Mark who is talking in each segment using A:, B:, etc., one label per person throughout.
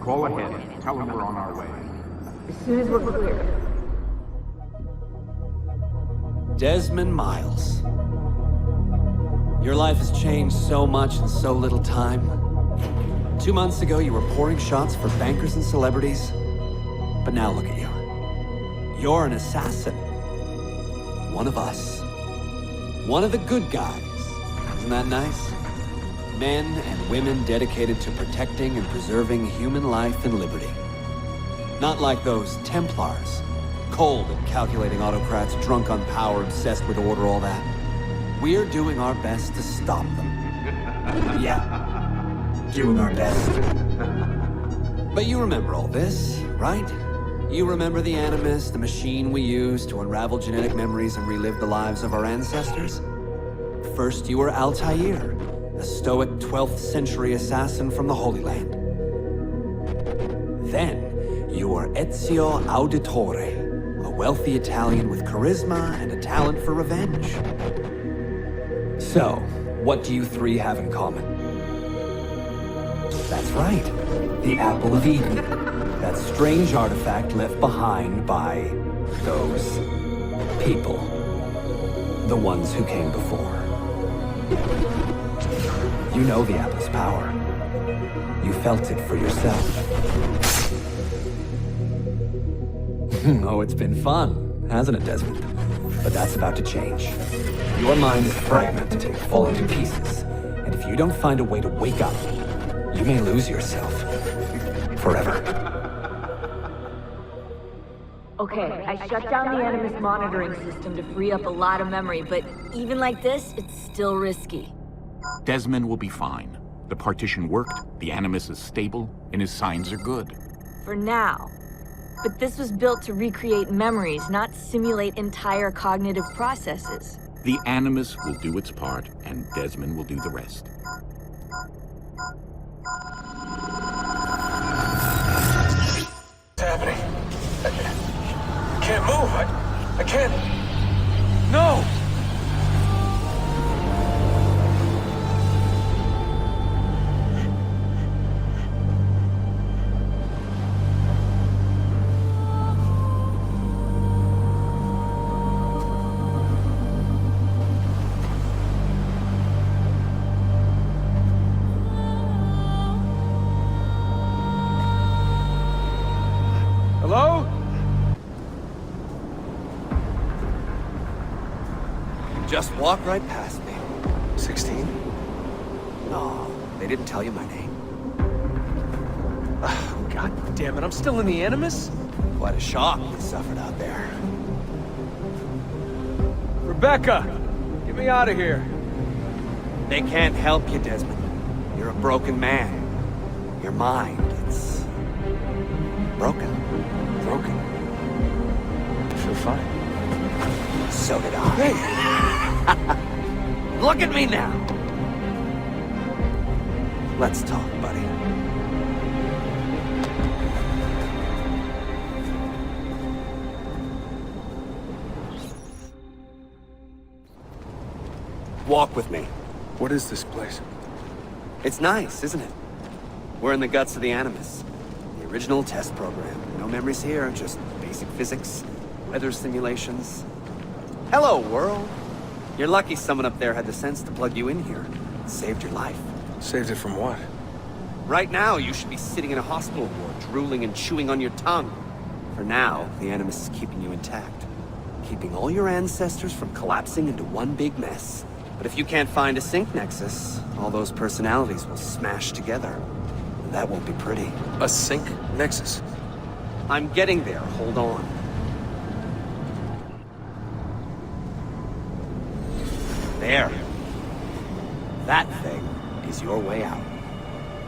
A: Call ahead. Tell them we're on our way.
B: As soon as we're clear.
C: Desmond Miles. Your life has changed so much in so little time. 2 months ago, you were pouring shots for bankers and celebrities. But now look at you. You're an assassin. One of us. One of the good guys. Isn't that nice? Men and women dedicated to protecting and preserving human life and liberty. Not like those Templars. Cold and calculating autocrats, drunk on power, obsessed with order, all that. We're doing our best to stop them. Yeah. Doing our best. But you remember all this, right? You remember the Animus, the machine we used to unravel genetic memories and relive the lives of our ancestors? First, you were Altair, a stoic 12th century assassin from the Holy Land. Then, you were Ezio Auditore, a wealthy Italian with charisma and a talent for revenge. So, what do you three have in common? That's right, the Apple of Eden. That strange artifact left behind by those people. The ones who came before. You know the Apple's power. You felt it for yourself. Oh, it's been fun, hasn't it, Desmond? But that's about to change. Your mind is fragmented and fall into pieces. And if you don't find a way to wake up, you may lose yourself. Forever.
B: Okay, I shut down the Animus monitoring system to free up a lot of memory, but even like this, it's still risky.
A: Desmond will be fine. The partition worked, the Animus is stable, and his signs are good.
B: For now. But this was built to recreate memories, not simulate entire cognitive processes.
A: The Animus will do its part, and Desmond will do the rest.
D: What's happening? I can't move. I can't. No! Hello?
C: Just walk right past me.
D: 16?
C: No, they didn't tell you my name.
D: Oh, God damn it, I'm still in the Animus?
C: Quite a shock you suffered out there.
D: Rebecca! Get me out of here.
C: They can't help you, Desmond. You're a broken man. Your mind, it's... broken.
D: Broken. I feel fine.
C: So did I.
D: Hey!
C: Look at me now! Let's talk, buddy. Walk with me.
D: What is this place?
C: It's nice, isn't it? We're in the guts of the Animus. The original test program. No memories here, just basic physics, weather simulations. Hello, world. You're lucky someone up there had the sense to plug you in here. It saved your life.
D: Saved it from what?
C: Right now, you should be sitting in a hospital ward, drooling and chewing on your tongue. For now, the Animus is keeping you intact. Keeping all your ancestors from collapsing into one big mess. But if you can't find a sync nexus, all those personalities will smash together. And that won't be pretty.
D: A sync nexus?
C: I'm getting there, hold on. There. That thing is your way out.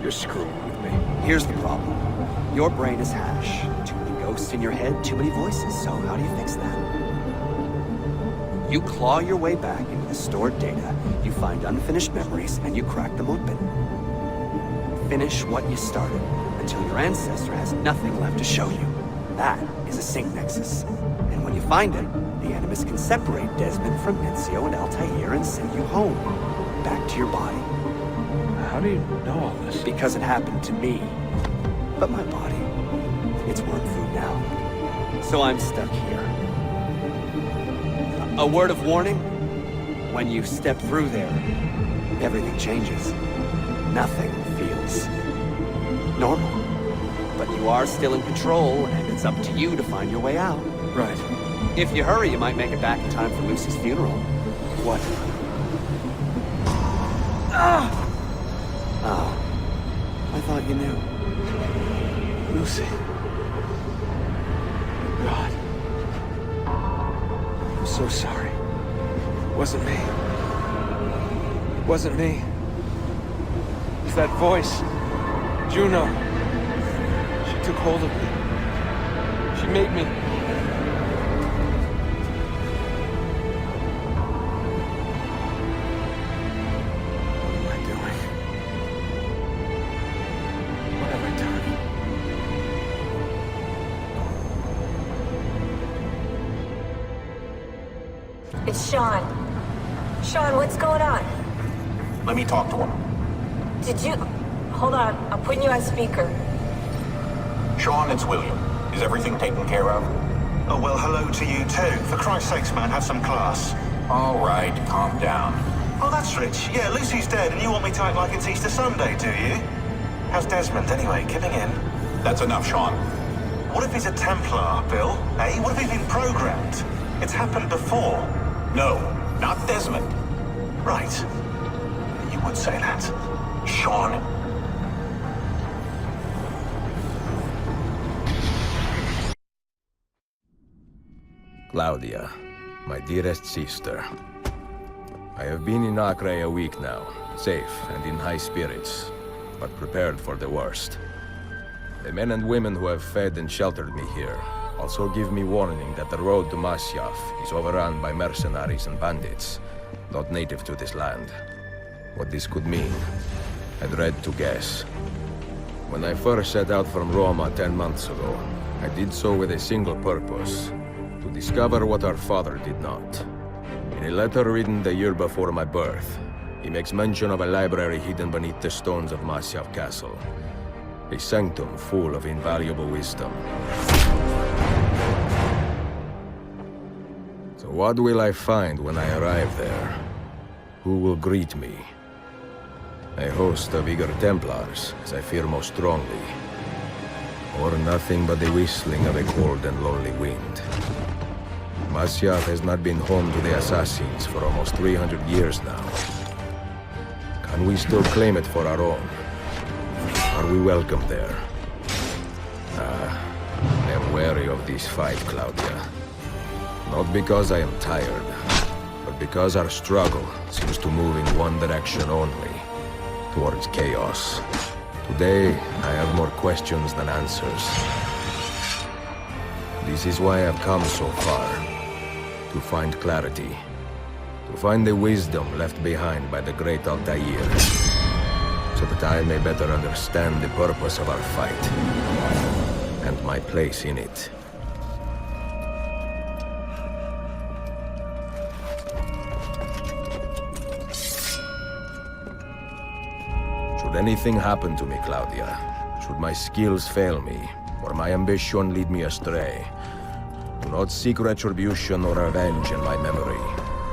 D: You're screwing with me.
C: Here's the problem. Your brain is hash. Too many ghosts in your head, too many voices. So how do you fix that? You claw your way back into the stored data, you find unfinished memories, and you crack them open. Finish what you started, until your ancestor has nothing left to show you. That is a sync nexus. And when you find it, the Animus can separate Desmond from Ezio and Altair and send you home. Back to your body.
D: How do you know all this?
C: Because it happened to me. But my body, it's worm food now. So I'm stuck here. A word of warning? When you step through there, everything changes. Nothing feels normal. But you are still in control, and it's up to you to find your way out.
D: Right.
C: If you hurry, you might make it back in time for Lucy's funeral.
D: What?
C: Oh. I thought you knew.
D: Lucy. God. I'm so sorry. It wasn't me. It wasn't me. It was that voice. Juno. She took hold of me. She made me. What am I doing? What have I done?
B: It's Sean. Sean, what's going on?
A: Let me talk to him.
B: Did you... Hold on, I'm putting you on speaker.
A: Sean, it's William. Is everything taken care of?
E: Oh, well, hello to you too. For Christ's sakes, man, have some class.
A: All right, calm down.
E: Oh, that's rich. Yeah, Lucy's dead, and you want me to act like it's Easter Sunday, do you? How's Desmond, anyway? Giving in?
A: That's enough, Sean.
E: What if he's a Templar, Bill? Eh? What if he's been programmed? It's happened before.
A: No, not Desmond.
E: Right. You would say that.
A: Sean.
F: Claudia, my dearest sister. I have been in Acre a week now, safe and in high spirits, but prepared for the worst. The men and women who have fed and sheltered me here also give me warning that the road to Masyaf is overrun by mercenaries and bandits, not native to this land. What this could mean, I dread to guess. When I first set out from Roma 10 months ago, I did so with a single purpose: to discover what our father did not. In a letter written the year before my birth, he makes mention of a library hidden beneath the stones of Masyaf Castle. A sanctum full of invaluable wisdom. So what will I find when I arrive there? Who will greet me? A host of eager Templars, as I fear most strongly. Or nothing but the whistling of a cold and lonely wind. Masyaf has not been home to the assassins for almost 300 years now. Can we still claim it for our own? Are we welcome there? I am wary of this fight, Claudia. Not because I am tired, but because our struggle seems to move in one direction only, towards chaos. Today, I have more questions than answers. This is why I've come so far. To find clarity. To find the wisdom left behind by the great Altair. So that I may better understand the purpose of our fight. And my place in it. Should anything happen to me, Claudia, should my skills fail me, or my ambition lead me astray, do not seek retribution or revenge in my memory,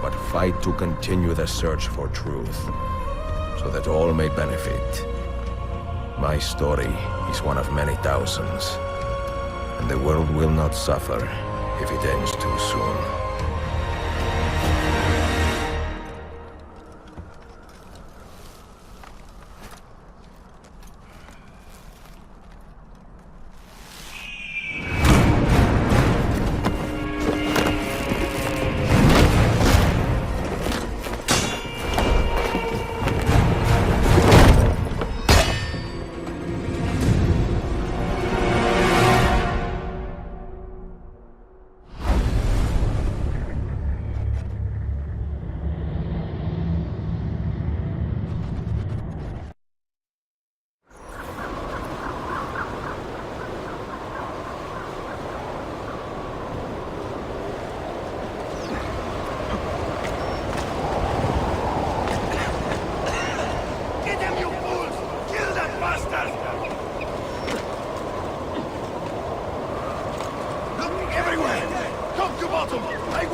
F: but fight to continue the search for truth, so that all may benefit. My story is one of many thousands, and the world will not suffer if it ends too soon.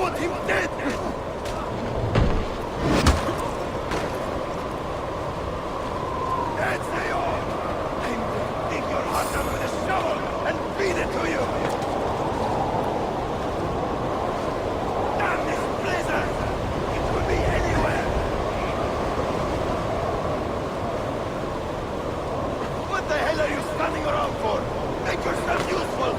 G: want him dead! That's the all! I'm gonna dig your heart out with a shovel and feed it to you! Damn this blizzard! It could be anywhere! What the hell are you standing around for? Make yourself useful!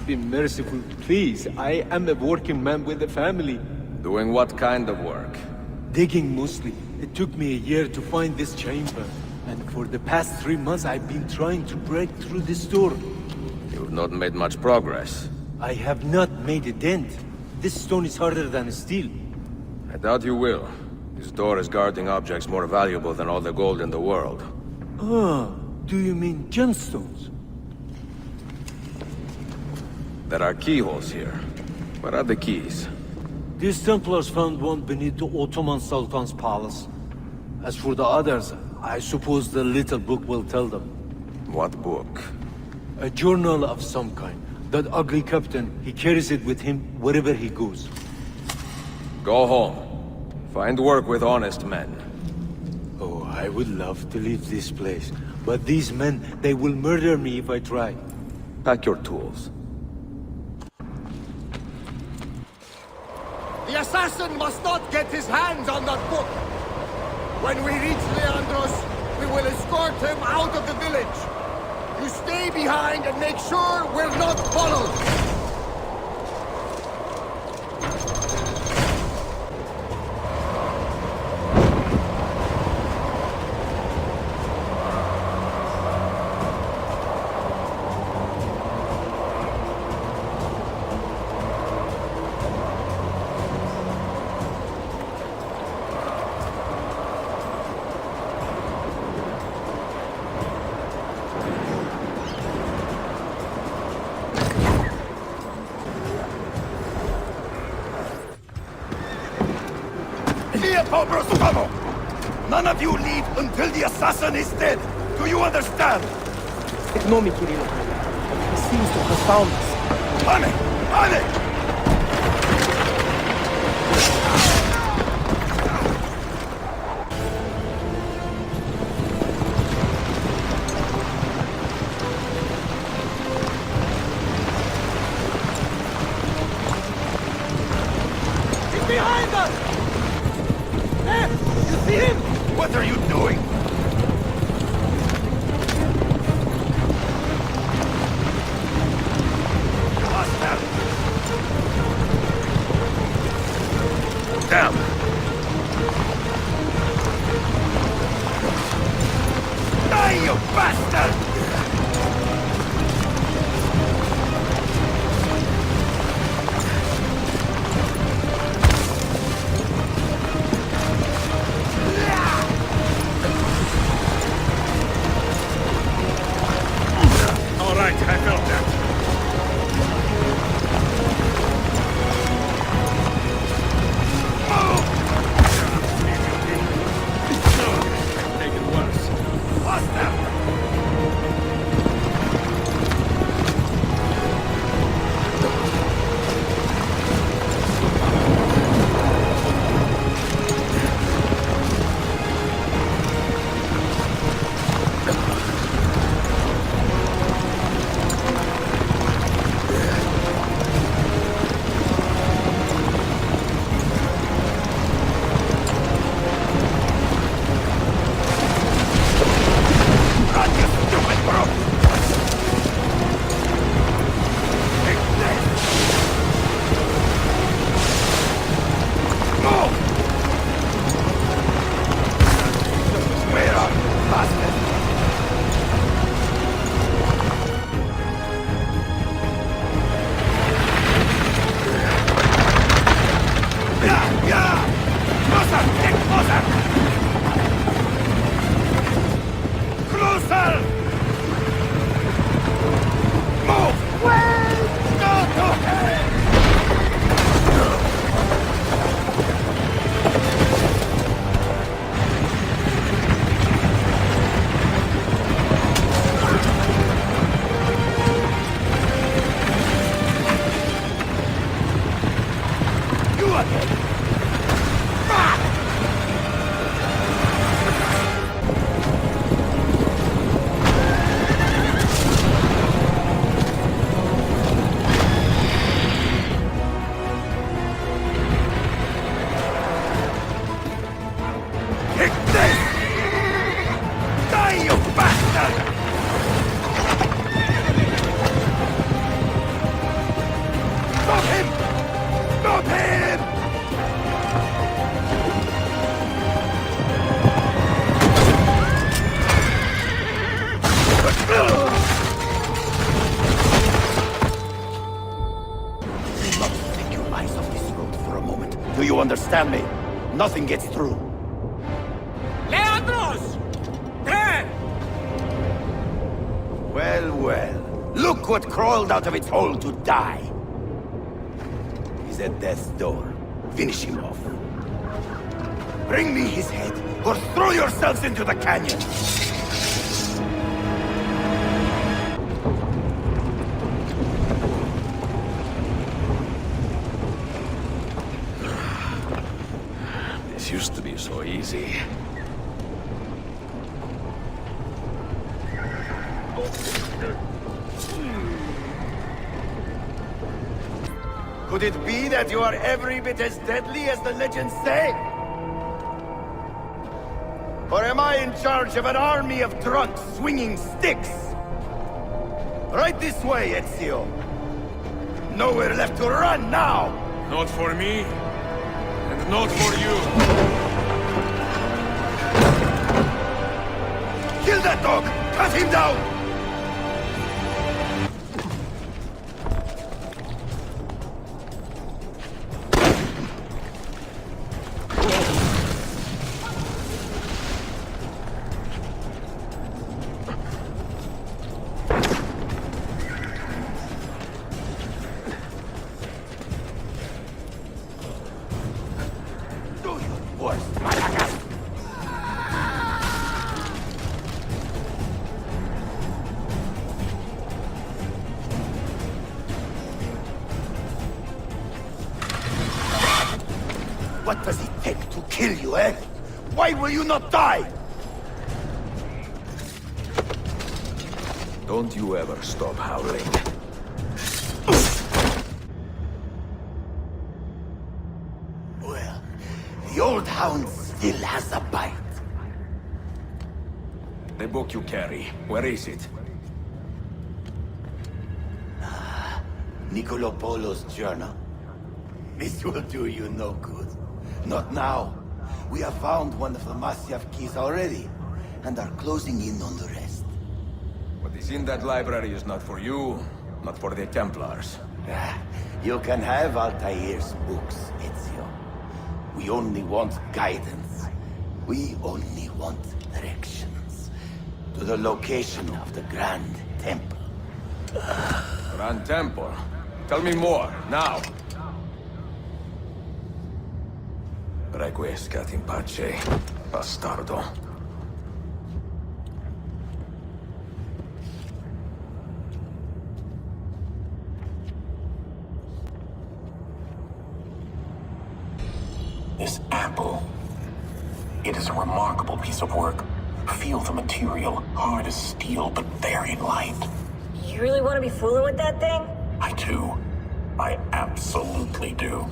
D: Be merciful, please. I am a working man with a family.
F: Doing what kind of work?
D: Digging mostly. It took me a year to find this chamber. And for the past 3 months, I've been trying to break through this door.
F: You've not made much progress.
D: I have not made a dent. This stone is harder than steel.
F: I doubt you will. This door is guarding objects more valuable than all the gold in the world.
D: Ah, do you mean gemstones?
F: There are keyholes here. Where are the keys?
D: These Templars found one beneath the Ottoman Sultan's palace. As for the others, I suppose the little book will tell them.
F: What book?
D: A journal of some kind. That ugly captain, he carries it with him wherever he goes.
F: Go home. Find work with honest men.
D: Oh, I would love to leave this place. But these men, they will murder me if I try.
F: Pack your tools.
G: assassin must not get his hands on that book. When we reach Leandros, we will escort him out of the village. You stay behind and make sure we're not followed. None of you leave until the assassin is dead. Do you understand?
H: Ignore me, Kirilo. He seems to have found us.
G: Ane! Ane!
H: He's behind us! There! You see him?
G: What are you doing?
F: Down!
G: Die, you bastard!
F: All right, I felt that. Make it worse.
G: Run, you stupid brook! Take this! Move! Where are you, bastard? Yeah, yeah! Closer! Get closer! Closer! Move! Wait! Go ahead! You again! Fuck! Take this! Die, you bastard! Stop him! Stop him! Do not take your eyes off this road for a moment. Do you understand me? Nothing gets through.
H: Leandros! There!
G: Well, well. Look what crawled out of its hole to die. He's at death's door. Finish him off. Bring me his head, or throw yourselves into the canyon!
F: This used to be so easy.
G: Could it be that you are every bit as deadly as the legends say? Or am I in charge of an army of drunks swinging sticks? Right this way, Ezio. Nowhere left to run now!
D: Not for me, and not for you.
G: Kill that dog! Cut him down! What does it take to kill you, eh? Why will you not die?
F: Don't you ever stop howling.
G: Well, the old hound still has a bite.
F: The book you carry, where is it?
G: Niccolo Polo's journal. This will do you no good. Not now. We have found one of the Masyaf keys already, and are closing in on the rest.
F: What is in that library is not for you, not for the Templars.
G: You can have Altair's books, Ezio. We only want guidance. We only want directions. To the location of the Grand Temple.
F: Grand Temple? Tell me more, now! Requiescat in pace, bastardo.
A: This apple. It is a remarkable piece of work. Feel the material, hard as steel, but very light.
B: You really want to be fooling with that thing?
A: I do. I absolutely do.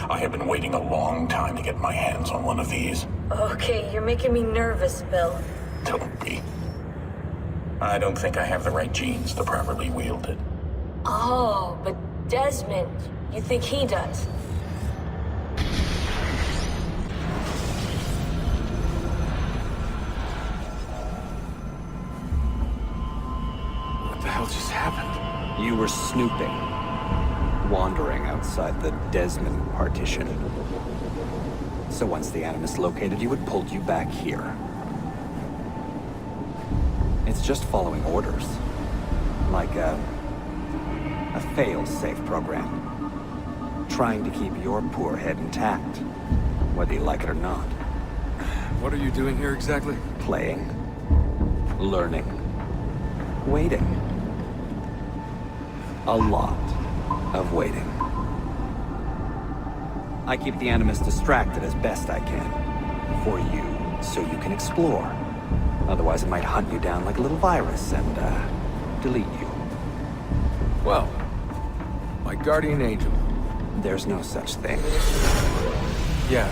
A: I have been waiting a long time to get my hands on one of these.
B: Okay, you're making me nervous, Bill.
A: Don't be. I don't think I have the right genes to properly wield it.
B: Oh, but Desmond, you think he does?
D: What the hell just happened?
C: You were snooping, wandering outside the Desmond partition. So once the Animus located you, it pulled you back here. It's just following orders. Like a fail-safe program. Trying to keep your poor head intact, whether you like it or not.
D: What are you doing here exactly?
C: Playing, learning, waiting. A lot of waiting. I keep the Animus distracted as best I can. For you, so you can explore. Otherwise it might hunt you down like a little virus and, delete you.
F: Well, my guardian angel.
C: There's no such thing.
D: Yeah,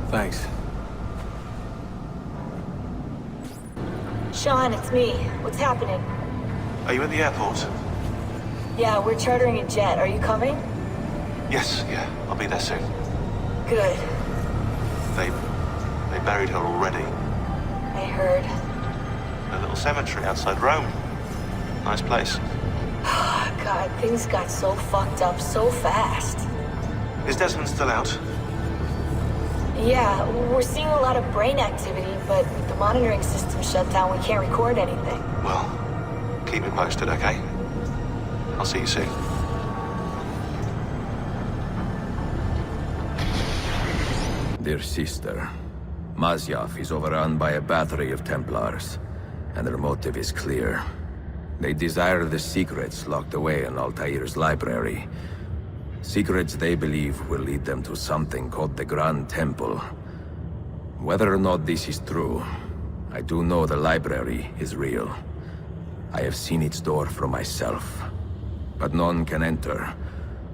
D: Thanks.
B: Sean, it's me. What's happening?
E: Are you at the airport?
B: Yeah, we're chartering a jet. Are you coming?
E: Yes, yeah. I'll be there soon.
B: Good.
E: They buried her already.
B: I heard.
E: A little cemetery outside Rome. Nice place.
B: God, things got so fucked up so fast.
E: Is Desmond still out?
B: Yeah, we're seeing a lot of brain activity, but with the monitoring system shut down, we can't record anything.
E: Well, keep me posted, okay? I'll see you soon.
F: Dear sister, Masyaf is overrun by a battery of Templars, and their motive is clear. They desire the secrets locked away in Altair's library. Secrets they believe will lead them to something called the Grand Temple. Whether or not this is true, I do know the library is real. I have seen its door for myself. But none can enter,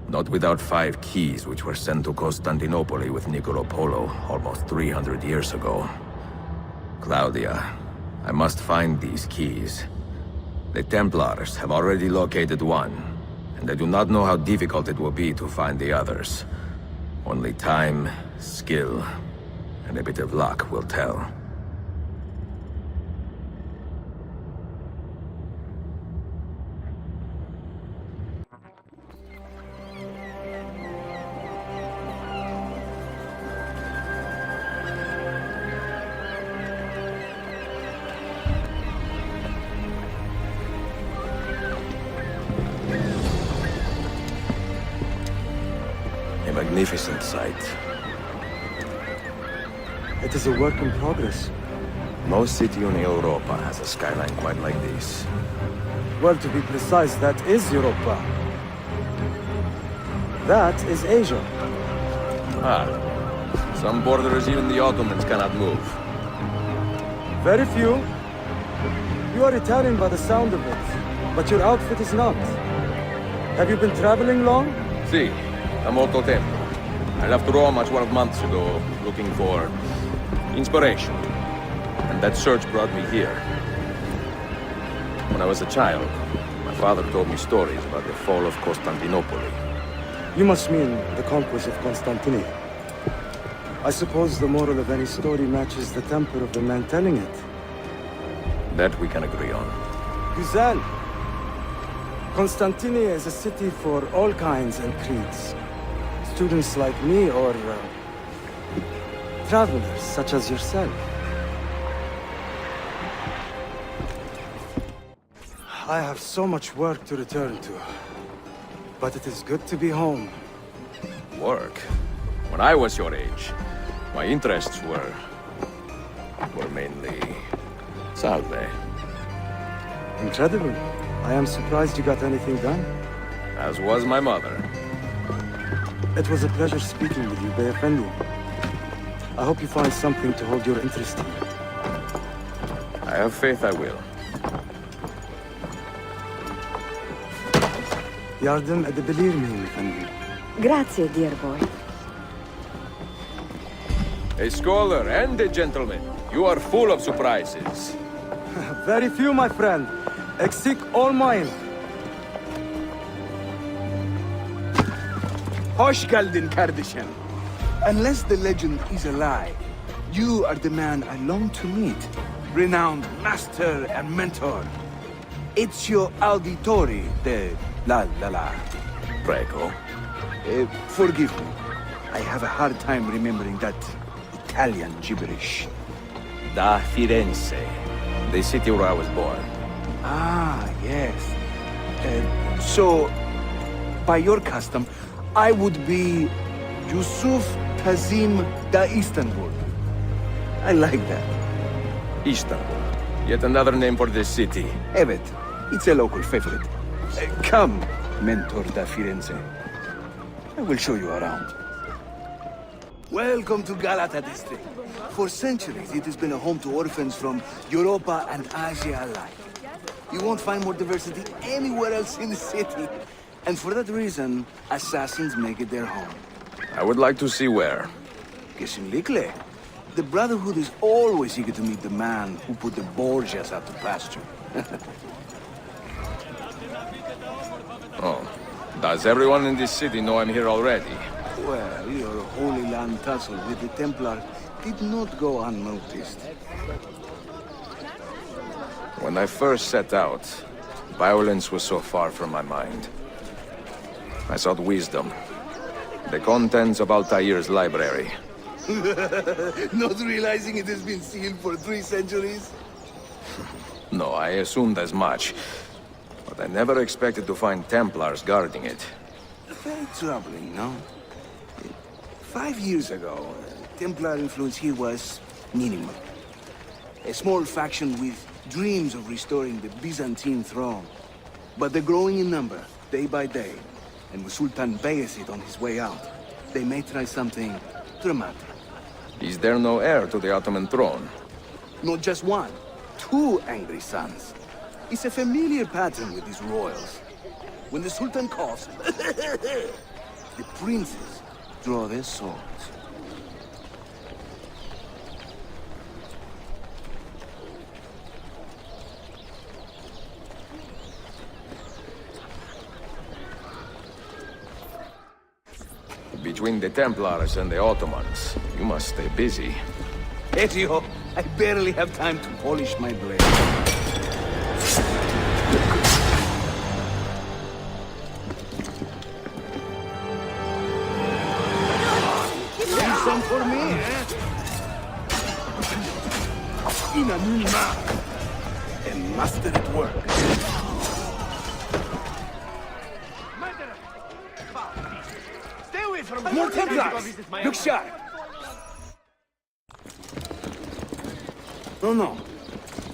F: Not without 5 keys which were sent to Constantinople with Niccolo Polo almost 300 years ago. Claudia, I must find these keys. The Templars have already located one, and I do not know how difficult it will be to find the others. Only time, skill, and a bit of luck will tell. A magnificent sight.
H: It is a work in progress.
F: No city in Europa has a skyline quite like this.
H: Well, to be precise, that is Europa. That is Asia.
F: Ah, some borders even the Ottomans cannot move.
H: Very few. You are Italian by the sound of it, but your outfit is not. Have you been traveling long?
F: Sì, da molto tempo. I left Rome 12 months ago, looking for inspiration. And that search brought me here. When I was a child, my father told me stories about the fall of Constantinople.
H: You must mean the conquest of Constantinople. I suppose the moral of any story matches the temper of the man telling it.
F: That we can agree on.
H: Güzel. Constantinople is a city for all kinds and creeds. Students like me or travelers such as yourself. I have so much work to return to, but it is good to be home.
F: Work? When I was your age, my interests were mainly salve.
H: Incredible. I am surprised you got anything done.
F: As was my mother.
H: It was a pleasure speaking with you, Bey Effendi. I hope you find something to hold your interest in.
F: I have faith I will.
H: Yardım edebilir miyim efendim?
I: Grazie, dear boy.
F: A scholar and a gentleman. You are full of surprises.
H: Very few, my friend. Eksik olmayın.
G: Hoş geldin kardeşim. Unless the legend is a lie, you are the man I long to meet. Renowned master and mentor. Ezio Auditore de la.
F: Prego.
G: Forgive me. I have a hard time remembering that Italian gibberish.
F: Da Firenze, the city where I was born.
G: Ah, yes. So, by your custom, I would be Yusuf Tazim da Istanbul. I like that.
F: Istanbul. Yet another name for this city.
G: Evet, it's a local favorite. Come, Mentor da Firenze. I will show you around. Welcome to Galata district. For centuries, it has been a home to orphans from Europa and Asia alike. You won't find more diversity anywhere else in the city. And for that reason, assassins make it their home.
F: I would like to see where.
G: Kesinlikle. The Brotherhood is always eager to meet the man who put the Borgias out to pasture.
F: Oh. Does everyone in this city know I'm here already?
G: Well, your Holy Land tussle with the Templars did not go unnoticed.
F: When I first set out, violence was so far from my mind. I sought wisdom. The contents of Altair's library.
G: Not realizing it has been sealed for 3 centuries?
F: No, I assumed as much. But I never expected to find Templars guarding it.
G: Very troubling, no? 5 years ago, Templar influence here was minimal. A small faction with dreams of restoring the Byzantine throne. But they're growing in number, day by day. And with Sultan Bayezid on his way out, they may try something dramatic.
F: Is there no heir to the Ottoman throne?
G: Not just one, 2 angry sons. It's a familiar pattern with these royals. When the Sultan coughs, the princes draw their swords.
F: Between the Templars and the Ottomans, you must stay busy.
G: Ezio, I barely have time to polish my blade. Need some for me, eh? In a new map. A master at work. Stay away from me. More Templars! Look sharp! No.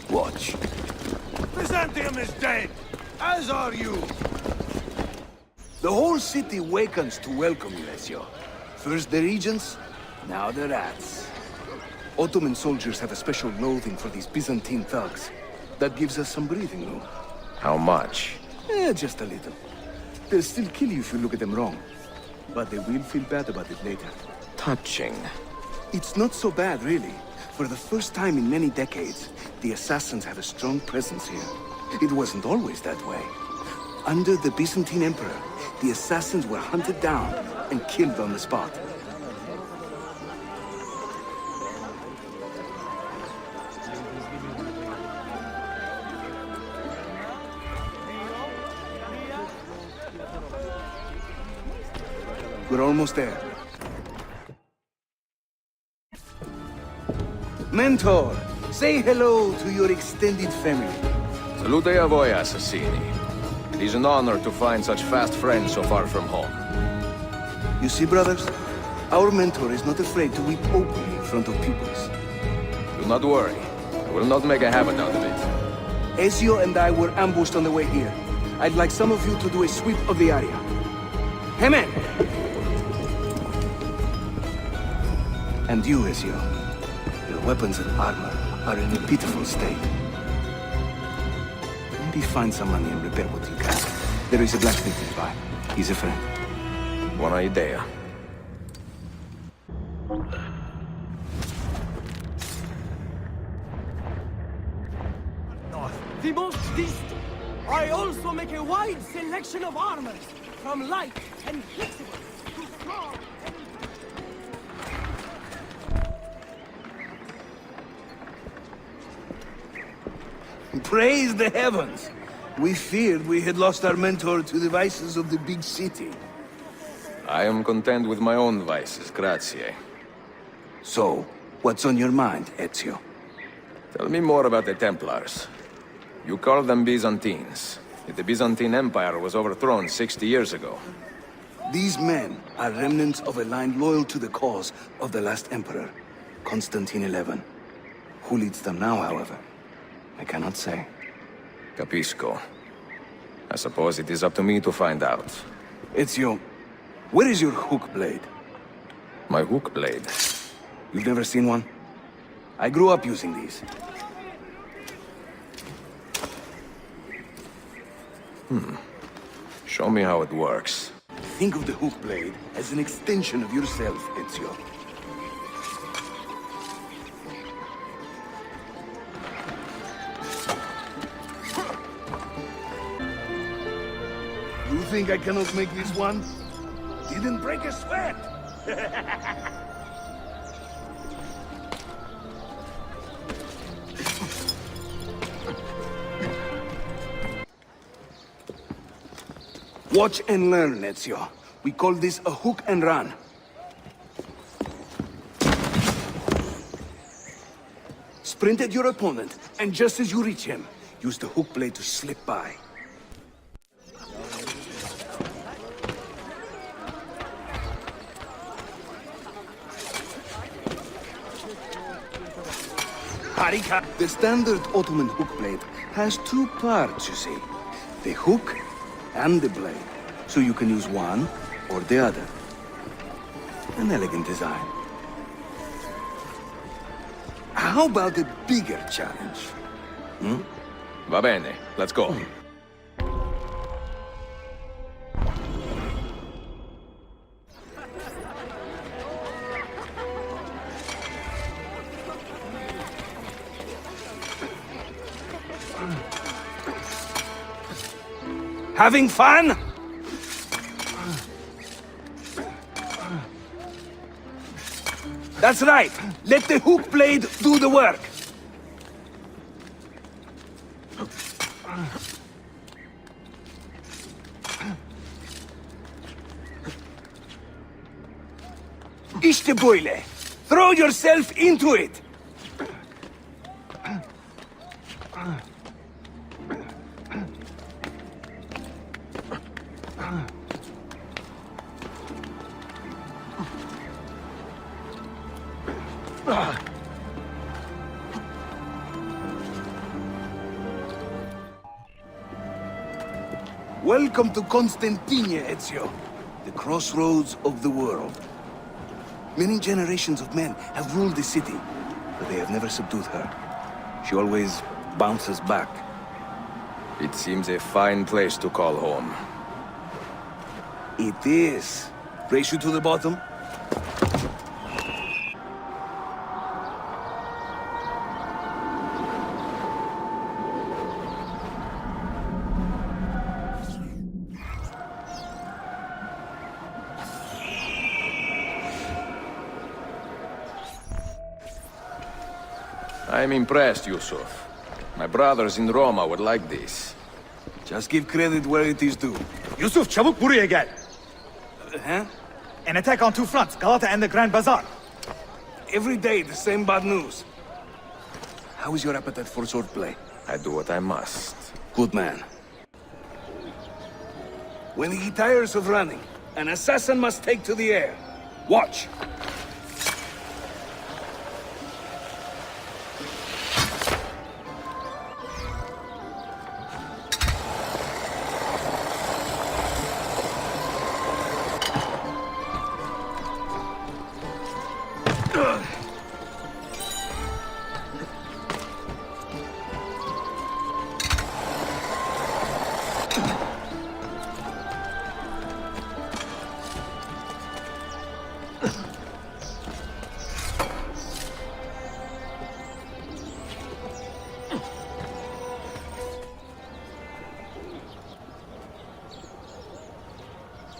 G: Watch.
E: Byzantium is dead, as are you.
G: The whole city wakens to welcome you, Ezio. First the regents, now the rats. Ottoman soldiers have a special loathing for these Byzantine thugs. That gives us some breathing room.
F: How much?
G: Just a little. They'll still kill you if you look at them wrong. But they will feel bad about it later.
F: Touching.
G: It's not so bad, really. For the first time in many decades, the assassins have a strong presence here. It wasn't always that way. Under the Byzantine Emperor, the assassins were hunted down and killed on the spot. We're almost there. Mentor, say hello to your extended family.
F: Salute a voi, assassini. It is an honor to find such fast friends so far from home.
G: You see, brothers, our mentor is not afraid to weep openly in front of pupils.
F: Do not worry. I will not make a habit out of it.
G: Ezio and I were ambushed on the way here. I'd like some of you to do a sweep of the area. Hey, man! And you, Ezio. Your weapons and armor are in a pitiful state. Maybe find some money and repair what you can. There is a blacksmith nearby. He's a friend.
F: Buona idea.
J: The most distant. I also make a wide selection of armors, from light and flexible to strong and...
G: Praise the heavens! We feared we had lost our mentor to the vices of the big city.
F: I am content with my own vices, grazie.
G: So, what's on your mind, Ezio?
F: Tell me more about the Templars. You call them Byzantines. Yet the Byzantine Empire was overthrown 60 years ago.
G: These men are remnants of a line loyal to the cause of the last emperor, Constantine XI. Who leads them now, however? I cannot say.
F: Capisco. I suppose it is up to me to find out.
G: Ezio, where is your hook blade?
F: My hook blade?
G: You've never seen one? I grew up using these.
F: Show me how it works.
G: Think of the hook blade as an extension of yourself, Ezio. You think I cannot make this one? Didn't break a sweat! Watch and learn, Ezio. We call this a hook and run. Sprint at your opponent, and just as you reach him, use the hook blade to slip by. Harika! The standard Ottoman hook blade has two parts, you see. The hook and the blade. So you can use one or the other. An elegant design. How about a bigger challenge?
F: Va bene, let's go.
G: Having fun? That's right. Let the hook blade do the work. İşte böyle. Throw yourself into it. Welcome to Constantine, Ezio, the crossroads of the world. Many generations of men have ruled the city, but they have never subdued her. She always bounces back.
F: It seems a fine place to call home.
G: It is. Race you to the bottom?
F: I'm impressed, Yusuf. My brothers in Roma would like this.
G: Just give credit where it is due.
K: Yusuf, çabuk buraya gel.
G: Huh?
K: An attack on two fronts, Galata and the Grand Bazaar.
G: Every day, the same bad news. How is your appetite for swordplay?
F: I do what I must.
G: Good man. When he tires of running, an assassin must take to the air. Watch.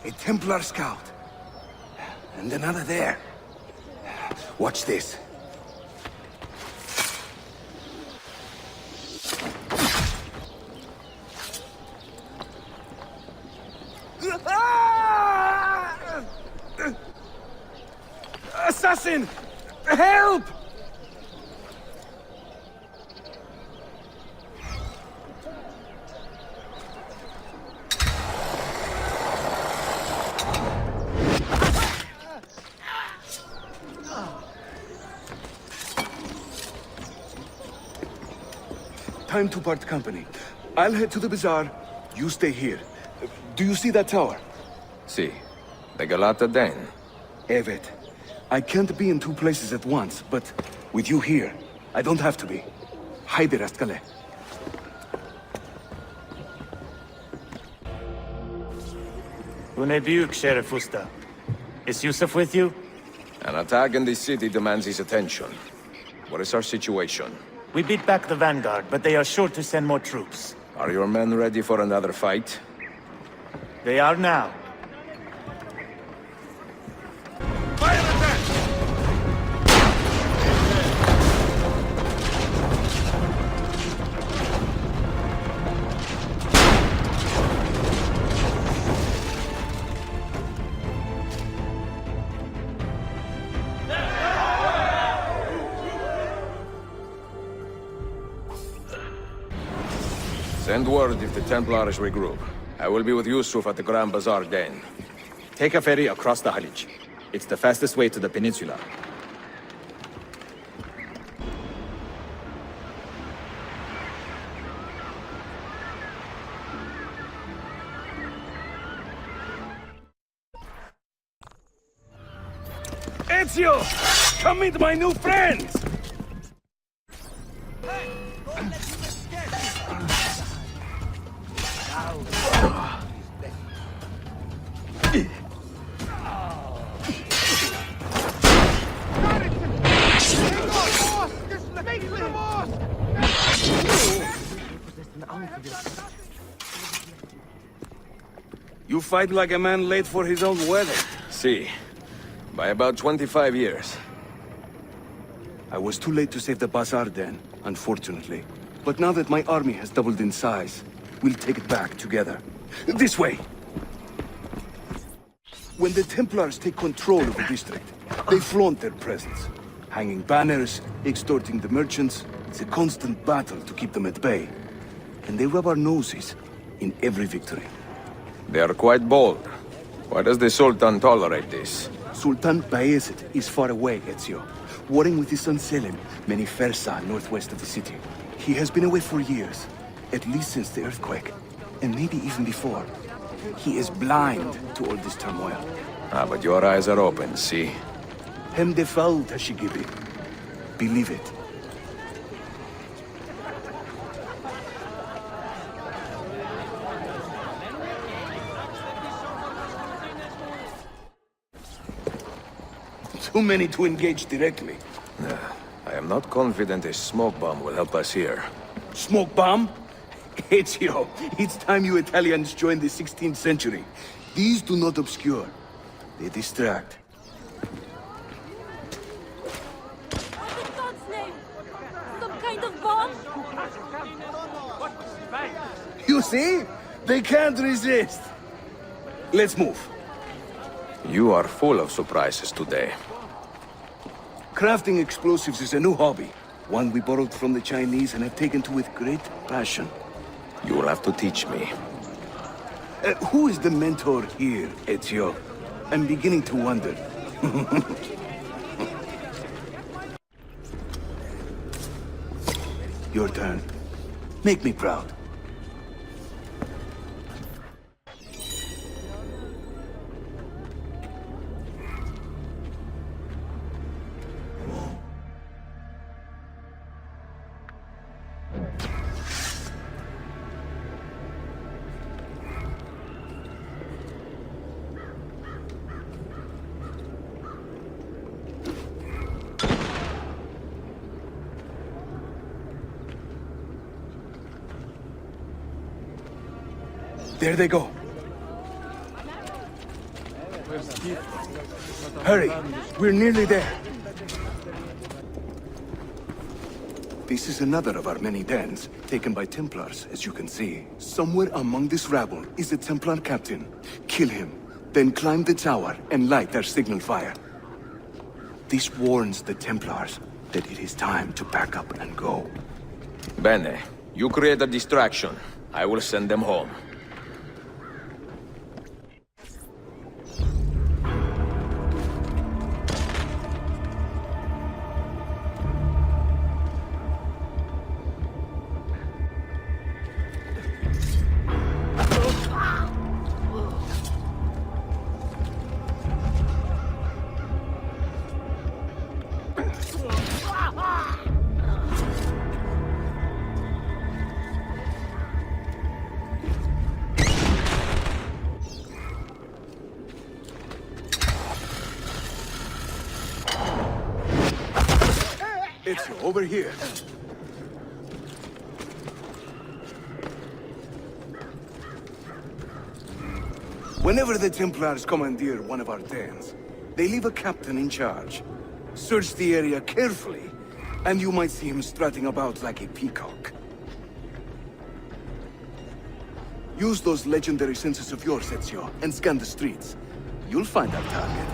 G: A Templar scout. And another there. Watch this. Assassin! Help! Time to part company. I'll head to the bazaar. You stay here. Do you see that tower?
F: See, the Galata Den.
G: Evet. I can't be in two places at once, but with you here, I don't have to be. Haydi rastgele.
K: Bu ne büyük Sheriff Usta. Is Yusuf with you?
F: An attack in this city demands his attention. What is our situation?
K: We beat back the vanguard, but they are sure to send more troops.
F: Are your men ready for another fight?
K: They are now.
G: Fire attack!
F: Send word if the Templars regroup. I will be with Yusuf at the Grand Bazaar Den.
L: Take a ferry across the Halij. It's the fastest way to the peninsula.
G: Ezio! Come meet my new friends! You fight like a man late for his own wedding.
F: See, by about 25 years.
G: I was too late to save the bazaar then, unfortunately. But now that my army has doubled in size, we'll take it back together. This way! When the Templars take control of the district, they flaunt their presence. Hanging banners, extorting the merchants. It's a constant battle to keep them at bay. And they rub our noses in every victory.
F: They are quite bold. Why does the Sultan tolerate this?
G: Sultan Bayezid is far away, Ezio, warring with his son Selim, many Fersa northwest of the city. He has been away for years, at least since the earthquake, and maybe even before. He is blind to all this turmoil.
F: Ah, but your eyes are open, see?
G: Hem defal Tashigibi. Believe it. Too many to engage directly.
F: I am not confident a smoke bomb will help us here.
G: Smoke bomb? Ezio, it's time you Italians joined the 16th century. These do not obscure. They distract.
B: What in God's name? Some kind of bomb?
G: You see? They can't resist. Let's move.
F: You are full of surprises today.
G: Crafting explosives is a new hobby. One we borrowed from the Chinese and have taken to with great passion.
F: You will have to teach me.
G: Who is the mentor here, Ezio? I'm beginning to wonder. Your turn. Make me proud. There they go. Hurry, we're nearly there. This is another of our many dens, taken by Templars, as you can see. Somewhere among this rabble is a Templar captain. Kill him, then climb the tower and light their signal fire. This warns the Templars that it is time to pack up and go.
F: Bene, you create a distraction. I will send them home.
G: It's over here. Whenever the Templars commandeer one of our dens, they leave a captain in charge. Search the area carefully, and you might see him strutting about like a peacock. Use those legendary senses of yours, Ezio, and scan the streets. You'll find our target.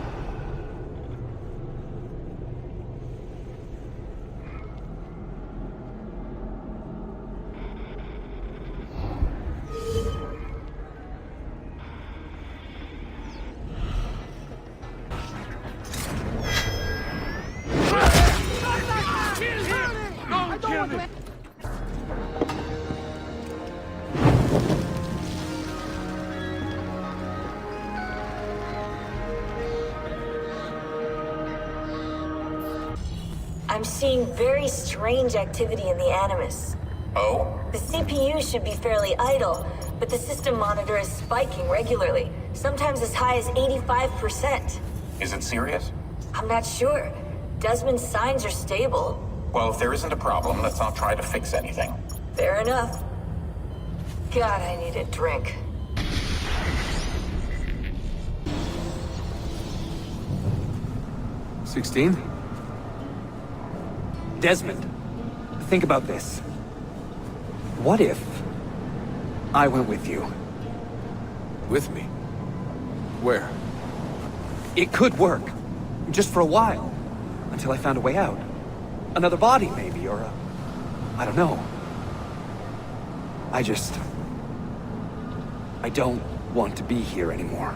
B: I'm seeing very strange activity in the Animus.
A: Oh?
B: The CPU should be fairly idle, but the system monitor is spiking regularly, sometimes as high as 85%.
A: Is it serious?
B: I'm not sure. Desmond's signs are stable.
A: Well, if there isn't a problem, let's not try to fix anything.
B: Fair enough. God, I need a drink.
D: 16?
L: Desmond, think about this. What if I went with you?
D: With me? Where?
L: It could work. Just for a while. Until I found a way out. Another body, maybe, or a... I don't know. I don't want to be here anymore.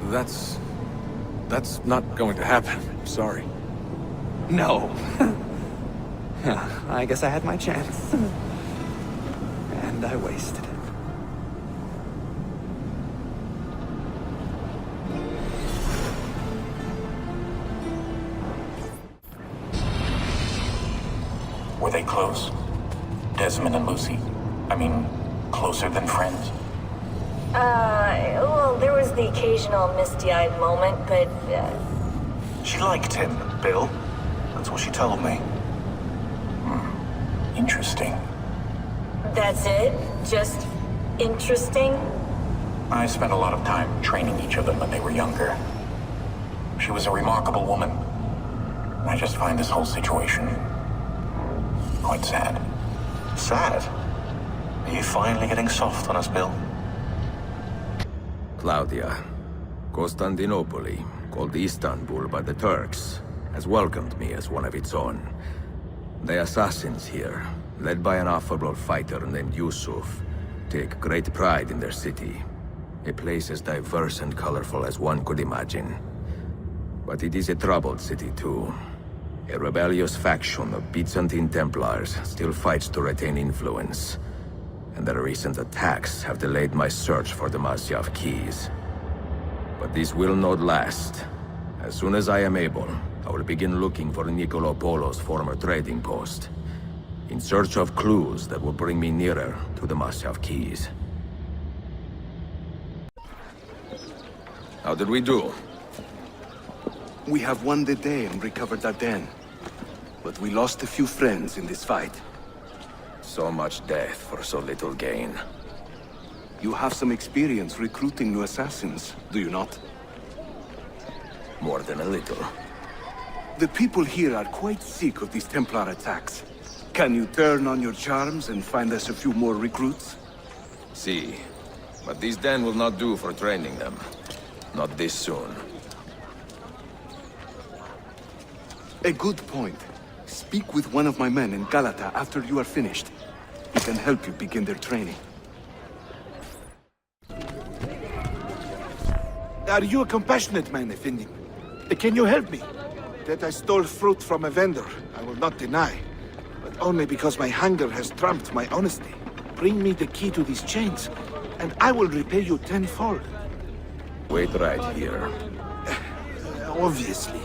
D: That's not going to happen. I'm sorry.
L: No. I guess I had my chance. And I wasted it.
A: Were they close? Desmond and Lucy? I mean, closer than friends?
B: Well, there was the occasional misty-eyed moment, but,
E: She liked him, Bill. That's what she told me.
A: Interesting.
B: that's it? Just interesting?
A: I spent a lot of time training each of them when they were younger. She was a remarkable woman. I just find this whole situation quite sad.
E: Sad? Are you finally getting soft on us, Bill?
F: Claudia, Constantinople, called Istanbul by the Turks, has welcomed me as one of its own. The assassins here, led by an affable fighter named Yusuf, take great pride in their city. A place as diverse and colorful as one could imagine. But it is a troubled city too. A rebellious faction of Byzantine Templars still fights to retain influence. And the recent attacks have delayed my search for the Masyaf keys. But this will not last. As soon as I am able, I will begin looking for Nicolo Polo's former trading post, in search of clues that will bring me nearer to the Masyaf keys. How did we do?
G: We have won the day and recovered our den. But we lost a few friends in this fight.
F: So much death for so little gain.
G: You have some experience recruiting new assassins, do you not?
F: More than a little.
G: The people here are quite sick of these Templar attacks. Can you turn on your charms and find us a few more recruits?
F: See, but this den will not do for training them. Not this soon.
G: A good point. Speak with one of my men in Galata after you are finished. He can help you begin their training.
M: Are you a compassionate man, Effendi? Can you help me? That I stole fruit from a vendor, I will not deny. But only because my hunger has trumped my honesty. Bring me the key to these chains, and I will repay you tenfold.
F: Wait right here.
M: Obviously.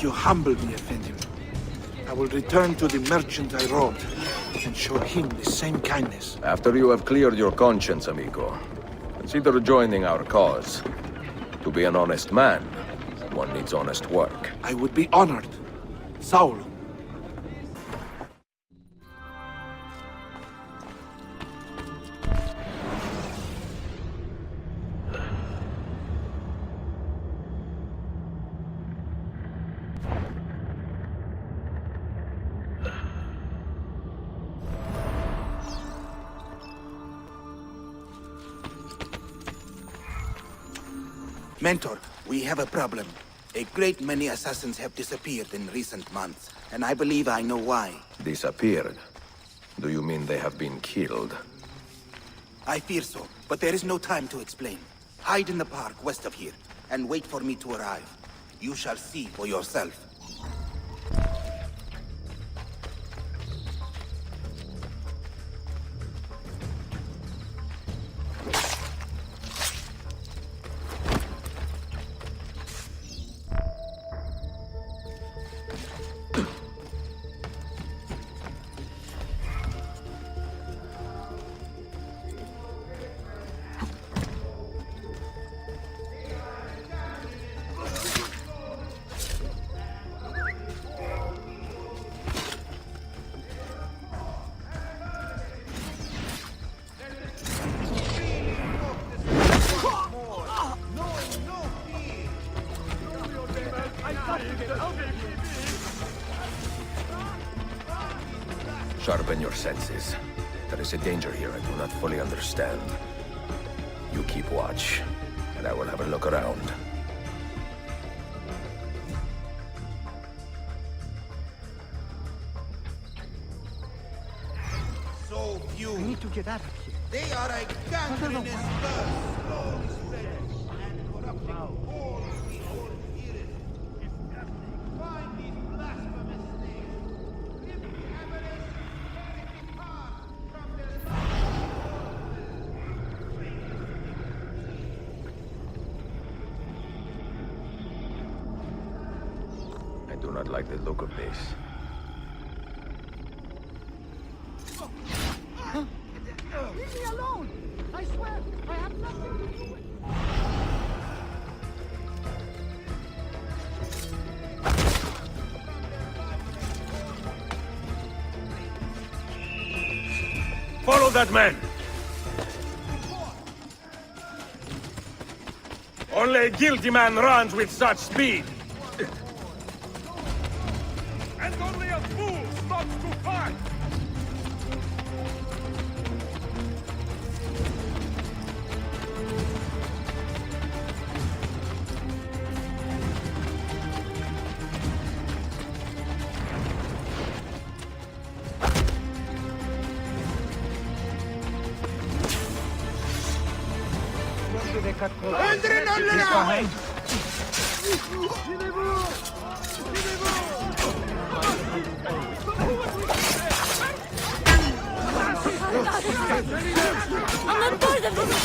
M: You humble me, Effendi. I will return to the merchant I robbed and show him the same kindness.
F: After you have cleared your conscience, amigo, consider joining our cause. To be an honest man, one needs honest work.
M: I would be honored. Saul.
N: Mentor, we have a problem. A great many assassins have disappeared in recent months, and I believe I know why.
F: Disappeared? Do you mean they have been killed?
N: I fear so, but there is no time to explain. Hide in the park west of here, and wait for me to arrive. You shall see for yourself.
F: Sharpen your senses. There is a danger here I do not fully understand. You keep watch, and I will have a look around.
N: So few.
J: We need to get out of here.
N: They are a gangrenous curse, slowly spreading and corrupting all the old hearers. Find these blasphemous things. Lift the evidence, let it depart from their
F: I do not like the look of this.
J: Leave me alone! I swear, I have nothing to do with it.
F: Follow that man! Only a guilty man runs with such speed! And only a fool stops to fight!
B: I'm not part of this!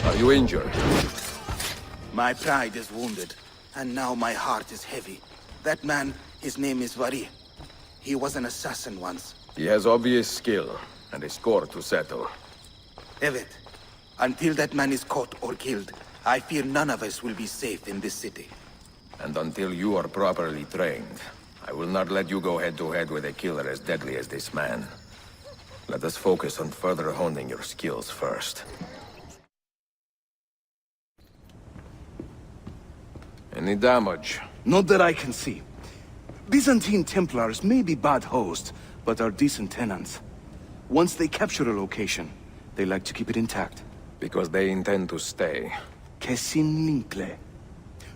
F: Are you injured?
N: My pride is wounded, and now my heart is heavy. That man, his name is Vari. He was an assassin once.
F: He has obvious skill, and a score to settle.
N: Evet, until that man is caught or killed, I fear none of us will be safe in this city.
F: And until you are properly trained, I will not let you go head-to-head with a killer as deadly as this man. Let us focus on further honing your skills first. Any damage?
O: Not that I can see. Byzantine Templars may be bad hosts, but are decent tenants. Once they capture a location, they like to keep it intact.
F: Because they intend to stay.
O: Kesin Linkle.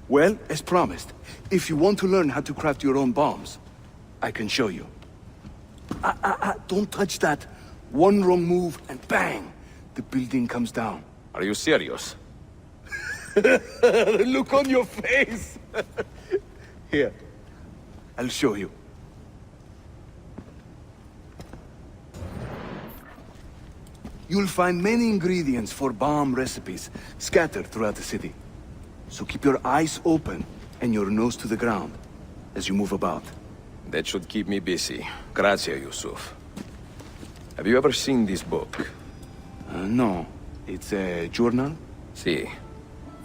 O: Well, as promised, if you want to learn how to craft your own bombs, I can show you. Don't touch that. One wrong move and bang! The building comes down.
F: Are you serious?
O: The look on your face! Here, I'll show you. You'll find many ingredients for bomb recipes scattered throughout the city. So keep your eyes open and your nose to the ground as you move about.
F: That should keep me busy. Grazie, Yusuf. Have you ever seen this book?
O: No. It's a journal?
F: Si.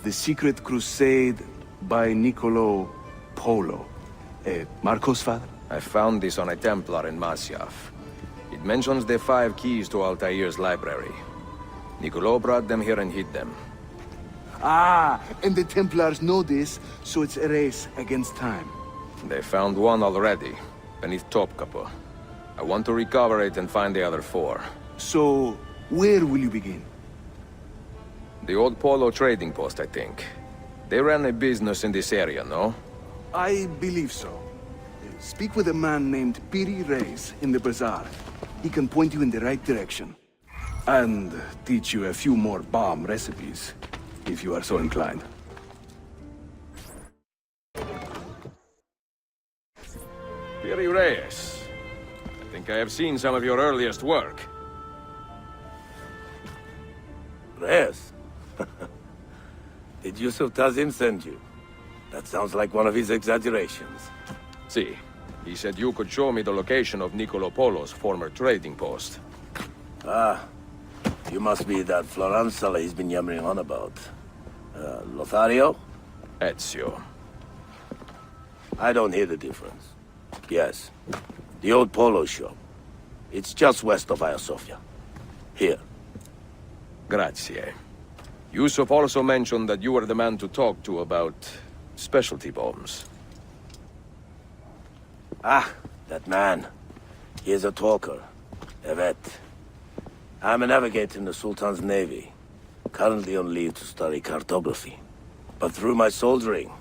O: The Secret Crusade by Niccolo Polo. Marco's father?
F: I found this on a Templar in Masyaf. It mentions the 5 keys to Altair's library. Niccolo brought them here and hid them.
O: Ah, and the Templars know this, so it's a race against time.
F: They found one already, beneath Topkapi. I want to recover it and find the other 4.
O: So, where will you begin?
F: The old Polo trading post, I think. They ran a business in this area, no?
O: I believe so. Speak with a man named Piri Reis in the bazaar. He can point you in the right direction. And teach you a few more bomb recipes, if you are so inclined.
F: Piri Reis. I think I have seen some of your earliest work.
P: Reis? Did Yusuf Tazim send you? That sounds like one of his exaggerations.
F: See, he said you could show me the location of Niccolo Polo's former trading post.
P: Ah, you must be that Floranzala he's been yammering on about. Lothario?
F: Ezio.
P: I don't hear the difference. Yes, the old Polo shop. It's just west of Hagia Sophia. Here.
F: Grazie. Yusuf also mentioned that you were the man to talk to about Specialty bombs.
P: Ah, that man. He is a talker. A vet. I'm a navigator in the Sultan's Navy. Currently on leave to study cartography. But through my soldiering,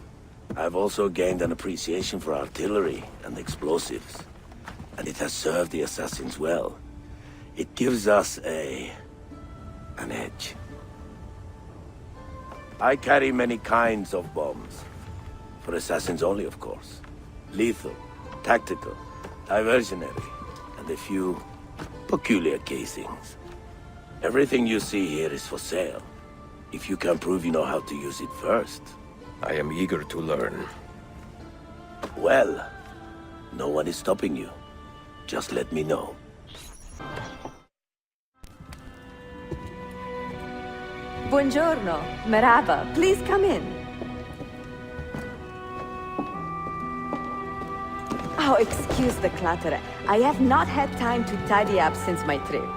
P: I've also gained an appreciation for artillery and explosives. And it has served the assassins well. It gives us an edge. I carry many kinds of bombs. For assassins only, of course. Lethal, tactical, diversionary, and a few peculiar casings. Everything you see here is for sale. If you can prove you know how to use it first.
F: I am eager to learn.
P: Well, no one is stopping you. Just let me know.
I: Buongiorno, Merhaba. Please come in. Oh, excuse the clutter. I have not had time to tidy up since my trip.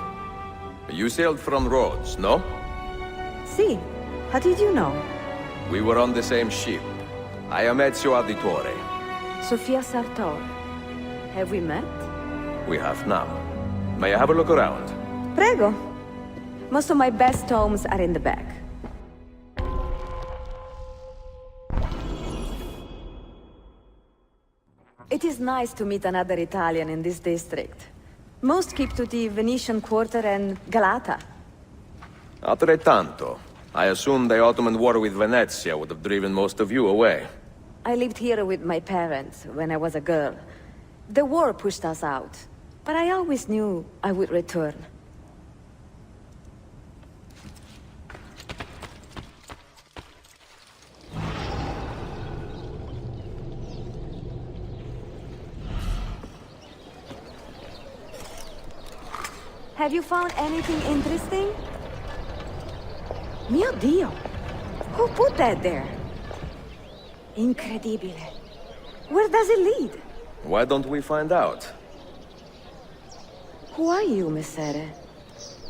F: You sailed from Rhodes, no?
I: See, how did you know?
F: We were on the same ship. I am Ezio Auditore.
I: Sofia Sartor. Have we met?
F: We have now. May I have a look around?
I: Prego. Most of my best tomes are in the back. It is nice to meet another Italian in this district. Most keep to the Venetian Quarter and Galata.
F: Altrettanto. I assume the Ottoman war with Venezia would have driven most of you away.
I: I lived here with my parents when I was a girl. The war pushed us out, but I always knew I would return. Have you found anything interesting? Mio Dio! Who put that there? Incredibile. Where does it lead?
F: Why don't we find out?
I: Who are you, Messere?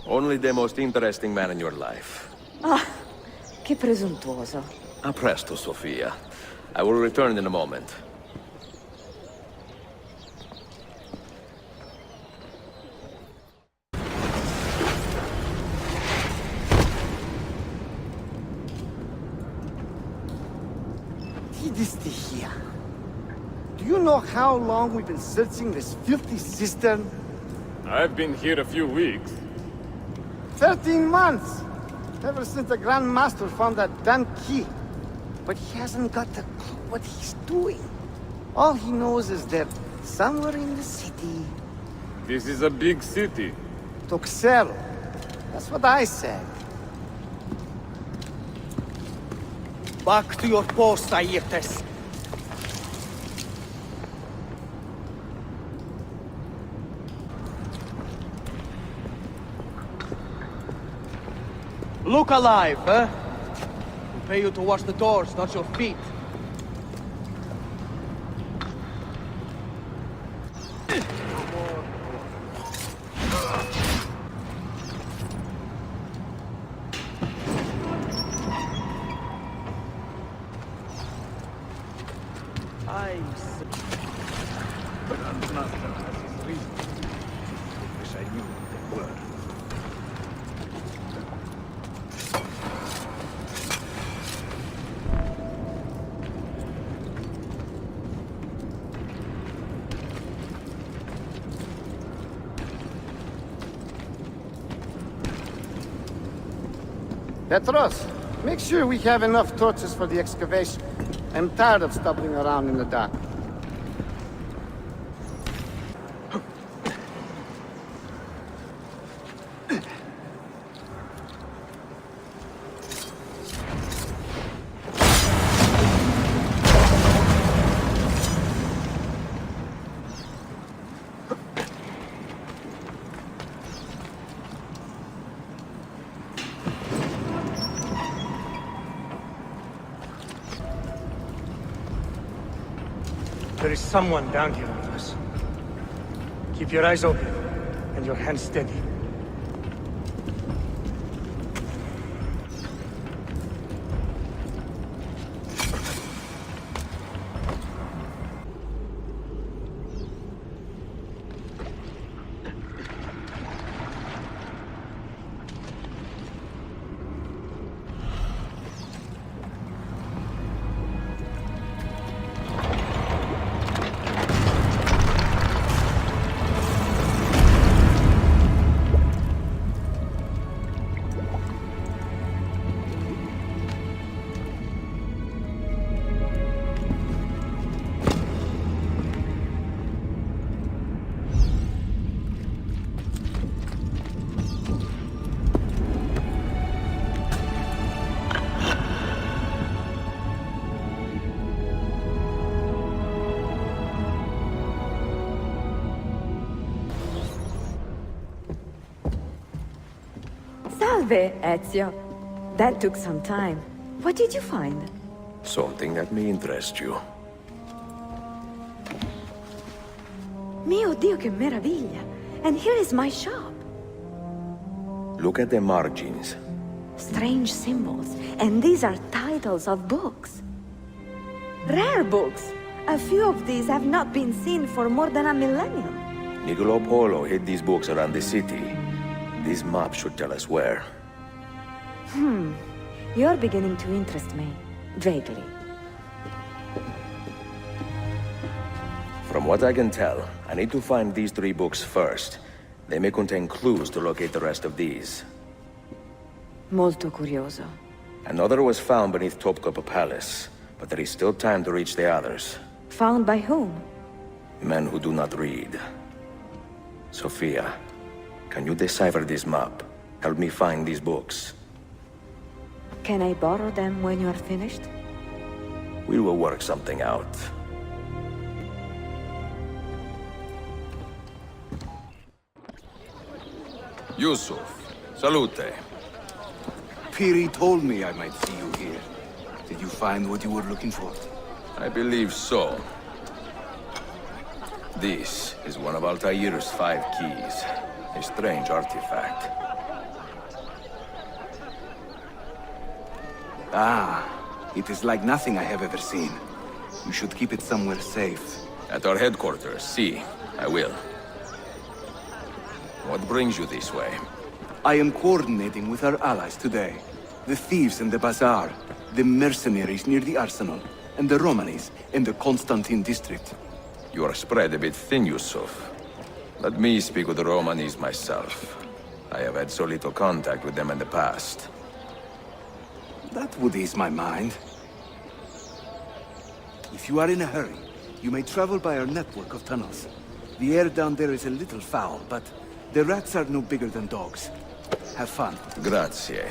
F: Only the most interesting man in your life.
I: Ah, che presuntuoso.
F: A presto, Sofia. I will return in a moment.
J: Here. Do you know how long we've been searching this filthy cistern?
H: I've been here a few weeks.
J: 13 months! Ever since the Grand Master found that damn key. But he hasn't got a clue what he's doing. All he knows is that somewhere in the city...
H: This is a big city.
J: Toxero. That's what I said. Back to your post, Aietes. Look alive, huh? We pay you to watch the doors, not your feet.
O: But Master has his reasons. I wish I knew what they were.
J: Petros, make sure we have enough torches for the excavation. I'm tired of stumbling around in the dark.
K: There is someone down here with us. Keep your eyes open and your hands steady.
I: Salve, Ezio. That took some time. What did you find?
F: Something that may interest you.
I: Mio Dio, che meraviglia! And here is my shop.
F: Look at the margins.
I: Strange symbols, and these are titles of books. Rare books. A few of these have not been seen for more than a millennium.
F: Niccolo Polo hid these books around the city. These maps should tell us where.
I: You're beginning to interest me. Vaguely.
F: From what I can tell, I need to find these 3 books first. They may contain clues to locate the rest of these.
I: Molto curioso.
F: Another was found beneath Topkapi Palace, but there is still time to reach the others.
I: Found by whom?
F: Men who do not read. Sophia, can you decipher this map? Help me find these books.
I: Can I borrow them when you are finished?
F: We will work something out. Yusuf, salute.
O: Piri told me I might see you here. Did you find what you were looking for?
F: I believe so. This is one of Altair's 5 keys. A strange artifact.
O: Ah, it is like nothing I have ever seen. You should keep it somewhere safe.
F: At our headquarters, see. I will. What brings you this way?
O: I am coordinating with our allies today. The thieves in the bazaar, the mercenaries near the arsenal, and the Romanis in the Constantine district.
F: You are spread a bit thin, Yusuf. Let me speak with the Romanis myself. I have had so little contact with them in the past.
O: That would ease my mind. If you are in a hurry, you may travel by our network of tunnels. The air down there is a little foul, but the rats are no bigger than dogs. Have fun.
F: Grazie.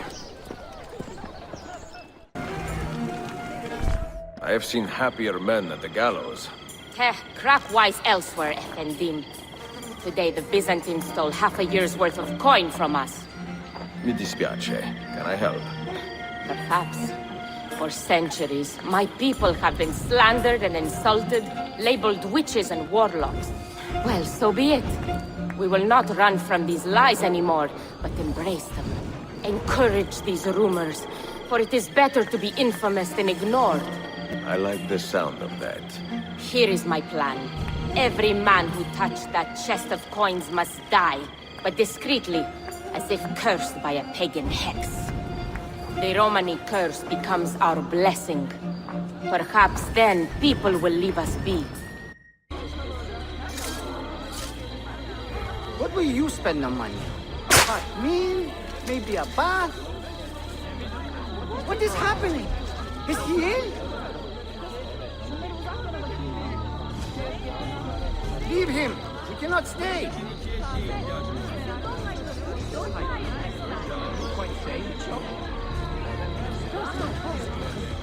F: I have seen happier men at the gallows.
Q: Crack-wise elsewhere, Effendim. Today the Byzantines stole half a year's worth of coin from us.
F: Mi dispiace. Can I help?
Q: Perhaps. For centuries, my people have been slandered and insulted, labeled witches and warlocks. Well, so be it. We will not run from these lies anymore, but embrace them. Encourage these rumors, for it is better to be infamous than ignored.
F: I like the sound of that.
Q: Here is my plan. Every man who touched that chest of coins must die, but discreetly, as if cursed by a pagan hex. The Romani curse becomes our blessing. Perhaps then people will leave us be.
J: What will you spend the money on? A hot meal? Maybe a bath? What is happening? Is he in? Leave him. We cannot stay.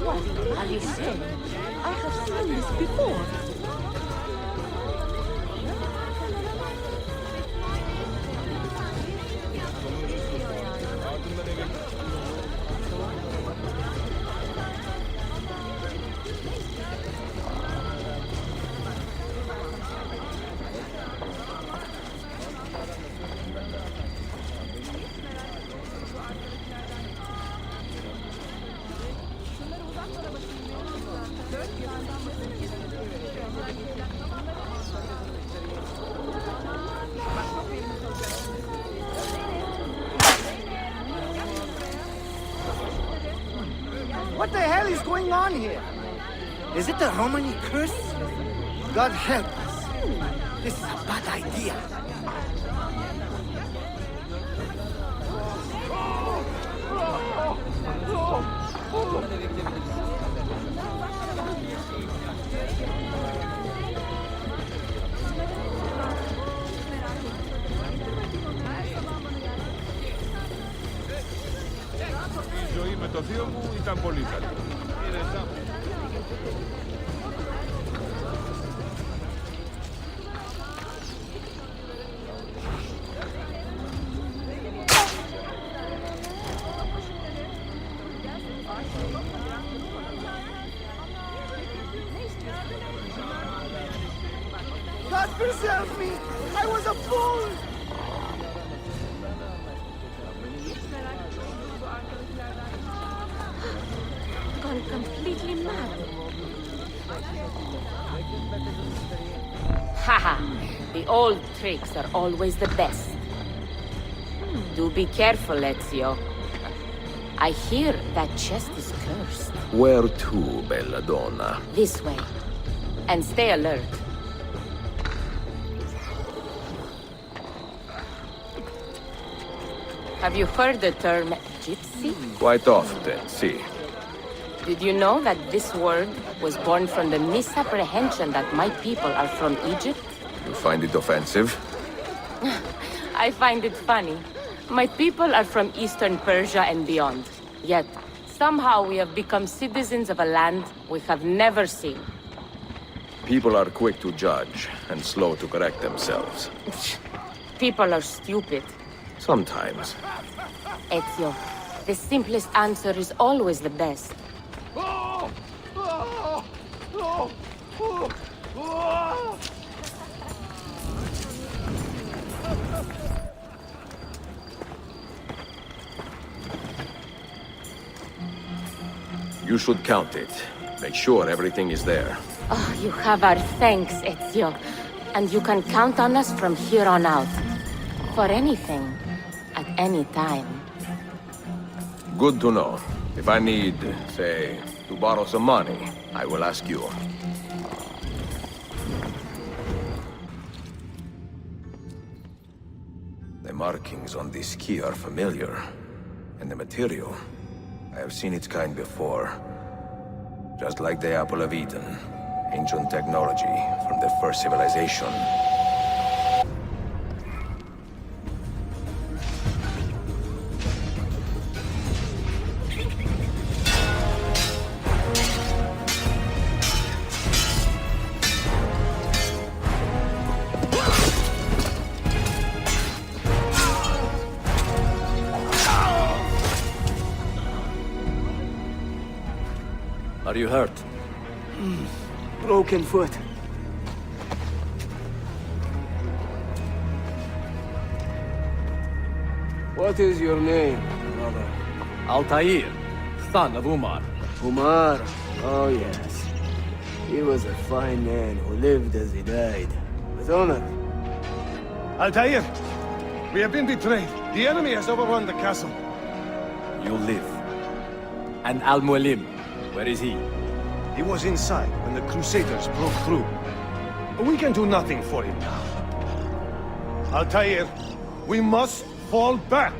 B: What are you saying? I have seen this before.
J: What the hell is going on here? Is it the Romani curse? God help us. This is a bad idea.
R: Η ζωή με το θείο μου ήταν πολύ καλή.
J: God preserve me! I was a fool!
Q: Gone completely mad. Haha, the old tricks are always the best. Do be careful, Ezio. I hear that chest is cursed.
F: Where to, belladonna?
Q: This way. And stay alert. Have you heard the term gypsy?
F: Quite often, see.
Q: Did you know that this word was born from the misapprehension that my people are from Egypt?
F: You find it offensive?
Q: I find it funny. My people are from Eastern Persia and beyond. Yet, somehow we have become citizens of a land we have never seen.
F: People are quick to judge and slow to correct themselves.
Q: People are stupid.
F: Sometimes.
Q: Ezio, the simplest answer is always the best.
F: You should count it. Make sure everything is there.
Q: Oh, you have our thanks, Ezio. And you can count on us from here on out. For anything. At any time.
F: Good to know. If I need, say, to borrow some money, I will ask you. The markings on this key are familiar. And the material, I have seen its kind before. Just like the Apple of Eden. Ancient technology from the first civilization.
L: Are you hurt?
O: Broken foot. What is your name, brother?
L: Altair, son of Umar.
O: Umar? Oh, yes. He was a fine man who lived as he died. With honor.
K: Altair! We have been betrayed. The enemy has overrun the castle.
L: You live. And Al-Mualim, where is he?
K: He was inside when the Crusaders broke through. We can do nothing for him now. Altair, we must fall back.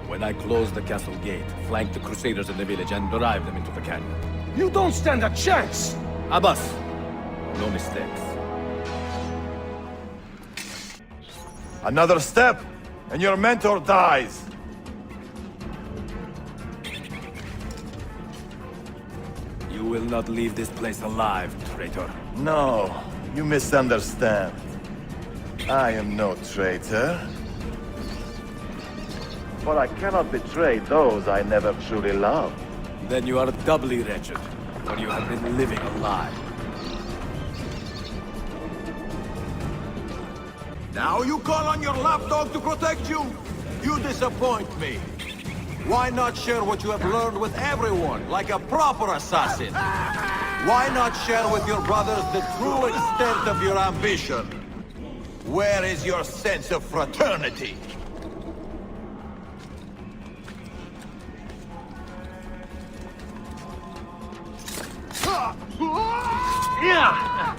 L: When I close the castle gate, flank the Crusaders in the village and drive them into the canyon.
K: You don't stand a chance!
L: Abbas, no mistakes.
S: Another step, and your mentor dies.
L: You will not leave this place alive, traitor.
S: No, you misunderstand. I am no traitor. But I cannot betray those I never truly loved.
L: Then you are doubly wretched, for you have been living a lie.
T: Now you call on your lapdog to protect you? You disappoint me. Why not share what you have learned with everyone, like a proper assassin? Why not share with your brothers the true extent of your ambition? Where is your sense of fraternity?
K: Yeah!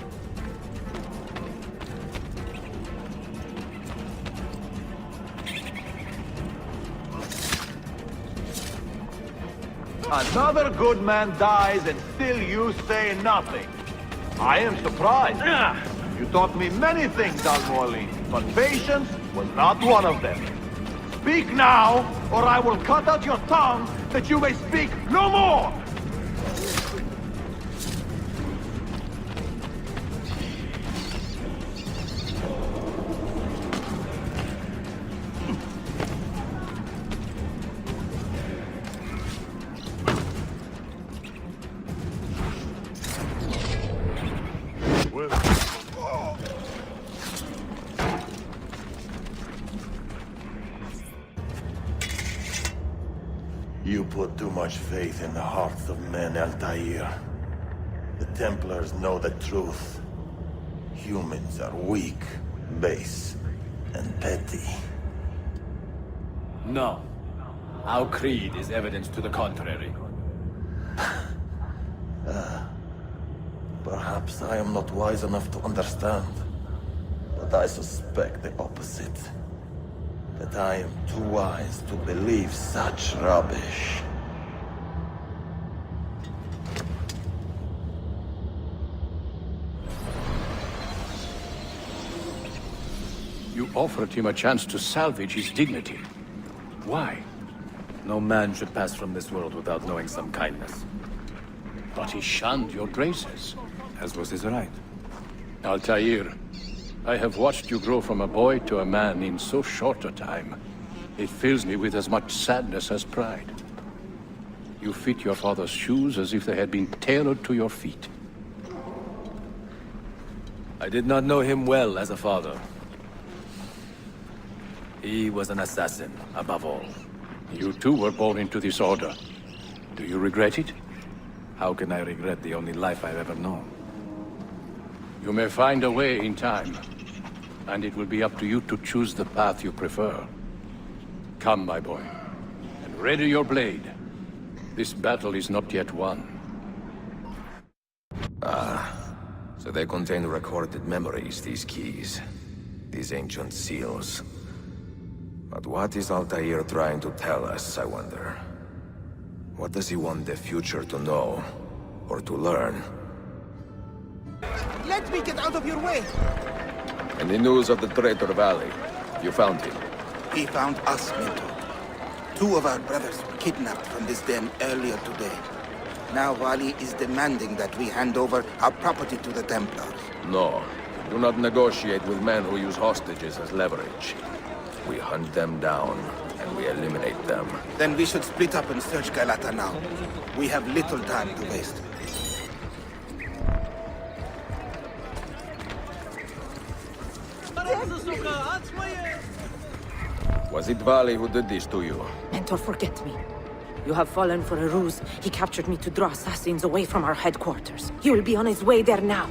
S: Another good man dies and still you say nothing. I am surprised. You taught me many things, Al-Mualim, but patience was not one of them. Speak now, or I will cut out your tongue that you may speak no more!
P: You put too much faith in the hearts of men, Altair. The Templars know the truth. Humans are weak, base, and petty.
U: No. Our creed is evidence to the contrary.
P: Perhaps I am not wise enough to understand, but I suspect the opposite. That I am too wise to believe such rubbish.
U: You offered him a chance to salvage his dignity. Why? No man should pass from this world without knowing some kindness. But he shunned your graces, as was his right. Altair, I have watched you grow from a boy to a man in so short a time. It fills me with as much sadness as pride. You fit your father's shoes as if they had been tailored to your feet. I did not know him well as a father. He was an assassin, above all. You too were born into this order. Do you regret it? How can I regret the only life I've ever known? You may find a way in time, and it will be up to you to choose the path you prefer. Come, my boy, and ready your blade. This battle is not yet won.
F: So they contain recorded memories, these keys. These ancient seals. But what is Altair trying to tell us, I wonder? What does he want the future to know? Or to learn?
J: Let me get out of your way!
F: Any news of the traitor Valley? You found him?
G: He found us, Mentor. 2 of our brothers were kidnapped from this den earlier today. Now Valley is demanding that we hand over our property to the Templars.
F: No. Do not negotiate with men who use hostages as leverage. We hunt them down, and we eliminate them.
G: Then we should split up and search Galata now. We have little time to waste.
F: Was it Valley who did this to you?
V: Mentor, forget me. You have fallen for a ruse. He captured me to draw assassins away from our headquarters. He will be on his way there now.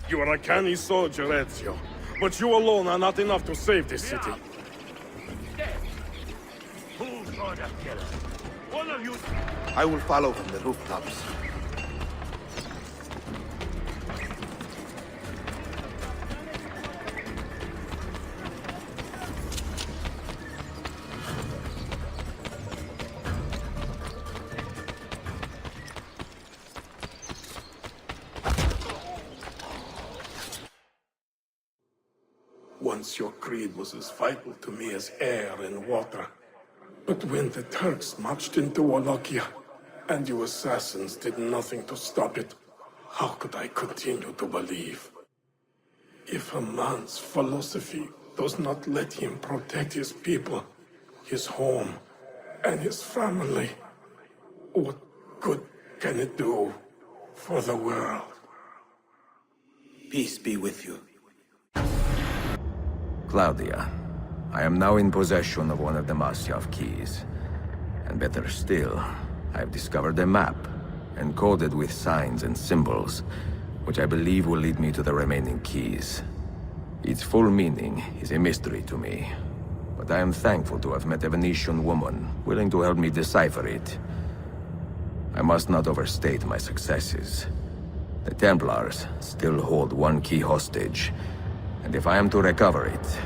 K: You are a canny soldier, Ezio. But you alone are not enough to save this city.
G: I will follow from the rooftops.
W: Once your creed was as vital to me as air and water. But when the Turks marched into Wallachia, and you assassins did nothing to stop it, how could I continue to believe? If a man's philosophy does not let him protect his people, his home, and his family, what good can it do for the world?
G: Peace be with you.
F: Claudia, I am now in possession of one of the Masyaf keys. And better still, I have discovered a map, encoded with signs and symbols, which I believe will lead me to the remaining keys. Its full meaning is a mystery to me, but I am thankful to have met a Venetian woman willing to help me decipher it. I must not overstate my successes. The Templars still hold one key hostage, and if I am to recover it,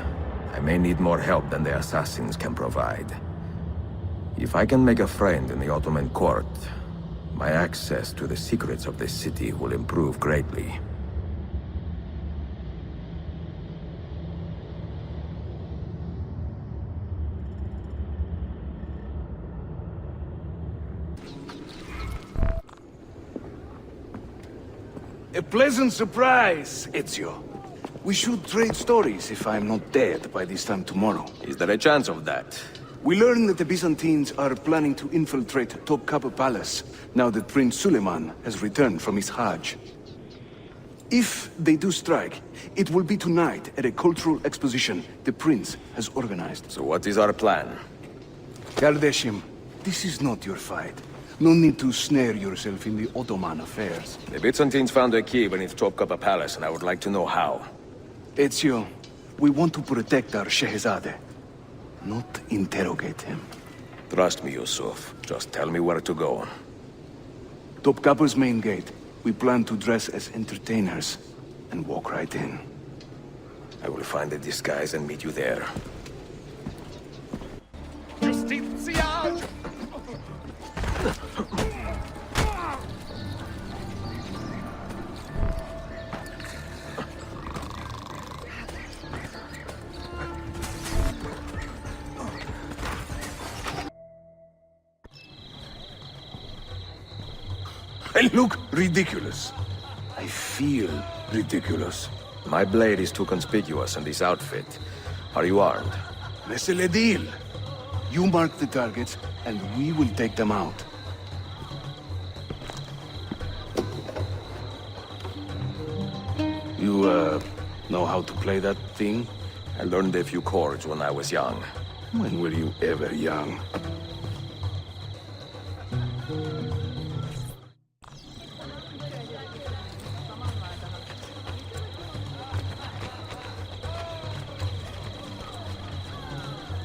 F: I may need more help than the assassins can provide. If I can make a friend in the Ottoman court, my access to the secrets of this city will improve greatly.
O: A pleasant surprise, Ezio. We should trade stories if I'm not dead by this time tomorrow.
F: Is there a chance of that?
O: We learn that the Byzantines are planning to infiltrate Topkapi Palace now that Prince Suleiman has returned from his Hajj. If they do strike, it will be tonight at a cultural exposition the prince has organized.
F: So what is our plan?
O: Kardashim, this is not your fight. No need to snare yourself in the Ottoman affairs.
F: The Byzantines found a key beneath Topkapı Palace, and I would like to know how.
O: Ezio, we want to protect our Shehzade, not interrogate him.
F: Trust me, Yusuf. Just tell me where to go.
O: Topkapı's main gate. We plan to dress as entertainers and walk right in.
F: I will find a disguise and meet you there.
O: I look ridiculous. I feel ridiculous.
F: My blade is too conspicuous in this outfit. Are you armed?
O: C'est le deal. You mark the targets, and we will take them out. You, know how to play that thing?
F: I learned a few chords when I was young.
O: When were you ever young?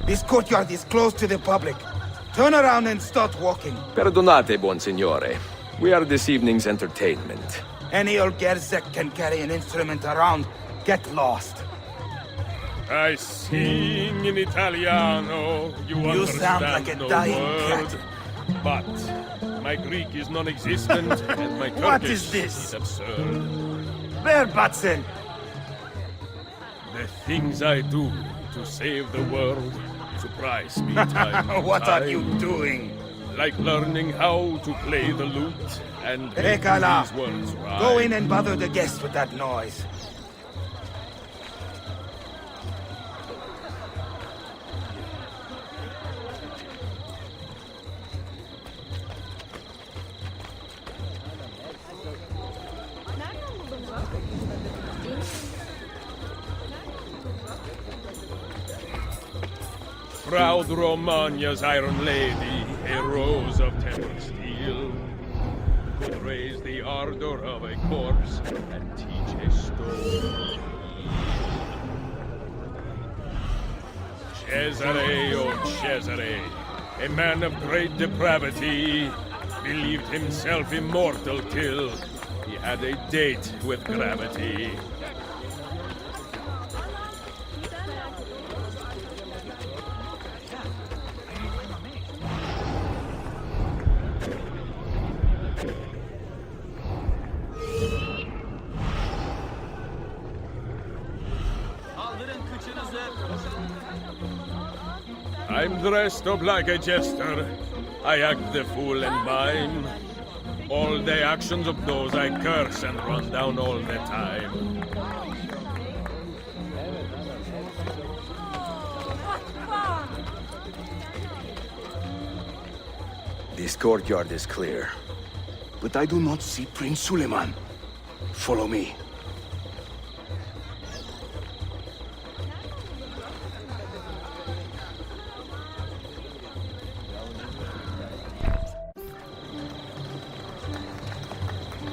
J: This courtyard is closed to the public. Turn around and start walking.
F: Perdonate, buon signore. We are this evening's entertainment.
J: Any old gerzek can carry an instrument around. Get lost.
R: I sing in Italiano. You
J: sound like a
R: no
J: dying
R: word.
J: cat.
R: But my Greek is non-existent, and my Turkish
J: What is this?
R: absurd.
J: Verbatzen!
R: The things I do to save the world surprise me time to
J: What are
R: time.
J: you doing?
R: Like learning how to play the lute and making
J: Rekala,
R: these words rhyme.
J: go in and bother the guests with that noise.
R: Proud Romagna's iron lady, a rose of tempered steel, could raise the ardor of a corpse and teach a stone. Cesare, oh Cesare, a man of great depravity, believed himself immortal till he had a date with gravity. I'm dressed up like a jester. I act the fool and mime. All the actions of those I curse and run down all the time.
F: This courtyard is clear.
O: But I do not see Prince Suleiman. Follow me.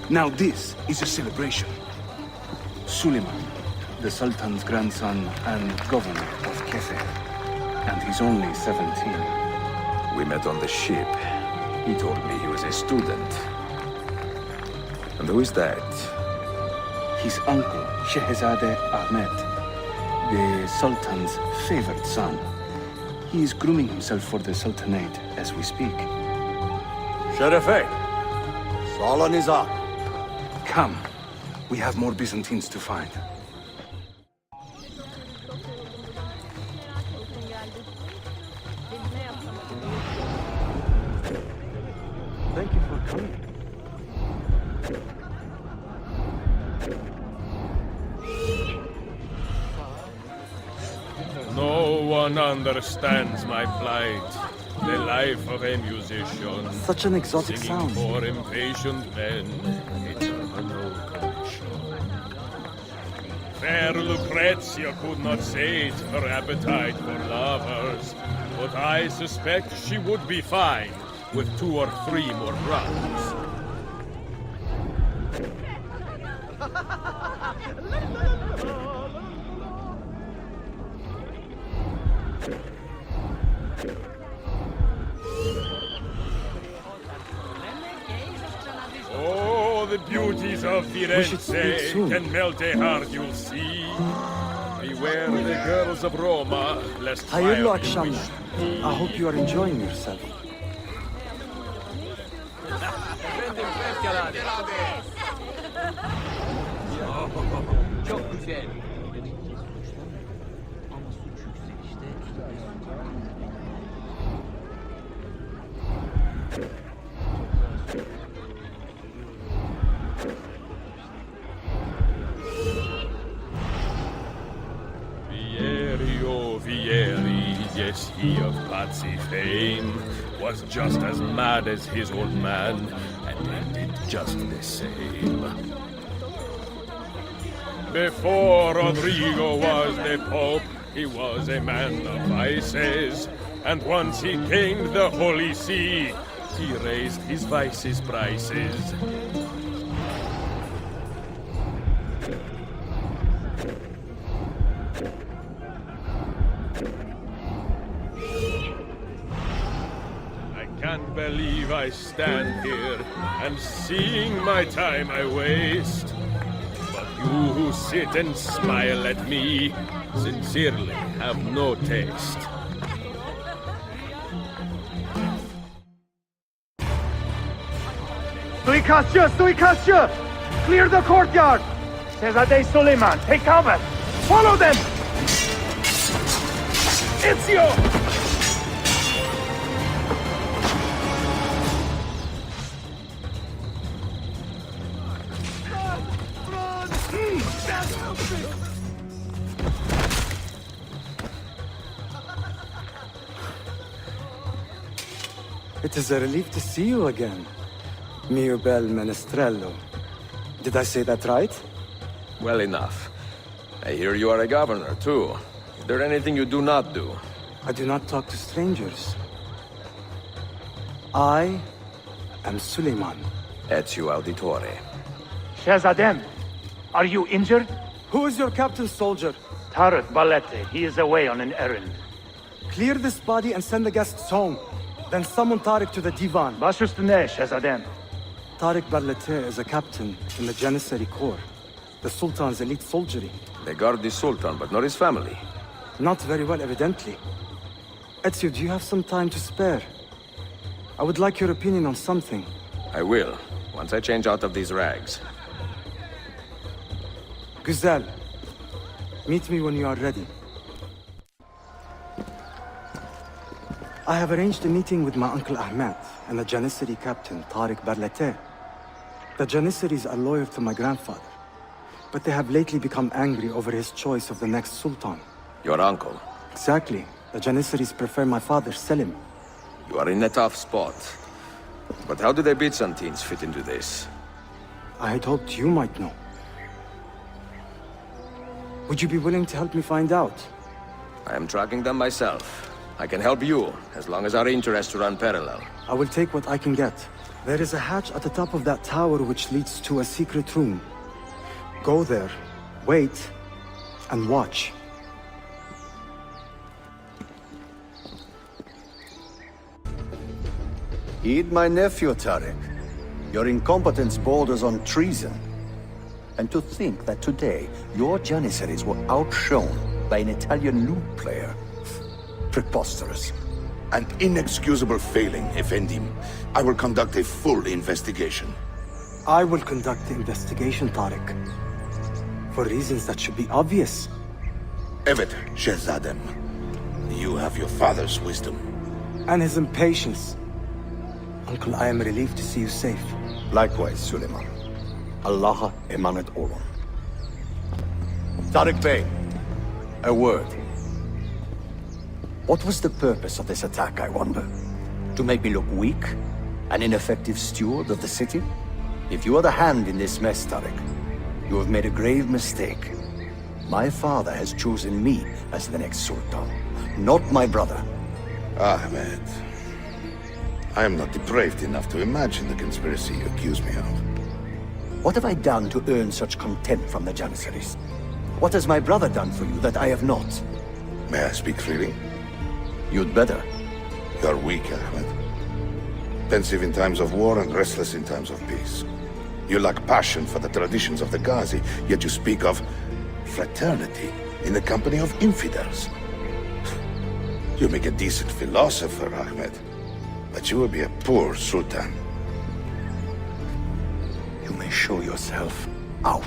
O: Now this is a celebration. Suleiman, the Sultan's grandson and governor of Kefe. And he's only 17.
F: We met on the ship. He told me he was a student. And who is that?
O: His uncle, Shehzade Ahmed, the Sultan's favored son. He is grooming himself for the Sultanate as we speak.
T: Sherife, Solon is up.
O: Come. We have more Byzantines to find.
H: Thank you for coming.
R: No one understands my plight. The life of a musician.
H: Such an exotic
R: singing
H: sound.
R: for impatient men. A terminal condition. Fair Lucrezia could not sate her appetite for lovers, but I suspect she would be fine with 2 or 3 more brothers. Oh, the beauties of Firenze can melt a heart, you'll see. Beware the girls of Roma, lest fire
H: Hayırlı
R: you
H: akşamlar.
R: wish.
H: I hope you are enjoying yourself.
A: Çok güzel.
R: Vieri, oh Vieri, yes, he of Pazzi fame, was just as mad as his old man, and ended just the same. Before Rodrigo was the Pope, he was a man of vices, and once he gained the Holy See, he raised his vices' prices. I can't believe I stand here and seeing my time I waste. But you who sit and smile at me sincerely have no taste.
J: Suikastçı! Clear the courtyard! Şehzade Suleiman, take cover! Follow them! Ezio!
H: It is a relief to see you again, mio bel menestrello. Did I say that right?
F: Well enough. I hear you are a governor, too. Is there anything you do not do?
H: I do not talk to strangers. I am Suleiman.
F: Ezio Auditore.
J: Shehzadem, are you injured?
H: Who is your captain, soldier?
J: Tarek Balete. He is away on an errand.
H: Clear this body and send the guests home. Then summon Tarek to the divan.
J: Baş üstüne, Shehzadem.
H: Tarek Balete is a captain in the Janissary Corps, the Sultan's elite soldiery.
F: They guard the Sultan, but not his family.
H: Not very well, evidently. Ezio, do you have some time to spare? I would like your opinion on something.
F: I will, once I change out of these rags.
H: Güzel. Meet me when you are ready. I have arranged a meeting with my uncle Ahmed and the Janissary captain, Tarek Barlete. The Janissaries are loyal to my grandfather, but they have lately become angry over his choice of the next sultan.
F: Your uncle?
H: Exactly. The Janissaries prefer my father, Selim.
F: You are in a tough spot. But how do the Byzantines fit into this?
H: I had hoped you might know. Would you be willing to help me find out?
F: I am tracking them myself. I can help you, as long as our interests run parallel.
H: I will take what I can get. There is a hatch at the top of that tower which leads to a secret room. Go there, wait, and watch.
C: Heed my nephew, Tarek. Your incompetence borders on treason. And to think that today, your Janissaries were outshone by an Italian lute player. Preposterous.
G: An inexcusable failing, Effendim. I will conduct a full investigation.
H: I will conduct the investigation, Tarek. For reasons that should be obvious.
G: Evet, Shehzadem. You have your father's wisdom.
H: And his impatience. Uncle, I am relieved to see you safe.
C: Likewise, Suleiman. Allah emanet olun. Tarek Bey, a word. What was the purpose of this attack, I wonder? To make me look weak? An ineffective steward of the city? If you are the hand in this mess, Tarek, you have made a grave mistake. My father has chosen me as the next Sultan, not my brother.
M: Ahmed, I am not depraved enough to imagine the conspiracy you accuse me of.
C: What have I done to earn such contempt from the Janissaries? What has my brother done for you that I have not?
M: May I speak freely?
C: You'd better.
M: You are weak, Ahmed. Pensive in times of war and restless in times of peace. You lack passion for the traditions of the Ghazi, yet you speak of fraternity in the company of infidels. You make a decent philosopher, Ahmed, but you will be a poor sultan.
C: You may show yourself out.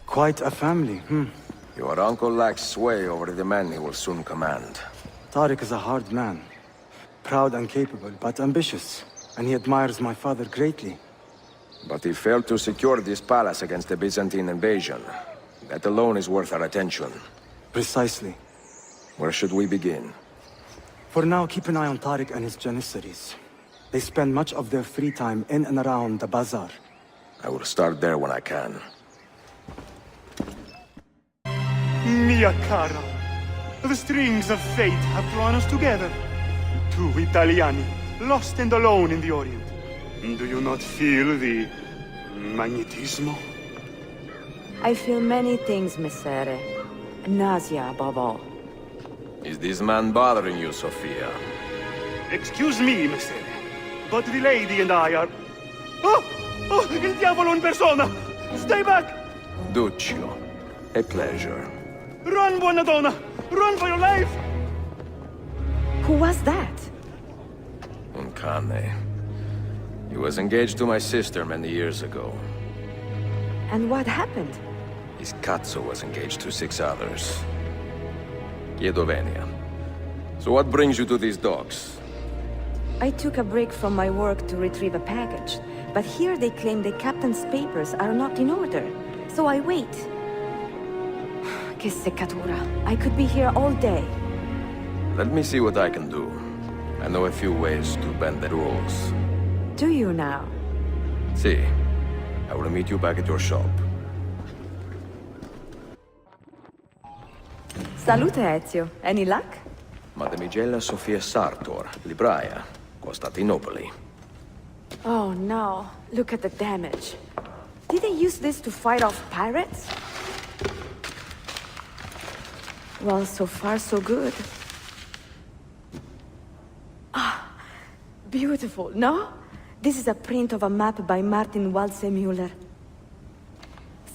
H: Quite a family,
F: Your uncle lacks sway over the men he will soon command.
H: Tariq is a hard man. Proud and capable, but ambitious. And he admires my father greatly.
F: But he failed to secure this palace against the Byzantine invasion. That alone is worth our attention.
H: Precisely.
F: Where should we begin?
H: For now, keep an eye on Tariq and his Janissaries. They spend much of their free time in and around the bazaar.
F: I will start there when I can.
A: Mia cara, the strings of fate have drawn us together. Two Italiani, lost and alone in the Orient. Do you not feel the magnetismo?
V: I feel many things, Messere. Nausea above all.
F: Is this man bothering you, Sophia?
A: Excuse me, Messere, but the lady and I are... Oh! Oh, il diavolo in persona! Stay back!
F: Duccio, a pleasure.
A: Run, buona donna! Run for your life!
V: Who was that?
F: Uncane. He was engaged to my sister many years ago.
V: And what happened?
F: His cazzo was engaged to 6 others. Chiedovenia. So what brings you to these docks?
V: I took a break from my work to retrieve a package, but here they claim the captain's papers are not in order, so I wait. Che seccatura. I could be here all day.
F: Let me see what I can do. I know a few ways to bend the rules.
V: Do you now?
F: See, I will meet you back at your shop.
V: Salute, Ezio. Any luck?
F: Mademoiselle Sofia Sartor, Libraia, Costantinopoli.
V: Oh no, look at the damage. Did they use this to fight off pirates? Well, so far so good. Ah, beautiful, no? This is a print of a map by Martin Waldseemüller.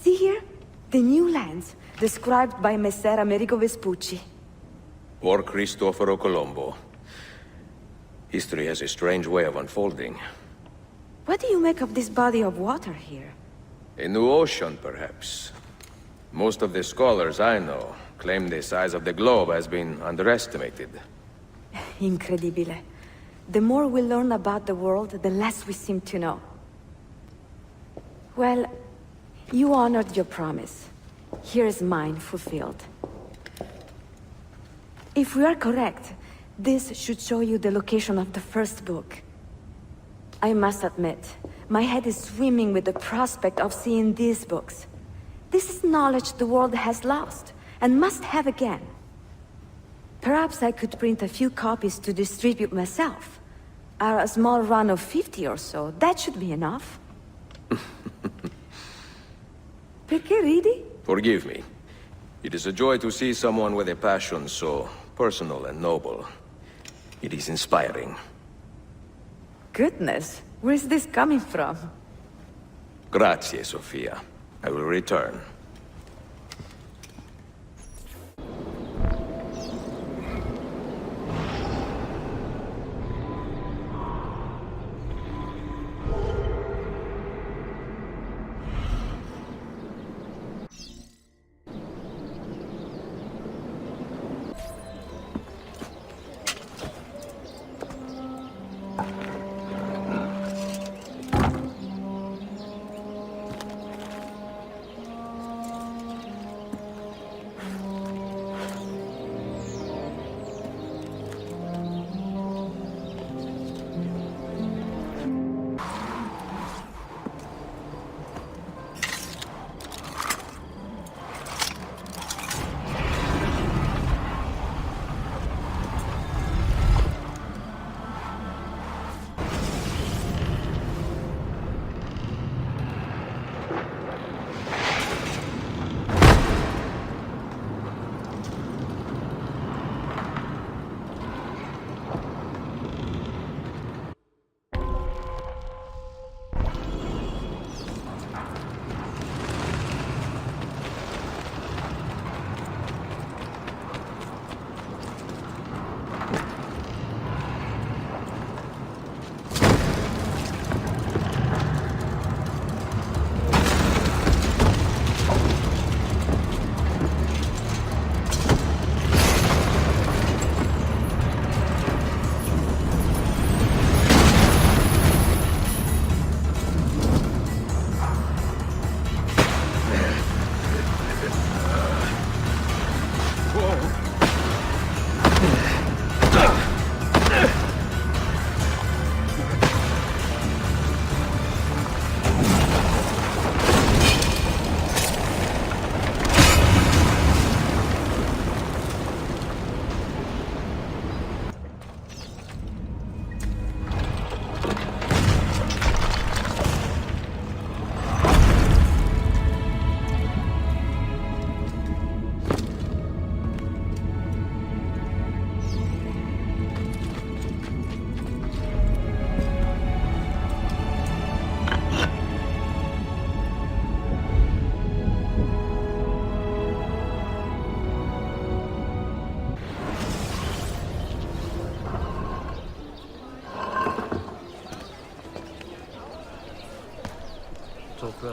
V: See here? The new lands, described by Messer Amerigo Vespucci.
F: Or Cristoforo Colombo. History has a strange way of unfolding.
V: What do you make of this body of water here?
F: A new ocean, perhaps. Most of the scholars I know claim the size of the globe has been underestimated.
V: Incredibile. The more we learn about the world, the less we seem to know. Well, you honored your promise. Here's mine fulfilled. If we are correct, this should show you the location of the first book. I must admit, my head is swimming with the prospect of seeing these books. This is knowledge the world has lost, and must have again. Perhaps I could print a few copies to distribute myself. A small run of 50 or so, that should be enough. Perché ridi?
F: Forgive me. It is a joy to see someone with a passion so personal and noble. It is inspiring.
V: Goodness, where's this coming from?
F: Grazie, Sofia. I will return.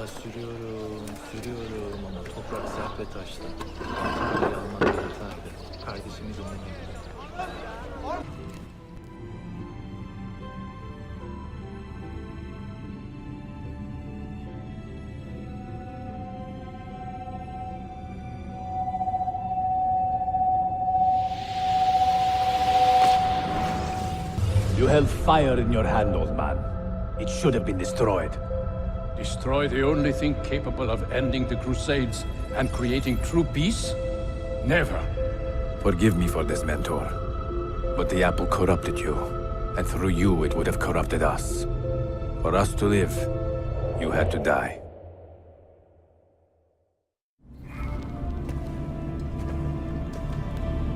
D: sürüyorum ama toprak serpe taşlar. Tarlayı almak yeterli. Kardeşimi dinlemeliyim.
U: You held fire in your hand, old man. It should have been destroyed. Destroy the only thing capable of ending the Crusades and creating true peace? Never. Forgive me for this, Mentor. But the apple corrupted you, and through you it would have corrupted us. For us to live, you had to die.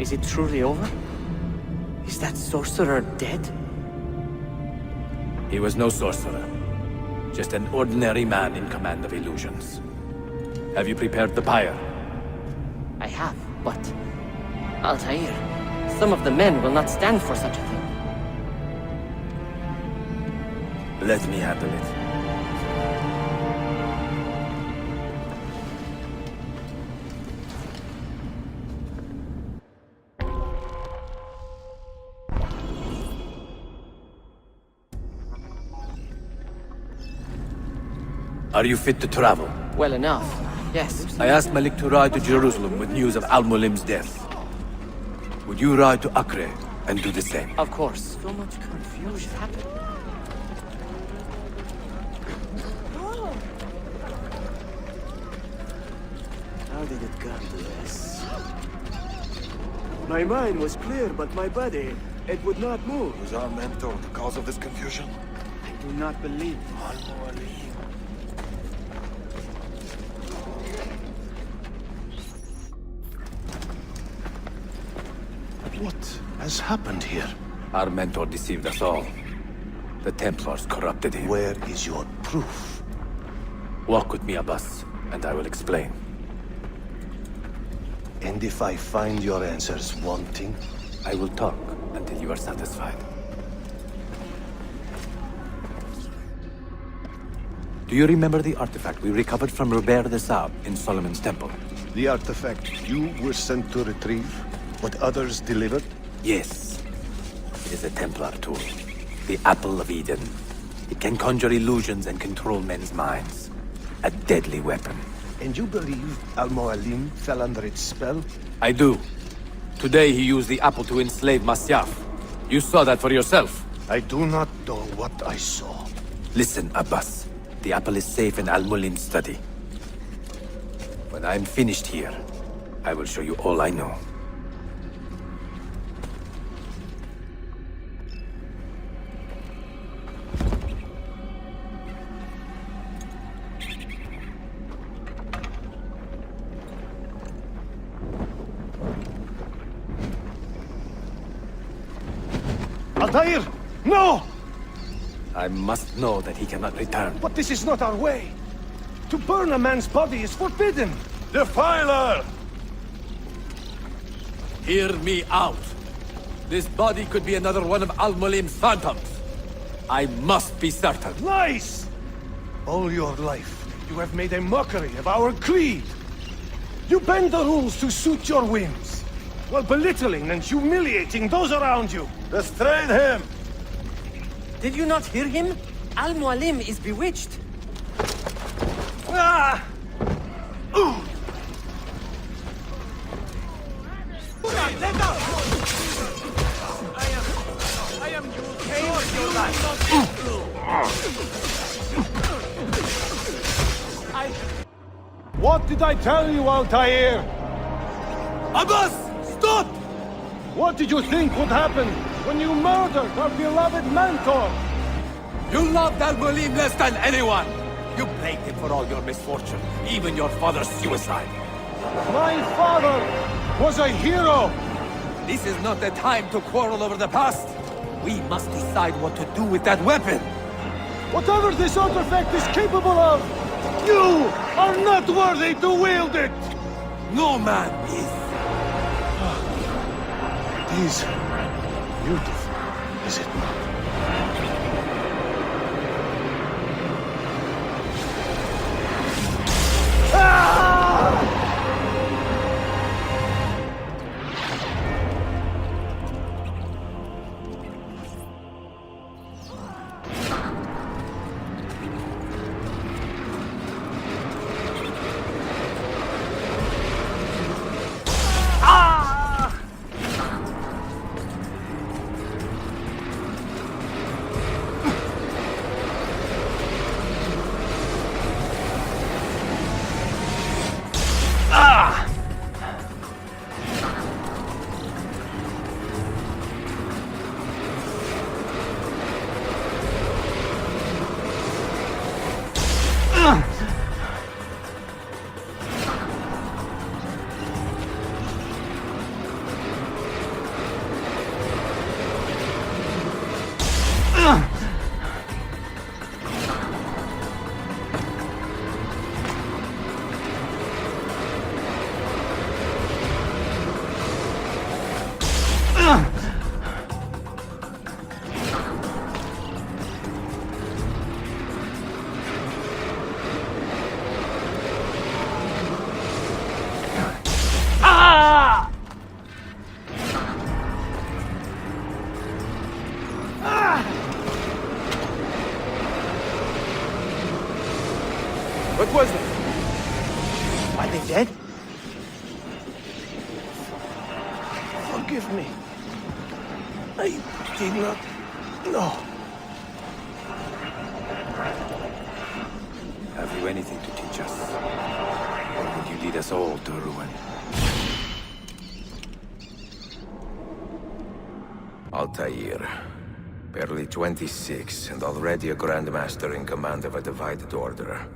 E: Is it truly over? Is that sorcerer dead?
U: He was no sorcerer. Just an ordinary man in command of illusions. Have you prepared the pyre?
E: I have, but... Altair, some of the men will not stand for such a thing.
U: Let me handle it. Are you fit to travel?
E: Well enough, yes.
U: I asked Malik to ride to Jerusalem with news of Al-Mulim's death. Would you ride to Acre and do the same?
E: Of course. So much confusion happened.
J: How did it come to this? My mind was clear, but my body, it would not move.
M: Was our mentor the cause of this confusion?
J: I do not believe.
K: What has happened here?
U: Our mentor deceived us all. The Templars corrupted him.
K: Where is your proof?
U: Walk with me, Abbas, and I will explain.
K: And if I find your answers wanting?
U: I will talk until you are satisfied. Do you remember the artifact we recovered from Robert de Sab in Solomon's temple?
K: The artifact you were sent to retrieve? What others delivered?
U: Yes. It is a Templar tool. The Apple of Eden. It can conjure illusions and control men's minds. A deadly weapon.
K: And you believe Al-Mualim fell under its spell?
U: I do. Today he used the apple to enslave Masyaf. You saw that for yourself.
K: I do not know what I saw.
U: Listen, Abbas. The apple is safe in Al-Mulim's study. When I'm finished here, I will show you all I know.
K: Altair! No!
U: I must know that he cannot return.
K: But this is not our way. To burn a man's body is forbidden.
U: Defiler! Hear me out. This body could be another one of Al-Mulim's phantoms. I must be certain.
K: Lies! All your life, you have made a mockery of our creed. You bend the rules to suit your whims, while belittling and humiliating those around you.
S: Restrain him!
E: Did you not hear him? Al-Mualim is bewitched.
K: Ah! Ooh!
S: I am your life.
K: What did I tell you, Altair?
U: Abbas! Stop!
K: What did you think would happen when you murdered our beloved mentor?
U: You loved Al-Mulim less than anyone! You blamed him for all your misfortune, even your father's suicide.
K: My father was a hero!
U: This is not the time to quarrel over the past. We must decide what to do with that weapon.
K: Whatever this artifact is capable of, you are not worthy to wield it!
U: No man is.
K: It is beautiful, is it not? What was that?
J: Are they dead?
K: Forgive me. I did not know.
L: Have you anything to teach us? Or would you lead us all to ruin?
F: Altair. Barely 26, and already a Grandmaster in command of a divided order.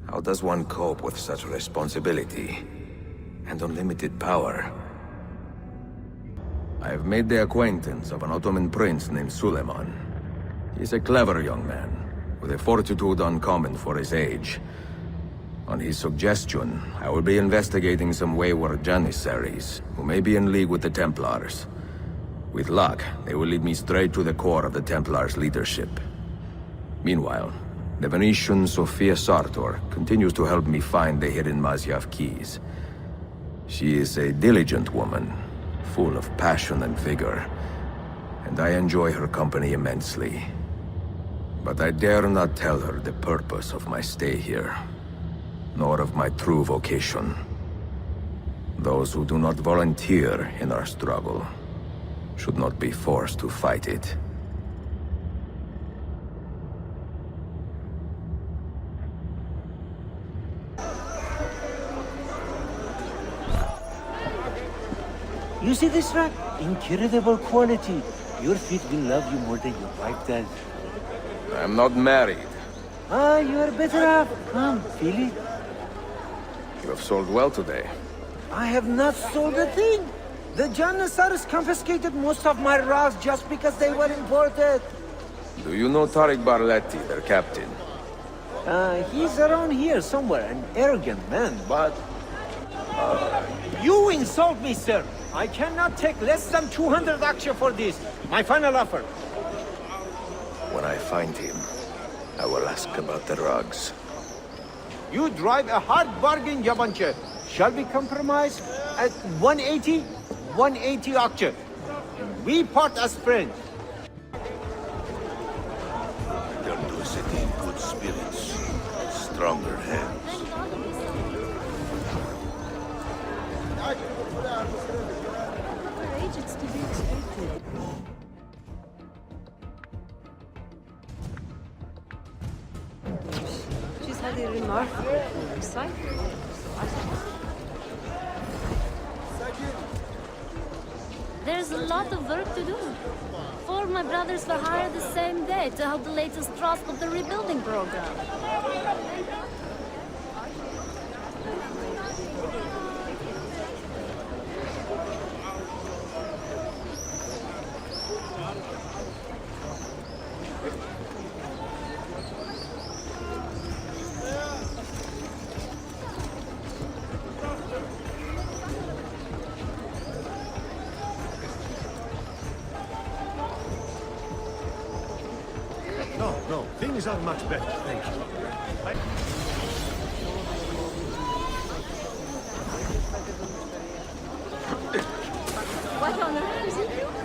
F: How does one cope with such responsibility and unlimited power? I have made the acquaintance of an Ottoman prince named Suleiman. He's a clever young man, with a fortitude uncommon for his age. On his suggestion, I will be investigating some wayward Janissaries, who may be in league with the Templars. With luck, they will lead me straight to the core of the Templars' leadership. Meanwhile, the Venetian Sophia Sartor continues to help me find the hidden Masyaf keys. She is a diligent woman, full of passion and vigor, and I enjoy her company immensely. But I dare not tell her the purpose of my stay here, nor of my true vocation. Those who do not volunteer in our struggle should not be forced to fight it.
J: You see this rack? Incredible quality. Your feet will love you more than your wife does.
F: I'm not married.
J: Ah, you are better off. Come, feel it.
F: You have sold well today.
J: I have not sold a thing. The Janissaries confiscated most of my rugs just because they were imported.
F: Do you know Tariq Barletti, their captain?
J: He's around here somewhere, an arrogant man, but... You insult me, sir! I cannot take less than 200 aksha for this. My final offer.
F: When I find him, I will ask about the rugs.
J: You drive a hard bargain, Yabanche. Shall we compromise at 180? 180 aksha. We part as friends.
G: Return to the city in good spirits, stronger hands.
V: She's had a remarkable sight.
B: There's a lot of work to do. 4 of my brothers were hired the same day to help the latest draft of the rebuilding program.
K: No, things are much better, thank you.
B: What on earth is he doing?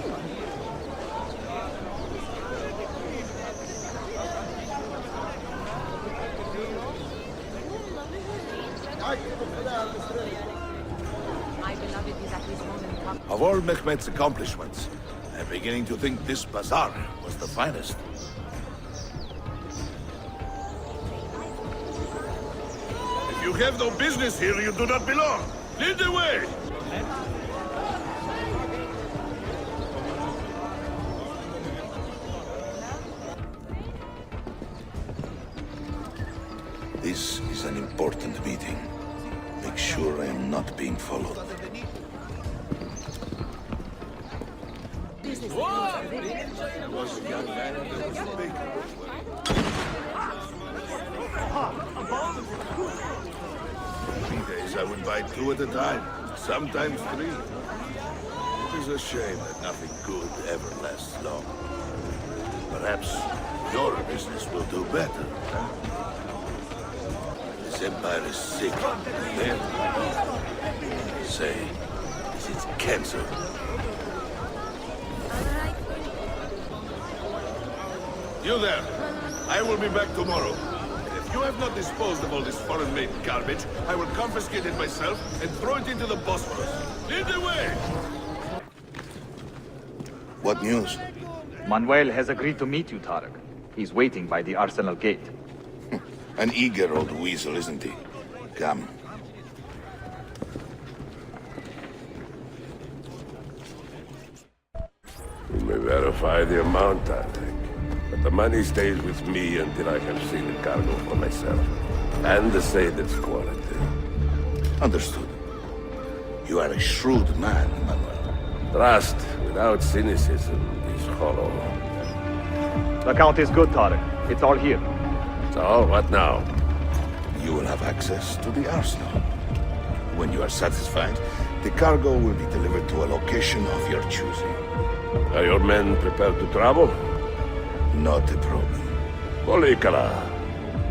V: My beloved is at this moment come.
G: Of all Mehmet's accomplishments, I'm beginning to think this bazaar was the finest. If you have no business here, you do not belong. Lead the way! This is an important meeting. Make sure I am not being followed. These days I would buy 2 at a time, sometimes 3. It is is a shame that nothing good ever lasts long. Perhaps your business will do better. This empire is sick. Dead. Say, is it cancer? You there. I will be back tomorrow. And if you have not disposed of all this foreign-made garbage, I will confiscate it myself and throw it into the Bosphorus. Lead the way! What news?
I: Manuel has agreed to meet you, Tarek. He's waiting by the arsenal gate.
G: An eager old weasel, isn't he? Come.
P: You may verify the amount, I think. But the money stays with me until I can see the cargo for myself. And the Satan's quality.
G: Understood. You are a shrewd man, Manuel.
P: Trust without cynicism is hollow.
I: The count is good, Tarek. It's all here.
P: So, what now?
G: You will have access to the arsenal. When you are satisfied, the cargo will be delivered to a location of your choosing.
P: Are your men prepared to travel?
G: Not a problem.
P: Polikala,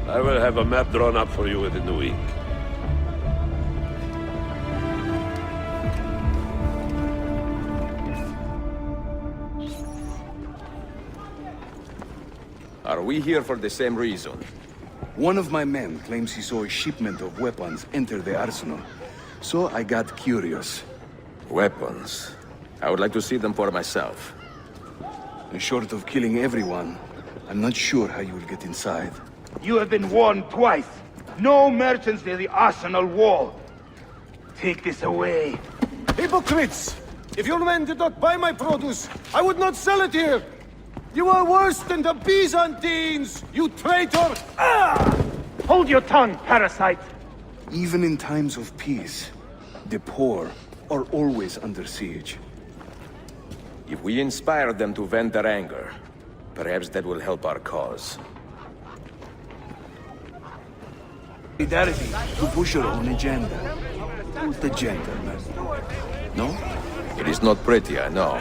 P: I will have a map drawn up for you within the week.
F: Are we here for the same reason?
O: One of my men claims he saw a shipment of weapons enter the arsenal. So I got curious.
F: Weapons? I would like to see them for myself.
O: And short of killing everyone, I'm not sure how you will get inside.
N: You have been warned twice. No merchants near the arsenal wall. Take this away.
K: Hypocrites! If your men did not buy my produce, I would not sell it here! You are worse than the Byzantines, you traitor!
N: Hold your tongue, parasite!
O: Even in times of peace, the poor are always under siege.
F: If we inspire them to vent their anger, perhaps that will help our cause.
O: Solidarity to push your own agenda. The gentleman. No?
F: It is not pretty, I know,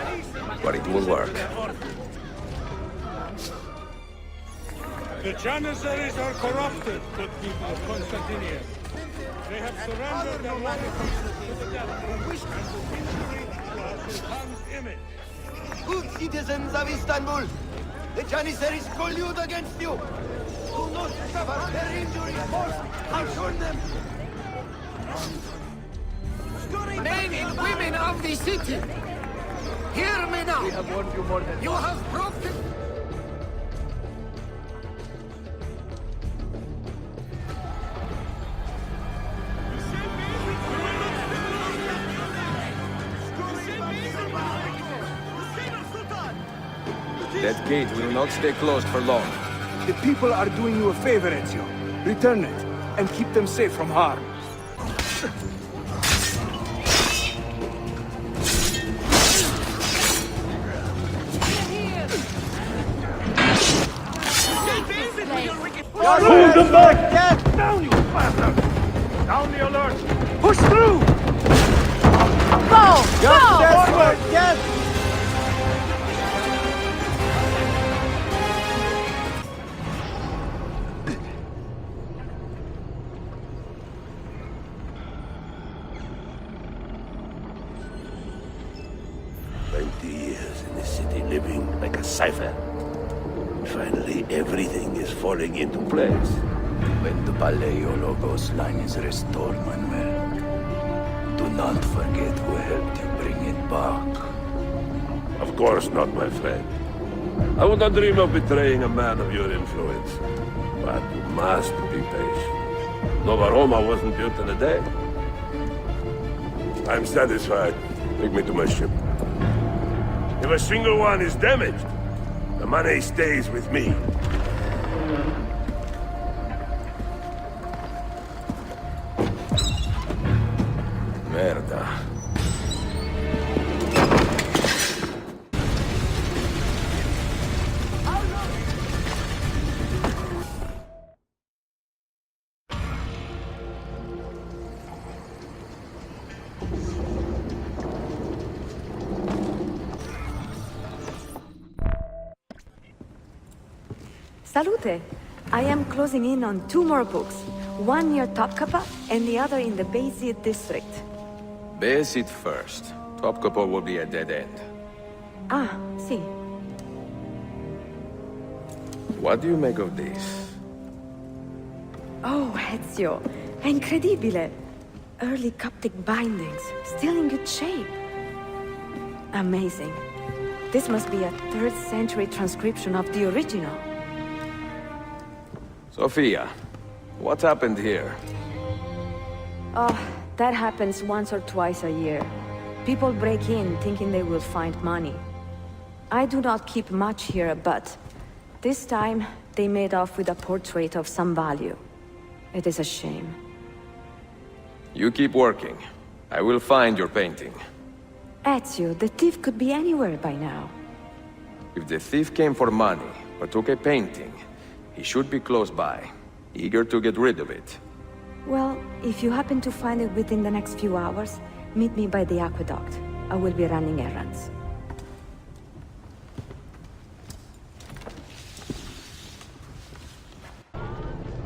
F: but it will work.
R: The Janissaries are corrupted, good people of Constantinia. They have surrendered their land to the devil, and wish to integrate to our Sultan's image.
J: Good citizens of Istanbul, the Janissaries collude against you. Do not suffer their injuries forced. Assure them.
Q: Men and women of the city, hear me now.
J: We have warned you more than
Q: you have broken.
F: That gate will not stay closed for long.
O: The people are doing you a favor, Ezio. Return it, and keep them safe from harm.
N: Hold them back! Get down, you bastard! Down the alert! Push through!
J: Go! Forward! Yes!
P: Years in this city living like a cipher. Finally, everything is falling into place.
C: When the Paleologos line is restored, Manuel, do not forget who helped you bring it back.
P: Of course not, my friend. I would not dream of betraying a man of your influence. But you must be patient. Nova Roma wasn't built in a day. I'm satisfied. Take me to my ship. If a single one is damaged, the money stays with me.
F: Merda.
V: Salute. I am closing in on 2 more books. One near Topkapi and the other in the Bayezid district.
F: Bayezid first. Topkapi will be a dead end.
V: Ah, see.
F: What do you make of this?
V: Oh, Ezio. Incredibile. Early Coptic bindings, still in good shape. Amazing. This must be a 3rd century transcription of the original.
F: Sophia, what happened here?
V: Oh, that happens once or twice a year. People break in thinking they will find money. I do not keep much here, but this time they made off with a portrait of some value. It is a shame.
F: You keep working. I will find your painting.
V: Ezio, the thief could be anywhere by now.
F: If the thief came for money, but took a painting, he should be close by, eager to get rid of it.
V: Well, if you happen to find it within the next few hours, meet me by the aqueduct. I will be running errands.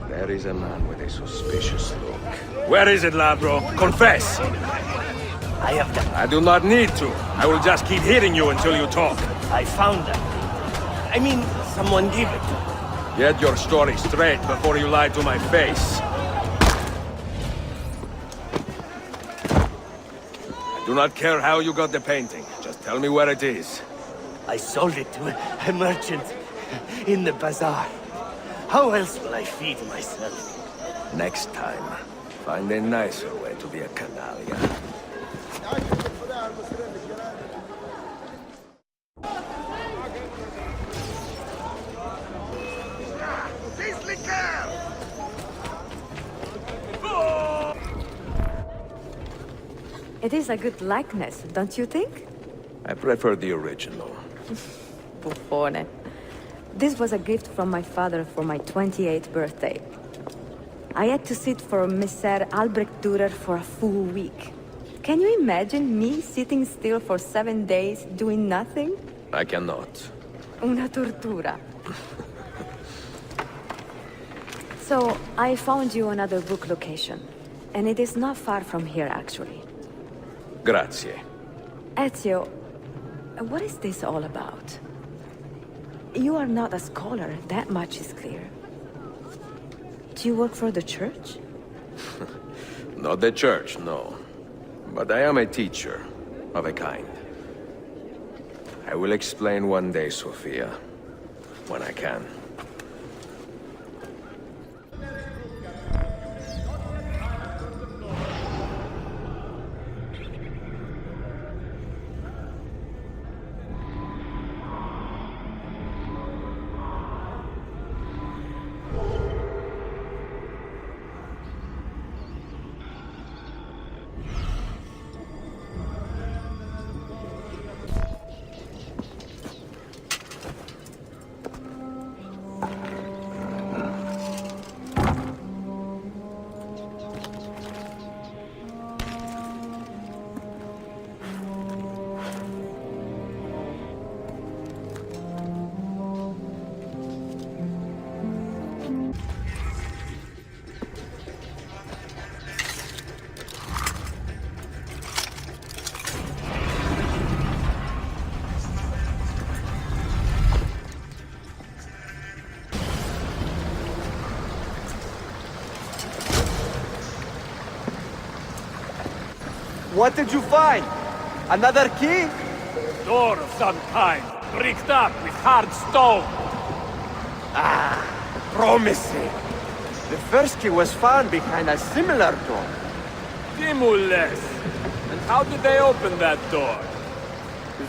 F: There is a man with a suspicious look. Where is it, Labro? Confess! I do not need to. I will just keep hitting you until you talk.
P: I found it. I mean, someone gave it to me.
F: Get your story straight before you lie to my face. I do not care how you got the painting. Just tell me where it is.
P: I sold it to a merchant in the bazaar. How else will I feed myself?
F: Next time, find a nicer way to be a canaglia.
V: It is a good likeness, don't you think?
F: I prefer the original.
V: Buffone. This was a gift from my father for my 28th birthday. I had to sit for Messer Albrecht Dürer for a full week. Can you imagine me sitting still for 7 days doing nothing?
F: I cannot.
V: Una tortura. So, I found you another book location. And it is not far from here, actually.
F: Grazie.
V: Ezio, what is this all about? You are not a scholar, that much is clear. Do you work for the church?
F: Not the church, no. But I am a teacher, of a kind. I will explain one day, Sophia, when I can.
J: What did you find? Another key?
R: Door of some kind, bricked up with hard stone.
J: Ah, promising. The first key was found behind a similar door.
R: Timules. And how did they open that door?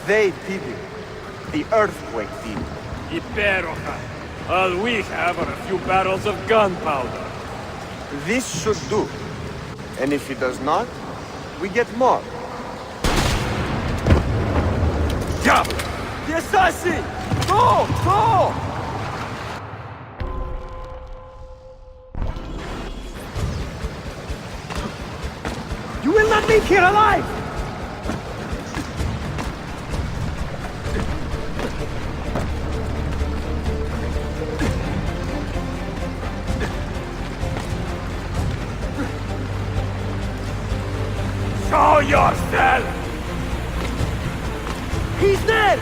J: They did it. The earthquake did.
R: Iperoja. All we have are a few barrels of gunpowder.
J: This should do. And if it does not, we get more.
R: Diablo!
J: The assassin! Go! Go! You will not leave here alive!
N: yourself!
J: He's there!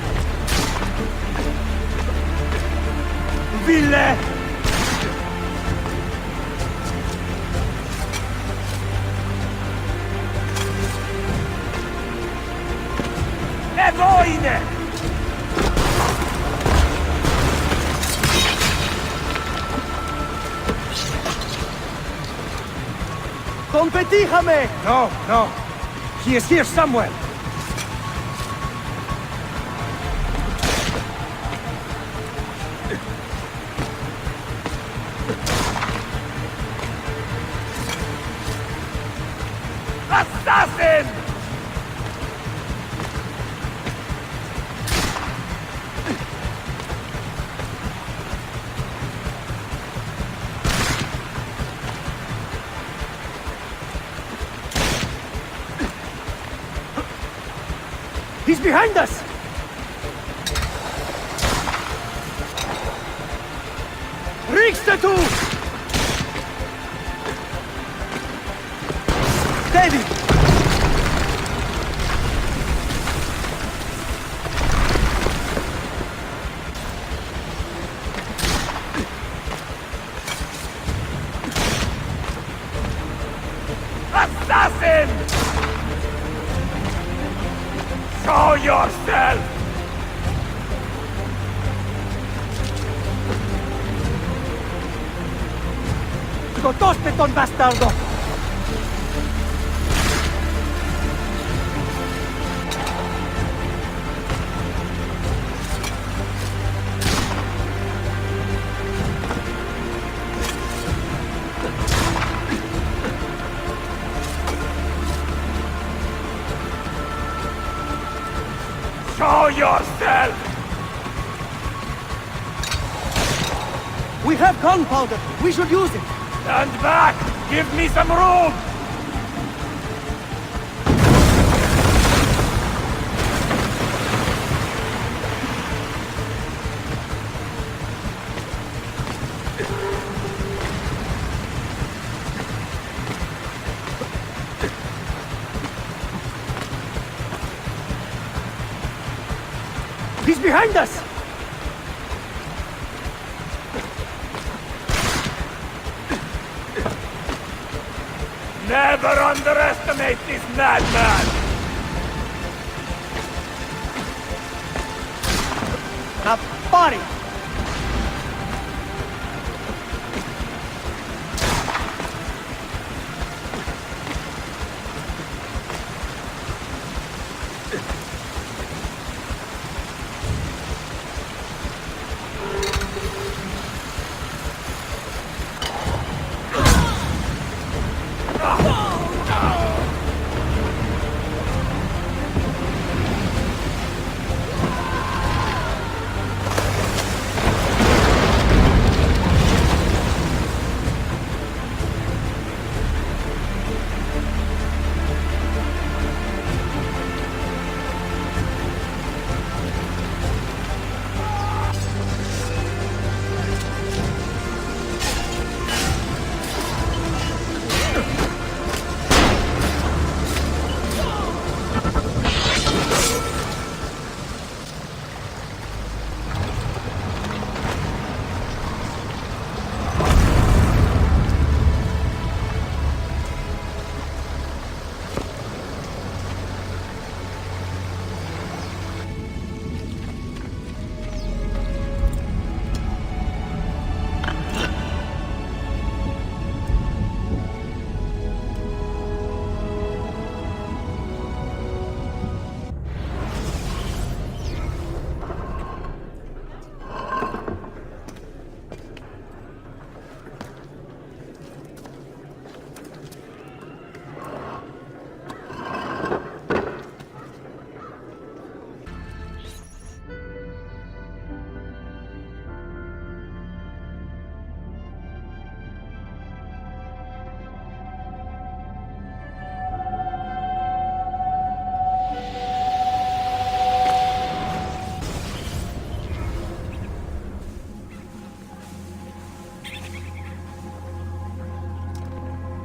N: Ville! Evoine!
J: Competijame!
K: No, no. He is here somewhere.
N: Assassin!
J: He's behind us! Riksdatu! Steady!
N: Assassin! Show yourself!
J: ¡Gotoste, ton bastardo!
N: Show yourself!
J: We have gunpowder! We should use it!
N: Stand back! Give me some room!
J: He's behind us!
N: Never underestimate this madman!
J: A body!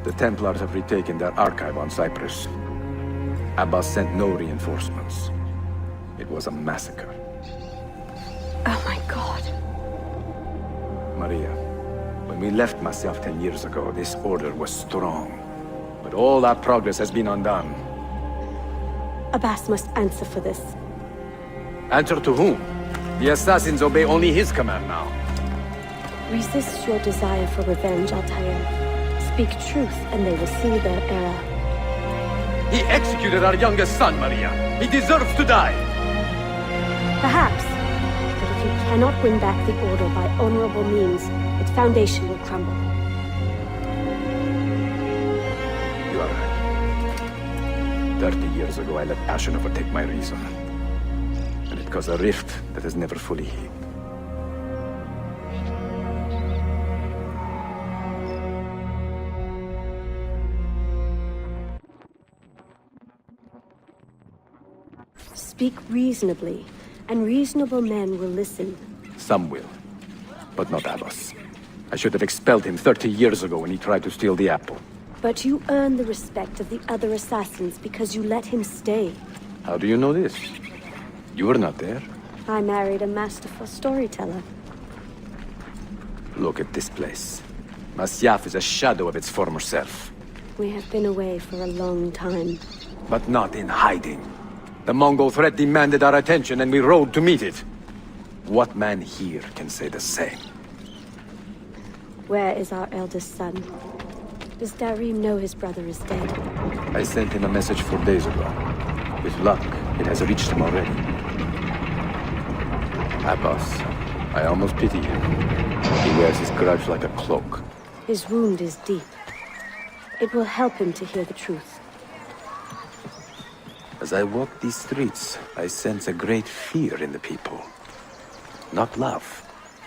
H: The Templars have retaken their archive on Cyprus.
U: Abbas sent no reinforcements. It was a massacre.
V: Oh my god.
U: Maria, when we left Masyaf 10 years ago, this order was strong. But all our progress has been undone.
V: Abbas must answer for this.
U: Answer to whom? The assassins obey only his command now.
V: Resist your desire for revenge, Altair. Speak truth and they will see their error.
U: He executed our youngest son, Maria. He deserves to die.
V: Perhaps. But if you cannot win back the Order by honorable means, its foundation will crumble.
U: You are right. 30 years ago, I let passion overtake my reason. And it caused a rift that has never fully healed.
V: Speak reasonably, and reasonable men will listen.
U: Some will, but not Abbas. I should have expelled him 30 years ago when he tried to steal the apple.
V: But you earn the respect of the other assassins because you let him stay.
U: How do you know this? You were not there.
V: I married a masterful storyteller.
U: Look at this place. Masyaf is a shadow of its former self.
V: We have been away for a long time.
U: But not in hiding. The Mongol threat demanded our attention and we rode to meet it. What man here can say the same?
V: Where is our eldest son? Does Darim know his brother is dead?
U: I sent him a message 4 days ago. With luck, it has reached him already. Abbas, I almost pity him. He wears his grudge like a cloak.
V: His wound is deep. It will help him to hear the truth.
U: As I walk these streets, I sense a great fear in the people. Not love.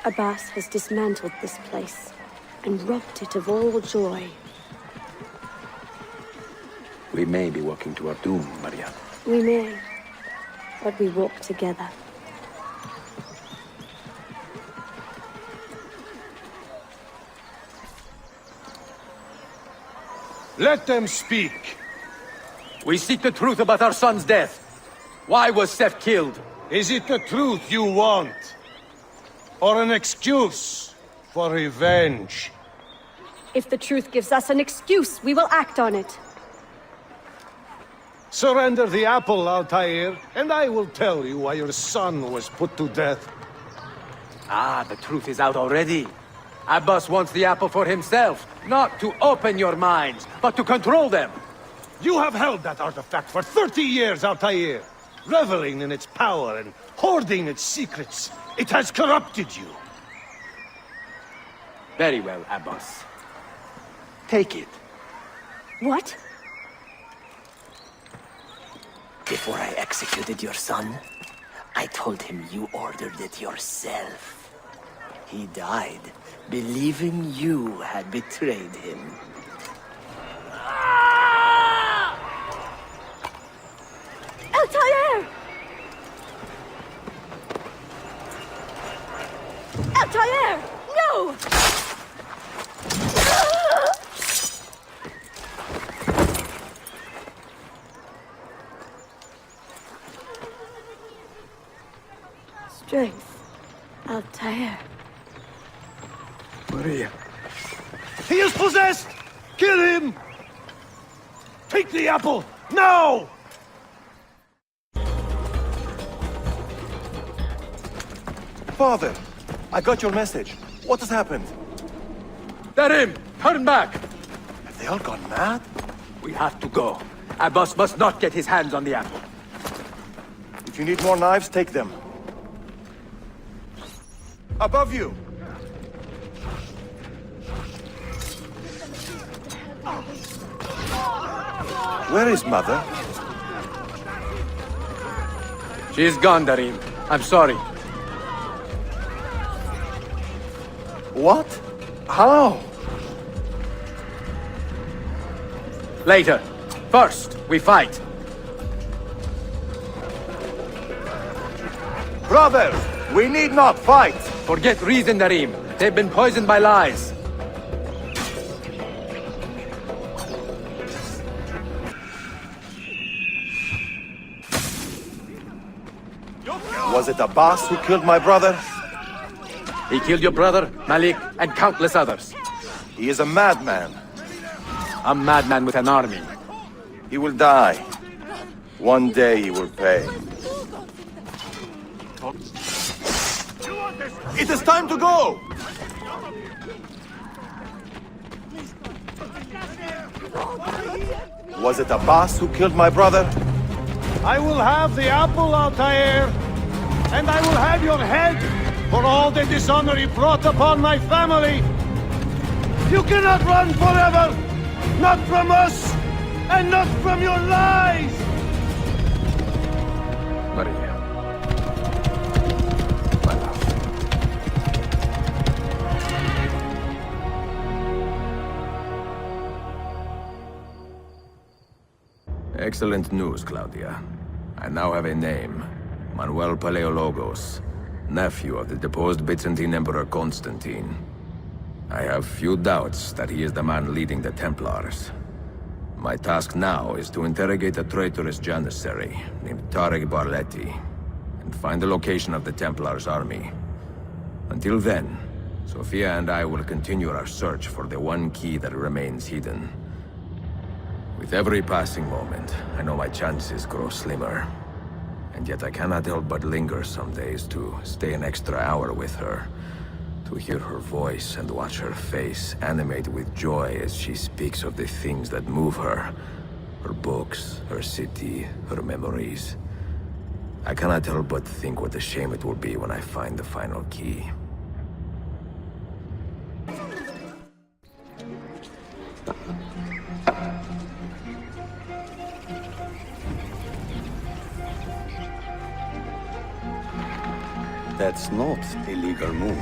V: Abbas has dismantled this place and robbed it of all joy.
U: We may be walking to our doom, Maria.
V: We may, but we walk together.
K: Let them speak.
U: We seek the truth about our son's death. Why was Seth killed?
K: Is it the truth you want? Or an excuse for revenge?
V: If the truth gives us an excuse, we will act on it.
K: Surrender the apple, Altair, and I will tell you why your son was put to death.
U: Ah, the truth is out already. Abbas wants the apple for himself, not to open your minds, but to control them.
K: You have held that artifact for 30 years, Altair, reveling in its power and hoarding its secrets. It has corrupted you.
U: Very well, Abbas. Take it.
V: What?
H: Before I executed your son, I told him you ordered it yourself. He died, believing you had betrayed him.
V: Altair! Altair! No! Strength. Altair.
U: Maria.
K: He is possessed! Kill him! Take the apple, now!
T: Father, I got your message. What has happened?
U: Darim, turn back!
T: Have they all gone mad?
U: We have to go. Abbas must not get his hands on the apple.
T: If you need more knives, take them. Above you! Where is Mother?
U: She's gone, Darim. I'm sorry.
T: What? How?
U: Later. First, we fight.
T: Brothers, we need not fight!
U: Forget reason, Darim. They've been poisoned by lies.
T: Was it Abbas who killed my brother?
U: He killed your brother, Malik, and countless others.
T: He is a madman.
U: A madman with an army.
T: He will die. One day he will pay. It is time to go! Was it Abbas who killed my brother?
K: I will have the apple, Altair, and I will have your head for all the dishonor he brought upon my family. You cannot run forever! Not from us, and not from your lies!
F: Maria. My love. Excellent news, Claudia. I now have a name. Manuel Paleologos, nephew of the deposed Byzantine Emperor Constantine. I have few doubts that he is the man leading the Templars. My task now is to interrogate a traitorous janissary named Tarek Barletti and find the location of the Templars' army. Until then, Sophia and I will continue our search for the one key that remains hidden. With every passing moment, I know my chances grow slimmer. And yet I cannot help but linger some days to stay an extra hour with her. To hear her voice and watch her face animate with joy as she speaks of the things that move her. Her books, her city, her memories. I cannot help but think what a shame it will be when I find the final key.
C: That's not a legal move.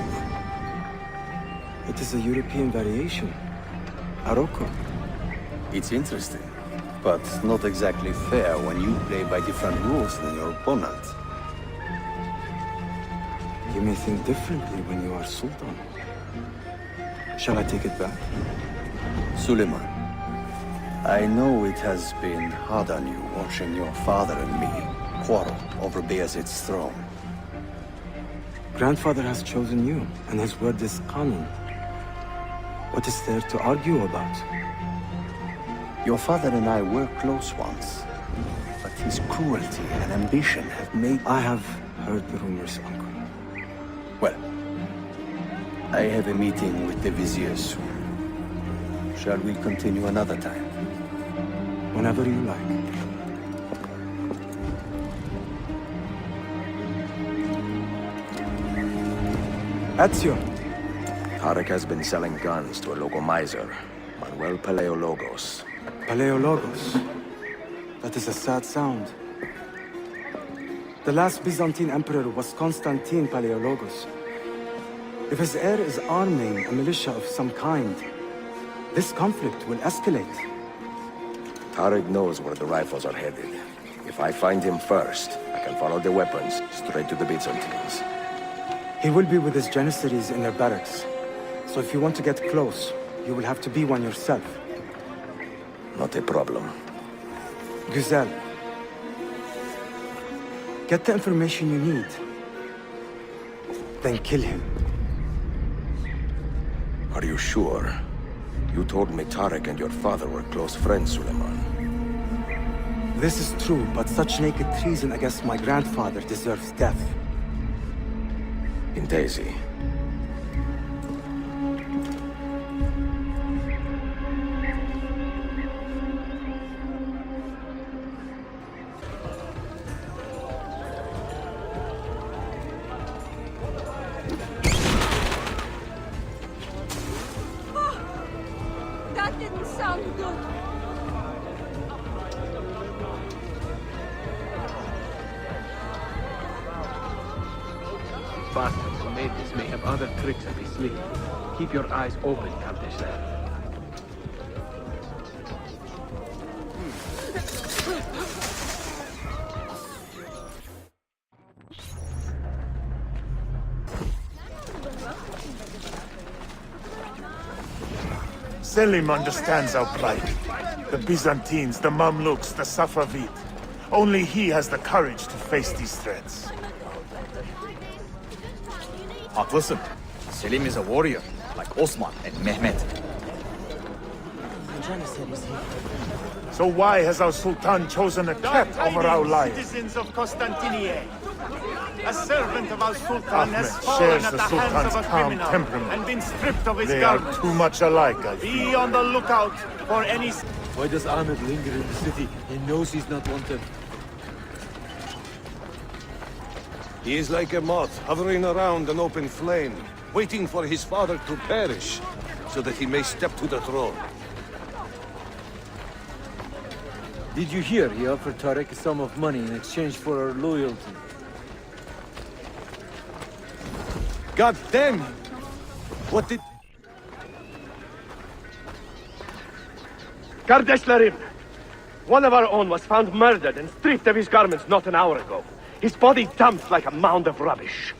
J: It is a European variation. Aroko.
C: It's interesting, but not exactly fair when you play by different rules than your opponent.
J: You may think differently when you are Sultan. Shall I take it back?
C: Suleiman, I know it has been hard on you watching your father and me quarrel over Bayezid's throne.
J: Grandfather has chosen you, and his word is Qanun. What is there to argue about?
C: Your father and I were close once, but his cruelty and ambition have made...
J: I have heard the rumors, Uncle.
C: Well, I have a meeting with the Vizier soon. Shall we continue another time?
J: Whenever you like. Ezio.
F: Tarek has been selling guns to a local miser, Manuel Paleologos.
J: Paleologos. That is a sad sound. The last Byzantine emperor was Constantine Paleologos. If his heir is arming a militia of some kind, this conflict will escalate.
F: Tarek knows where the rifles are headed. If I find him first, I can follow the weapons straight to the Byzantines.
J: He will be with his janissaries in their barracks. So if you want to get close, you will have to be one yourself.
F: Not a problem.
J: Güzel. Get the information you need. Then kill him.
F: Are you sure? You told me Tarek and your father were close friends, Suleiman.
J: This is true, but such naked treason against my grandfather deserves death.
F: In Daisy.
B: That didn't sound good.
A: Bastards who made this may have other tricks up his sleeve. Keep your eyes open, Countess Lad.
K: Selim understands our plight. The Byzantines, the Mamluks, the Safavid. Only he has the courage to face these threats.
D: Haklısın. Selim is a warrior, like Osman and Mehmet.
K: So why has our Sultan chosen a cat over our lives?
J: Citizens of Constantinople. A servant of our Sultan
K: Ahmed
J: has fallen
K: shares
J: at
K: the
J: the hands
K: Sultan's
J: of a
K: calm
J: criminal
K: temperament.
J: and been stripped of his
K: They are
J: garments.
K: too much alike, I
J: Be
K: fear.
J: on the lookout for any...
M: Why does Ahmed linger in the city? He knows he's not wanted.
K: He is like a moth hovering around an open flame, waiting for his father to perish, so that he may step to the throne.
M: Did you hear he offered Tarek a sum of money in exchange for our loyalty?
K: God damn him! What did...
W: Kardeşlerim! One of our own was found murdered and stripped of his garments not an hour ago. His body dumped like a mound of rubbish.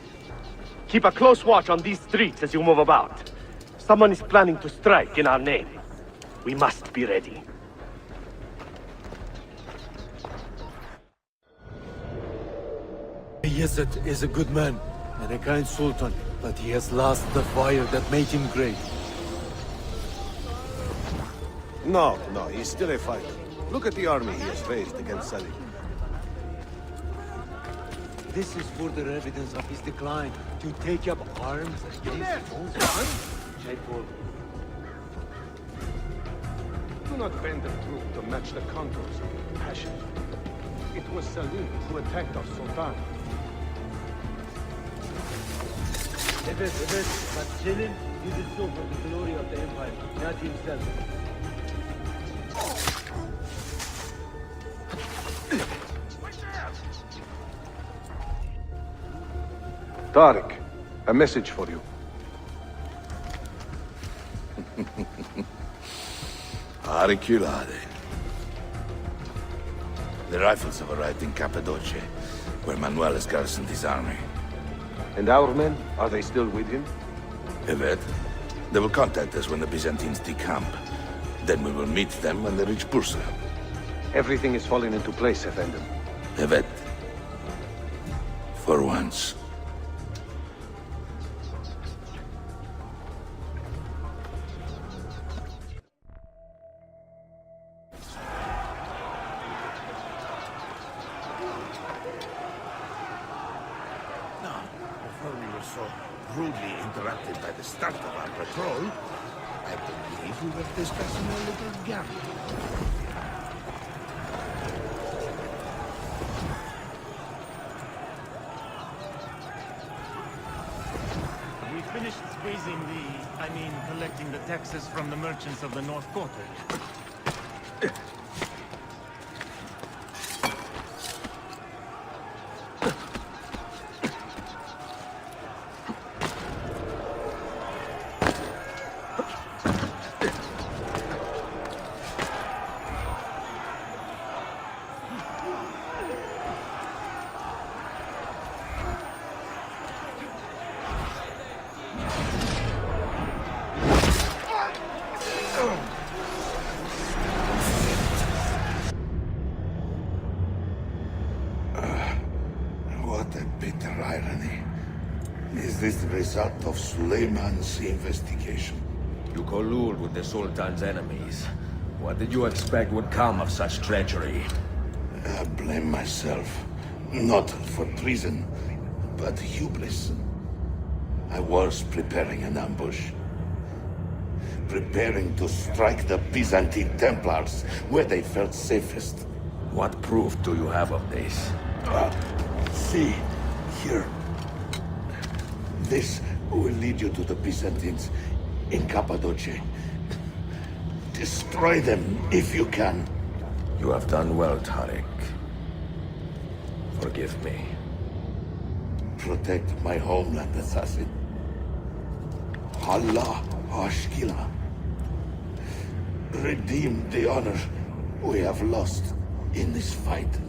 W: Keep a close watch on these streets as you move about. Someone is planning to strike in our name. We must be ready.
M: Yazid is a good man and a kind sultan, but he has lost the fire that made him great.
K: No, he's still a fighter. Look at the army he has raised against Salim.
M: This is further evidence of his decline. To take up arms against his own son?
K: Do not bend the truth to match the contours of your passion. It was Salim who attacked our Sultan.
M: Evet, but Selim did it so for the glory of the empire, not himself.
K: Tariq, a message for you.
G: Auriculade. The rifles have arrived in Cappadocia, where Manuel has garrisoned his army.
K: And our men, are they still with him?
G: Evet. They will contact us when the Byzantines decamp. Then we will meet them when they reach Bursa.
K: Everything is falling into place, Effendim.
G: Evet. For once.
N: Rudely interrupted by the start of our patrol, I believe we were discussing a little gambling.
J: We finished squeezing collecting the taxes from the merchants of the North Quarter.
G: Is this the result of Suleiman's investigation?
F: You collude with the Sultan's enemies. What did you expect would come of such treachery?
G: I blame myself. Not for treason, but hubris. I was preparing an ambush. Preparing to strike the Byzantine Templars where they felt safest.
F: What proof do you have of this?
G: See, here. This will lead you to the Byzantines in Cappadocia. Destroy them if you can.
F: You have done well, Tariq. Forgive me.
G: Protect my homeland, assassin. Allah Ashkila. Redeem the honor we have lost in this fight.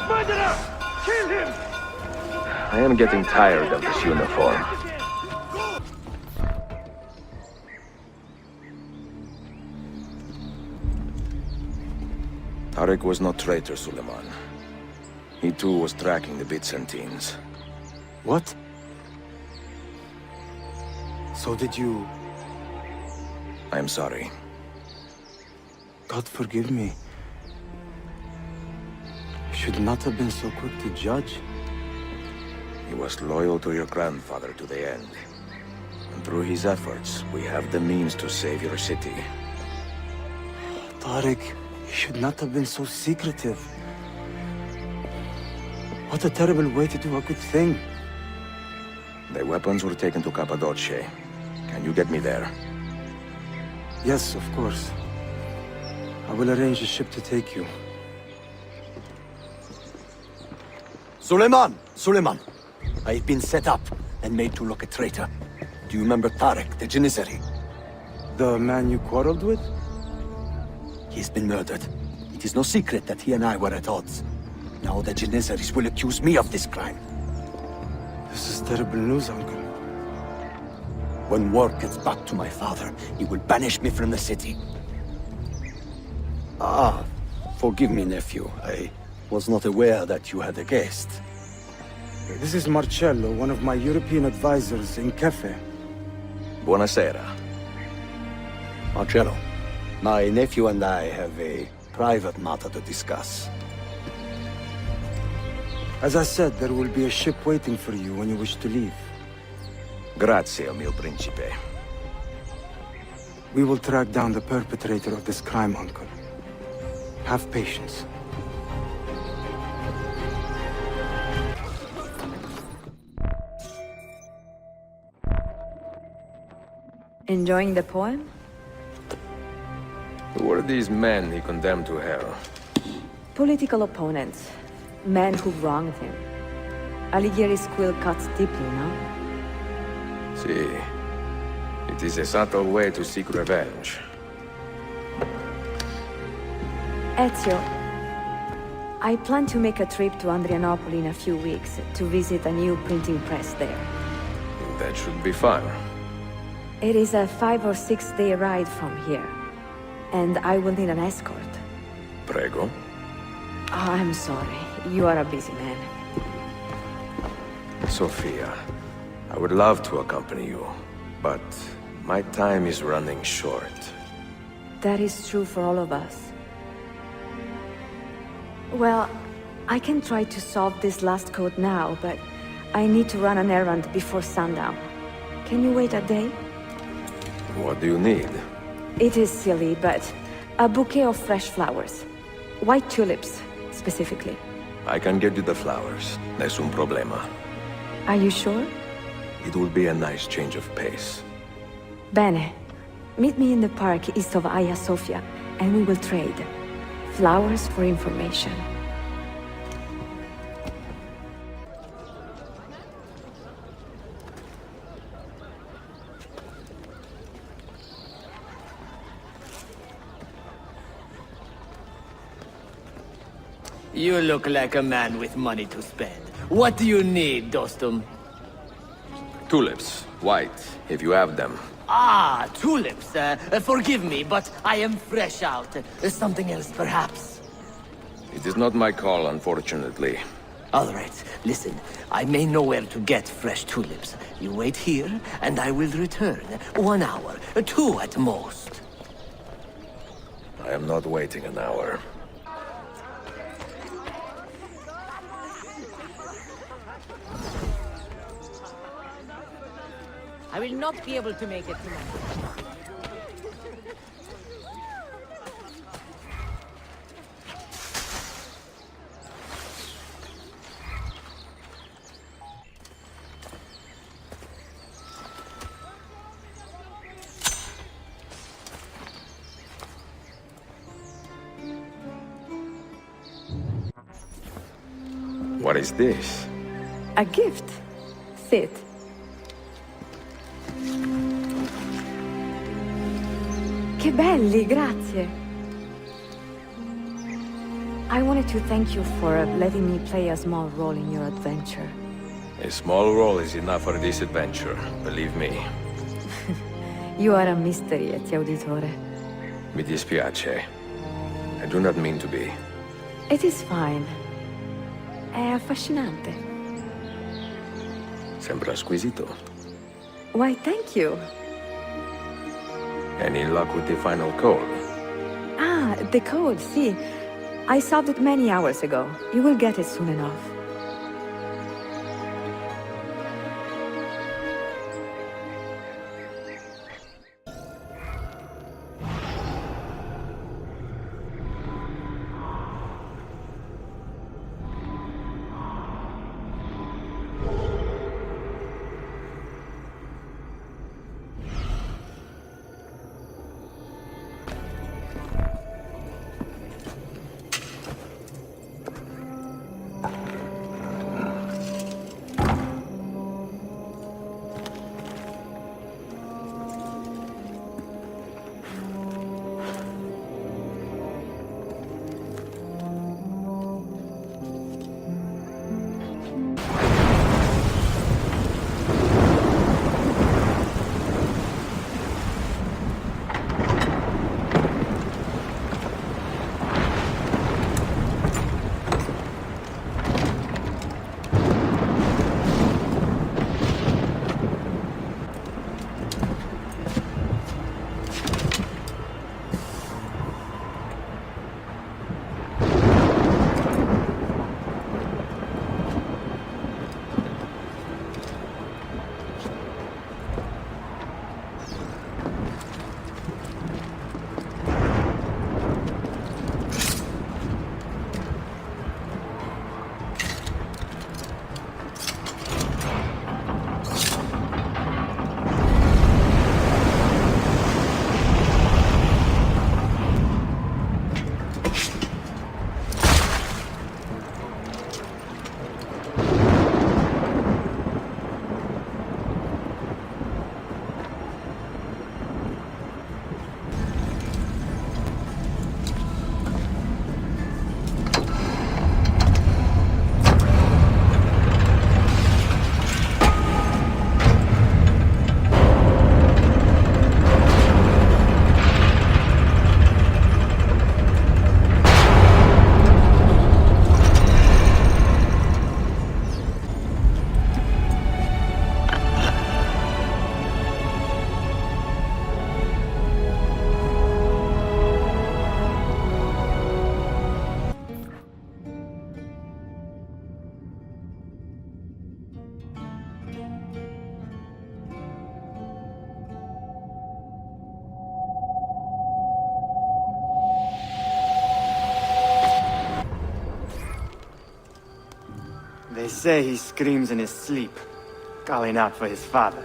W: Murderer! Kill him!
F: I am getting tired of this uniform. Tarek was no traitor, Suleiman. He too was tracking the Byzantines.
J: What? So did you...
F: I'm sorry.
J: God forgive me. I should not have been so quick to judge.
F: He was loyal to your grandfather to the end. And through his efforts, we have the means to save your city.
J: Tarek, you should not have been so secretive. What a terrible way to do a good thing.
F: The weapons were taken to Cappadocia. Can you get me there?
J: Yes, of course. I will arrange a ship to take you.
C: Suleiman! Suleiman! I've been set up and made to look a traitor. Do you remember Tarek, the Janissary?
J: The man you quarreled with?
C: He's been murdered. It is no secret that he and I were at odds. Now the Janissaries will accuse me of this crime.
J: This is terrible news, Uncle.
C: When word gets back to my father, he will banish me from the city. Ah, forgive me, nephew. I was not aware that you had a guest.
J: This is Marcello, one of my European advisors in Cafe.
F: Buonasera.
C: Marcello, my nephew and I have a private matter to discuss.
J: As I said, there will be a ship waiting for you when you wish to leave.
F: Grazie, mio principe.
J: We will track down the perpetrator of this crime, Uncle. Have patience.
V: Enjoying the poem?
F: Who were these men he condemned to hell?
V: Political opponents. Men who wronged him. Alighieri's quill cuts deeply, no?
F: See, it is a subtle way to seek revenge.
V: Ezio, I plan to make a trip to Andrianople in a few weeks to visit a new printing press there.
F: That should be fun.
V: It is a 5 or 6 day ride from here, and I will need an escort.
F: Prego.
V: Oh, I'm sorry. You are a busy man.
F: Sophia, I would love to accompany you, but my time is running short.
V: That is true for all of us. Well, I can try to solve this last code now, but I need to run an errand before sundown. Can you wait a day?
F: What do you need?
V: It is silly, but a bouquet of fresh flowers. White tulips, specifically.
F: I can get you the flowers. Nessun problema.
V: Are you sure?
F: It will be a nice change of pace.
V: Bene. Meet me in the park east of Hagia Sophia, and we will trade. Flowers for information.
H: You look like a man with money to spend. What do you need, Dostum?
F: Tulips, white, if you have them.
H: Ah, tulips. Forgive me, but I am fresh out. Something else, perhaps?
F: It is not my call, unfortunately.
H: All right, listen. I may know where to get fresh tulips. You wait here, and I will return. 1 hour, 2 at most.
F: I am not waiting an hour.
E: I will not be able to make it tonight.
F: What is this?
V: A gift. Sit. Che belli, grazie. I wanted to thank you for letting me play a small role in your adventure.
F: A small role is enough for this adventure, believe me.
V: You are a mystery, Ezio Auditore.
F: Mi dispiace. I do not mean to be.
V: It is fine. È affascinante.
F: Sembra squisito.
V: Why, thank you.
F: Any luck with the final code?
V: Ah, the code, see. I solved it many hours ago. You will get it soon enough.
J: They say he screams in his sleep, calling out for his father.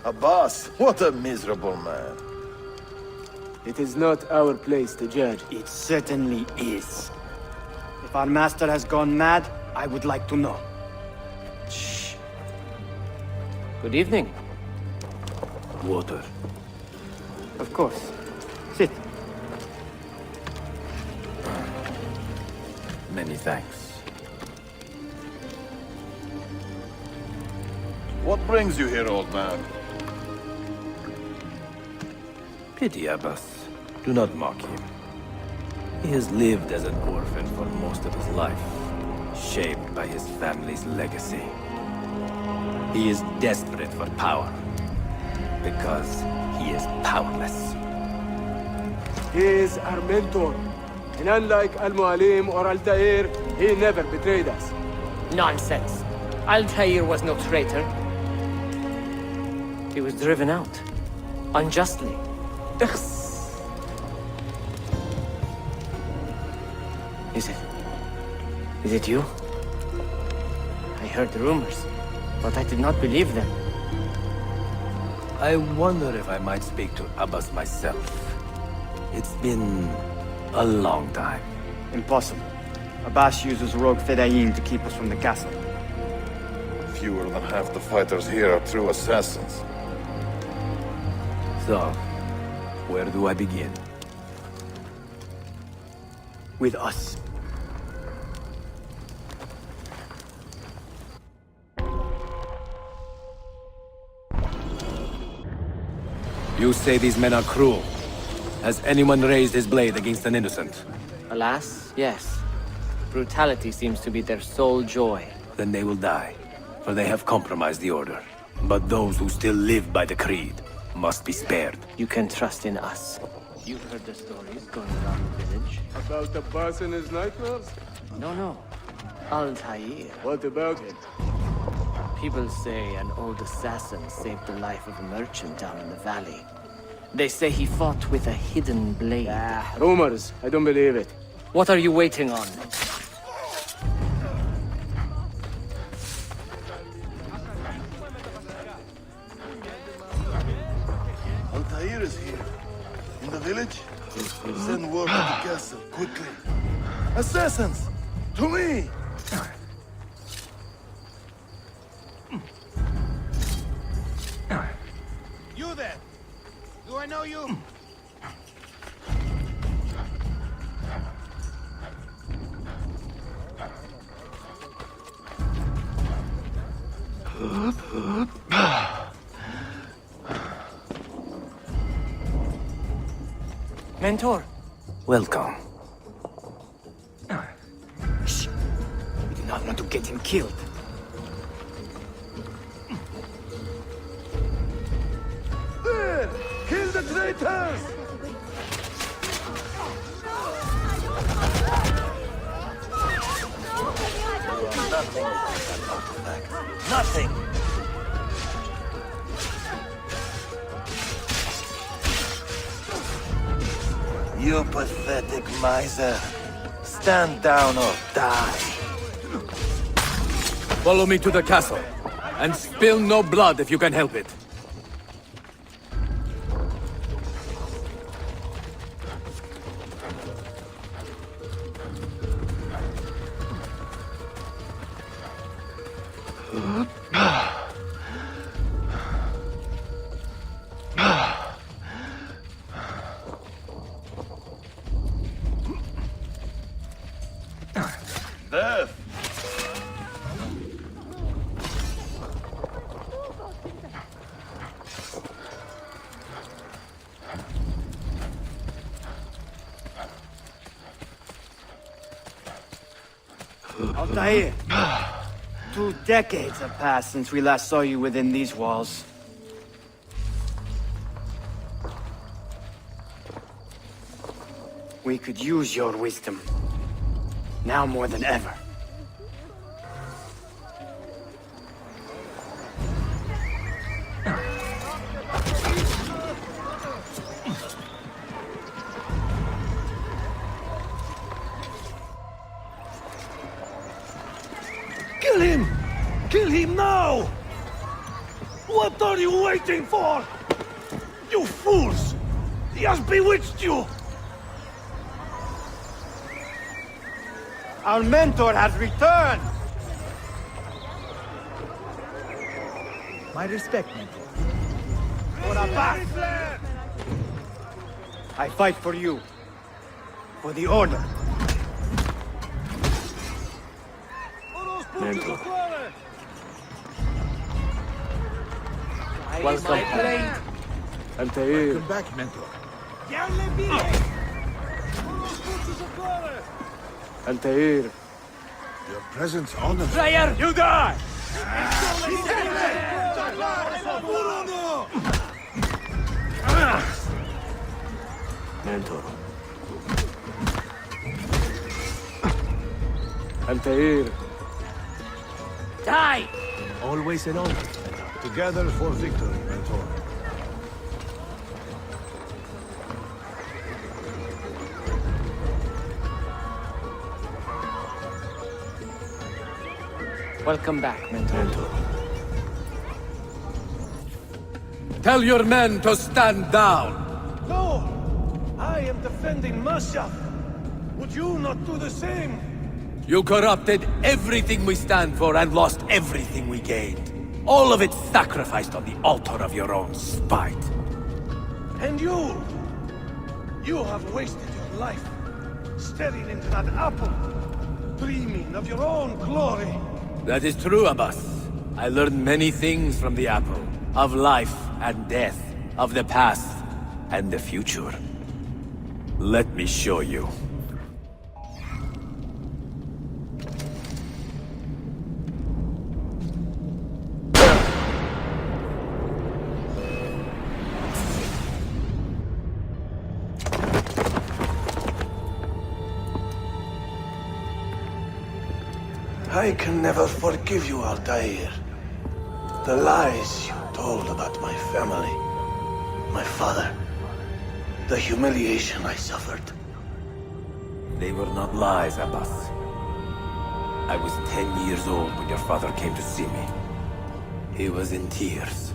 N: Abbas, what a miserable man.
J: It is not our place to judge. It certainly is. If our master has gone mad, I would like to know.
H: Shh. Good evening.
U: Water.
J: Of course. Sit.
U: Many thanks.
N: What brings you here, old man?
U: Pity Abbas. Do not mock him. He has lived as an orphan for most of his life, shaped by his family's legacy. He is desperate for power, because he is powerless.
J: He is our mentor. And unlike Al-Mualim or Altair, he never betrayed us.
H: Nonsense. Altair was no traitor. He was driven out. Unjustly. Is it you? I heard the rumors, but I did not believe them.
U: I wonder if I might speak to Abbas myself. It's been a long time.
J: Impossible. Abbas uses rogue Fedayeen to keep us from the castle.
N: Fewer than half the fighters here are true assassins.
U: So, where do I begin?
J: With us.
U: You say these men are cruel. Has anyone raised his blade against an innocent?
H: Alas, yes. Brutality seems to be their sole joy.
U: Then they will die, for they have compromised the Order. But those who still live by the Creed must be spared.
H: You can trust in us. You've heard the stories going around the village.
I: About the boss and his nightmares?
H: No. Altair.
I: What about him?
H: People say an old assassin saved the life of a merchant down in the valley. They say he fought with a hidden blade.
I: Rumors. I don't believe it.
H: What are you waiting on?
N: Altair is here. In the village? Send word to the castle, quickly. Assassins! To me!
Q: You there? Do I know you?
H: Mentor.
U: Welcome.
H: Shh. We do not want to get him killed.
N: There! Kill the traitors!
G: Nothing! You pathetic miser. Stand down or die.
U: Follow me to the castle, and spill no blood if you can help it.
N: Death!
J: Altair, 2 decades have passed since we last saw you within these walls. We could use your wisdom. Now more than ever.
K: Kill him! Kill him now! What are you waiting for? You fools! He has bewitched you!
J: Our mentor has returned!
D: My respect, mentor.
J: For a path! I fight for you. For the Order.
U: Mentor.
H: Welcome.
I: Altair.
N: Come back, mentor.
I: Altair.
N: Your presence honors.
H: Player!
K: You die!
U: Mentor.
I: Altair.
H: Die!
N: Always an honor. Together for victory, mentor.
H: Welcome back, mentor.
U: Tell your men to stand down!
K: No! I am defending Mashaf. Would you not do the same?
U: You corrupted everything we stand for and lost everything we gained. All of it sacrificed on the altar of your own spite.
K: And you! You have wasted your life, staring into that apple, dreaming of your own glory.
U: That is true, Abbas. I learned many things from the apple. Of life and death, of the past and the future. Let me show you.
N: I can never forgive you, Altair. The lies you told about my family, my father, the humiliation I suffered.
P: They were not lies, Abbas. I was 10 years old when your father came to see me. He was in tears,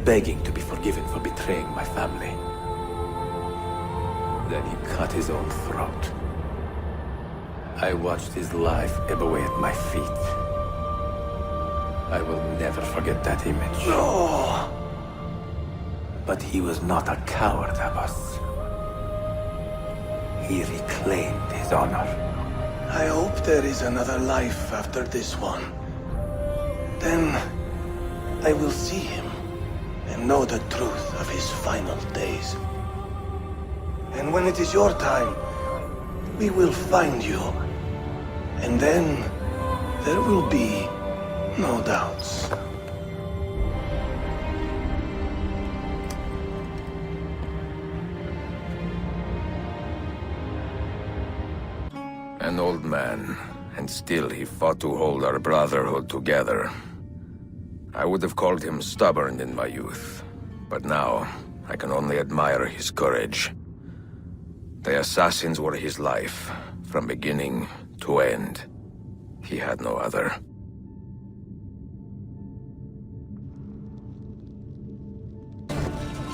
P: begging to be forgiven for betraying my family. Then he cut his own throat. I watched his life ebb away at my feet. I will never forget that image.
N: No!
P: But he was not a coward, Abbas. He reclaimed his honor.
N: I hope there is another life after this one. Then I will see him and know the truth of his final days. And when it is your time, we will find you. And then there will be no doubts.
F: An old man, and still he fought to hold our brotherhood together. I would have called him stubborn in my youth, but now I can only admire his courage. The assassins were his life, from beginning to end. He had no other.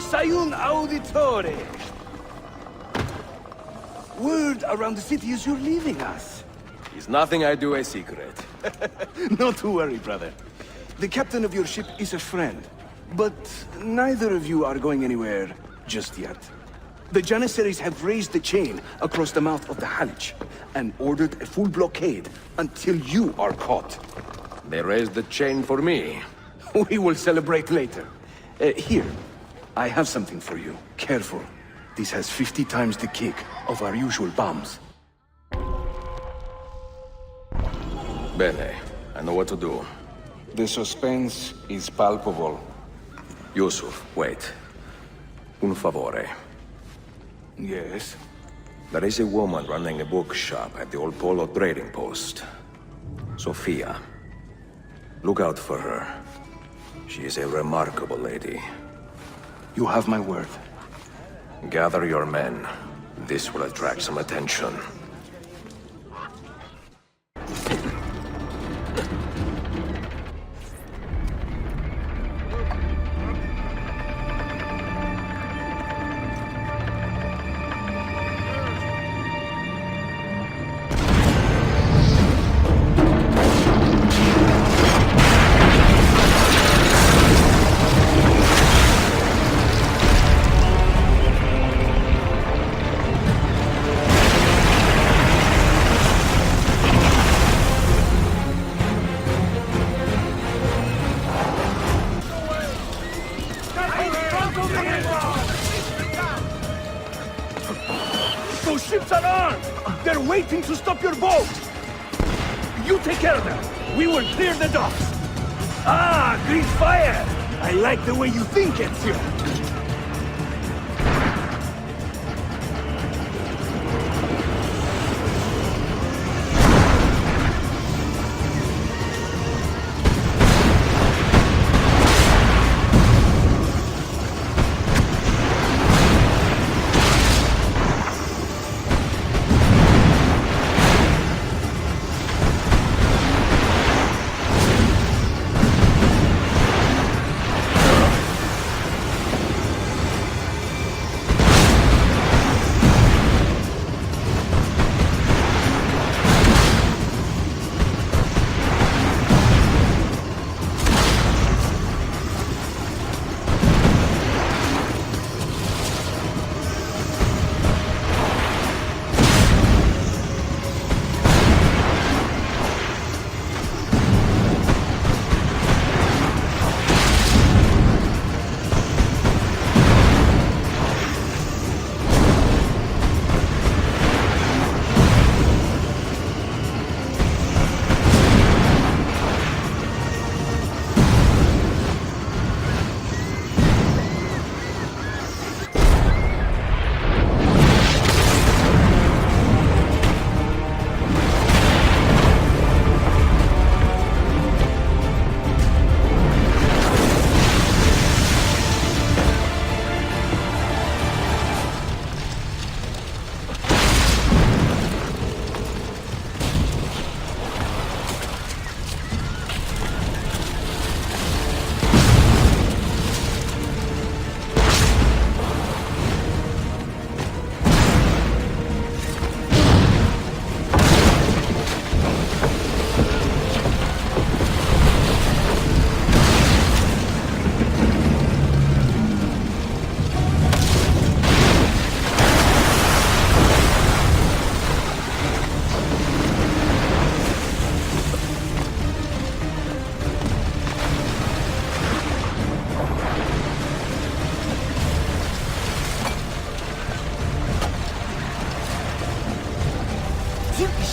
G: Sayun Auditore! Word around the city is you're leaving us.
T: Is nothing I do a secret.
G: Not to worry, brother. The captain of your ship is a friend, but neither of you are going anywhere just yet. The Janissaries have raised the chain across the mouth of the Halij and ordered a full blockade until you are caught.
F: They raised the chain for me.
G: We will celebrate later. Here, I have something for you. Careful. This has 50 times the kick of our usual bombs.
F: Bene, I know what to do.
G: The suspense is palpable.
F: Yusuf, wait. Un favore.
G: Yes?
F: There is a woman running a bookshop at the old Polo trading post. Sophia. Look out for her. She is a remarkable lady.
G: You have my word.
F: Gather your men. This will attract some attention.
G: Those ships are armed! They're waiting to stop your boat! You take care of them! We will clear the docks! Ah, green fire! I like the way you think, Ezio!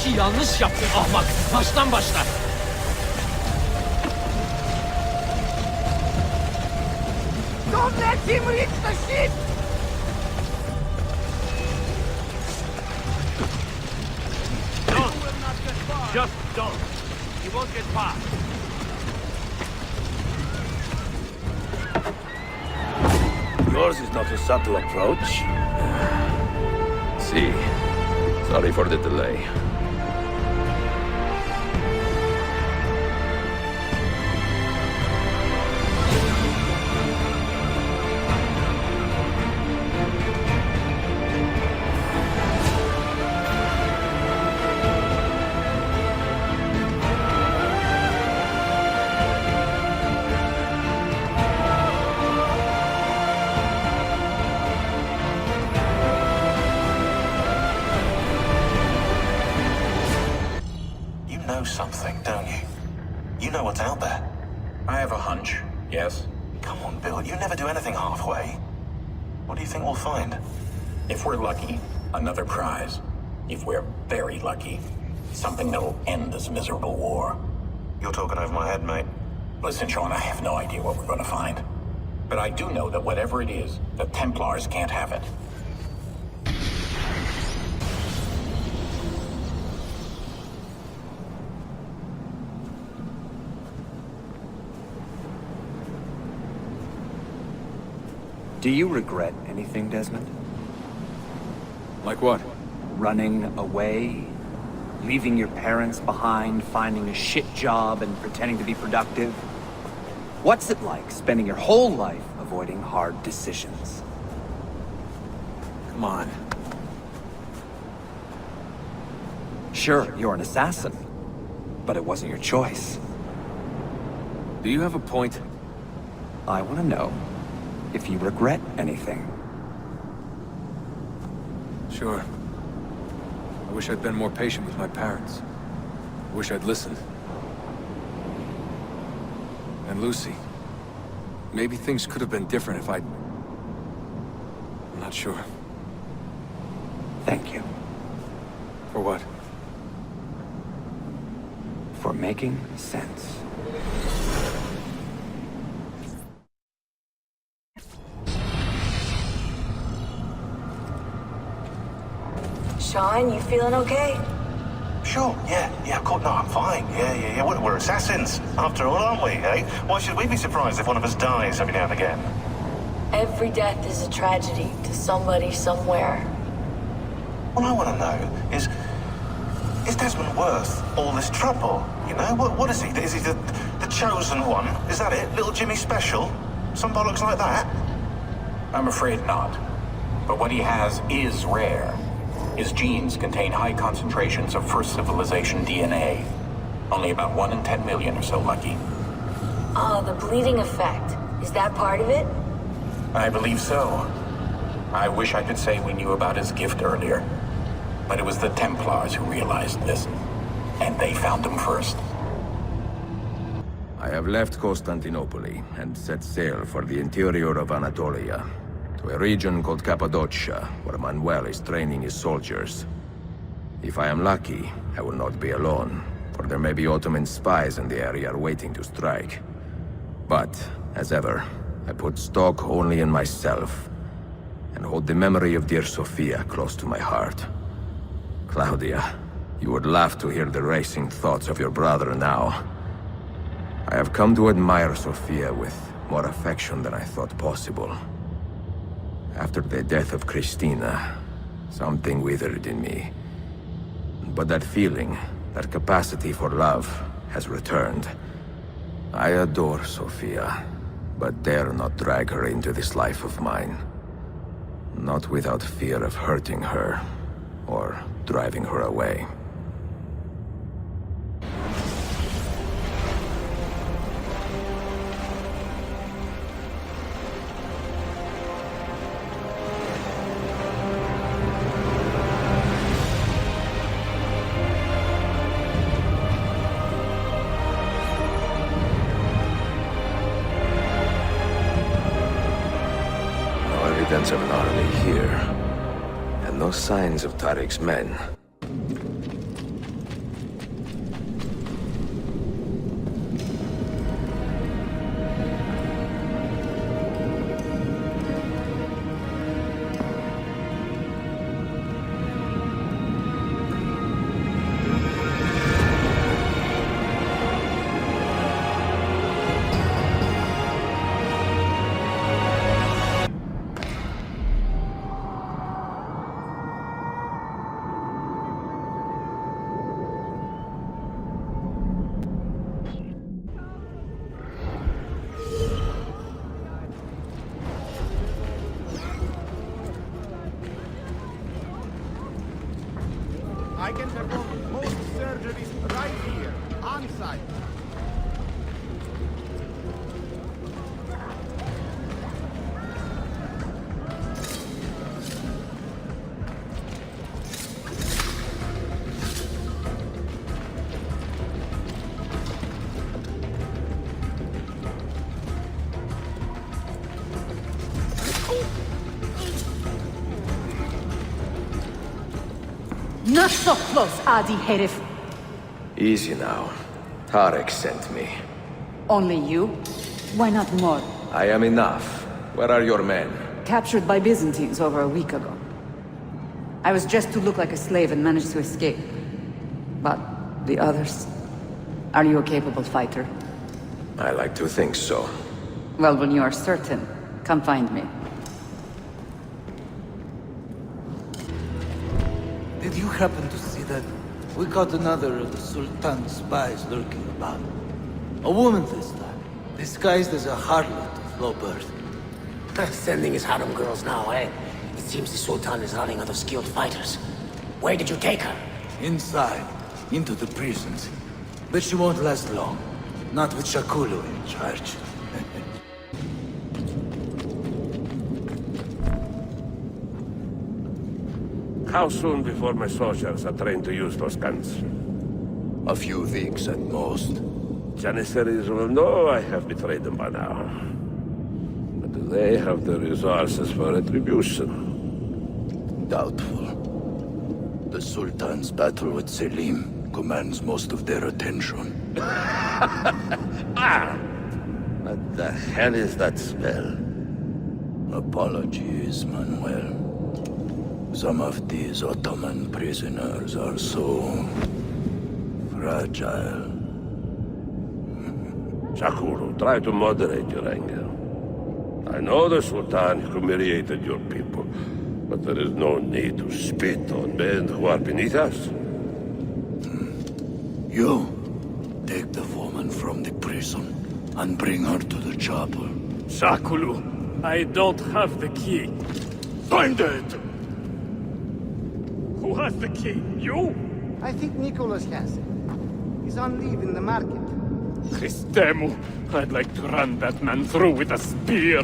L: işi yanlış yaptın ahmak. Baştan başla.
Q: Don't let him reach the ship!
W: Don't! Just don't. He won't get far.
P: Yours is not a subtle approach.
F: See. Sorry for the delay.
O: Something, don't you? You know what's out there.
S: I have a hunch, yes.
O: Come on, Bill, you never do anything halfway. What do you think we'll find?
S: If we're lucky, another prize. If we're very lucky, something that'll end this miserable war.
O: You're talking over my head, mate.
S: Listen, Sean, I have no idea what we're going to find. But I do know that whatever it is, the Templars can't have it.
X: Do you regret anything, Desmond?
U: Like what?
X: Running away? Leaving your parents behind, finding a shit job, and pretending to be productive? What's it like spending your whole life avoiding hard decisions?
U: Come on.
X: Sure, you're an assassin, but it wasn't your choice.
U: Do you have a point?
X: I want to know if you regret anything.
U: Sure. I wish I'd been more patient with my parents. I wish I'd listened. And Lucy. Maybe things could have been different if I'd... I'm not sure.
X: Thank you.
U: For what?
X: For making sense.
V: Sean, you feeling okay?
O: Sure, yeah, of course, no, I'm fine. Yeah, we're assassins, after all, aren't we, eh? Why should we be surprised if one of us dies every now and again?
V: Every death is a tragedy to somebody somewhere.
O: What I want to know is Desmond worth all this trouble? You know, what is he? Is he the chosen one? Is that it? Little Jimmy Special? Some bollocks like that?
S: I'm afraid not. But what he has is rare. His genes contain high concentrations of first civilization DNA. Only about 1 in 10 million or so lucky.
V: Oh, the bleeding effect. Is that part of it?
S: I believe so. I wish I could say we knew about his gift earlier. But it was the Templars who realized this. And they found him first.
F: I have left Constantinople and set sail for the interior of Anatolia, to a region called Cappadocia, where Manuel is training his soldiers. If I am lucky, I will not be alone, for there may be Ottoman spies in the area waiting to strike. But, as ever, I put stock only in myself, and hold the memory of dear Sophia close to my heart. Claudia, you would laugh to hear the racing thoughts of your brother now. I have come to admire Sophia with more affection than I thought possible. After the death of Christina, something withered in me. But that feeling, that capacity for love, has returned. I adore Sophia, but dare not drag her into this life of mine. Not without fear of hurting her, or driving her away. Of an army here, and no signs of Tariq's men.
J: I can perform most surgeries right here, on site.
A: Not so close, Adi Herif.
F: Easy now. Tarek sent me.
A: Only you? Why not more?
F: I am enough. Where are your men?
A: Captured by Byzantines over a week ago. I was dressed to look like a slave and managed to escape. But the others? Are you a capable fighter?
F: I like to think so.
A: Well, when you are certain, come find me.
N: Did you happen to see that? We caught another of the Sultan's spies lurking about. A woman this time, disguised as a harlot of low birth.
H: Sending his harem girls now, eh? It seems the Sultan is running out of skilled fighters. Where did you take her?
N: Inside, into the prisons. But she won't last long. Not with Shakulu in charge.
P: How soon before my soldiers are trained to use those guns?
G: A few weeks at most.
P: Janissaries will know I have betrayed them by now. But do they have the resources for retribution?
G: Doubtful. The Sultan's battle with Selim commands most of their attention.
P: What the hell is that spell?
G: Apologies, Manuel. Some of these Ottoman prisoners are so fragile.
P: Shakuru, try to moderate your anger. I know the Sultan humiliated your people, but there is no need to spit on men who are beneath us.
G: You, take the woman from the prison and bring her to the chapel.
L: Shakulu, I don't have the key.
G: Find it!
L: Who has the key? You?
J: I think Nicholas has it. He's on leave in the market.
L: Christemu, I'd like to run that man through with a spear.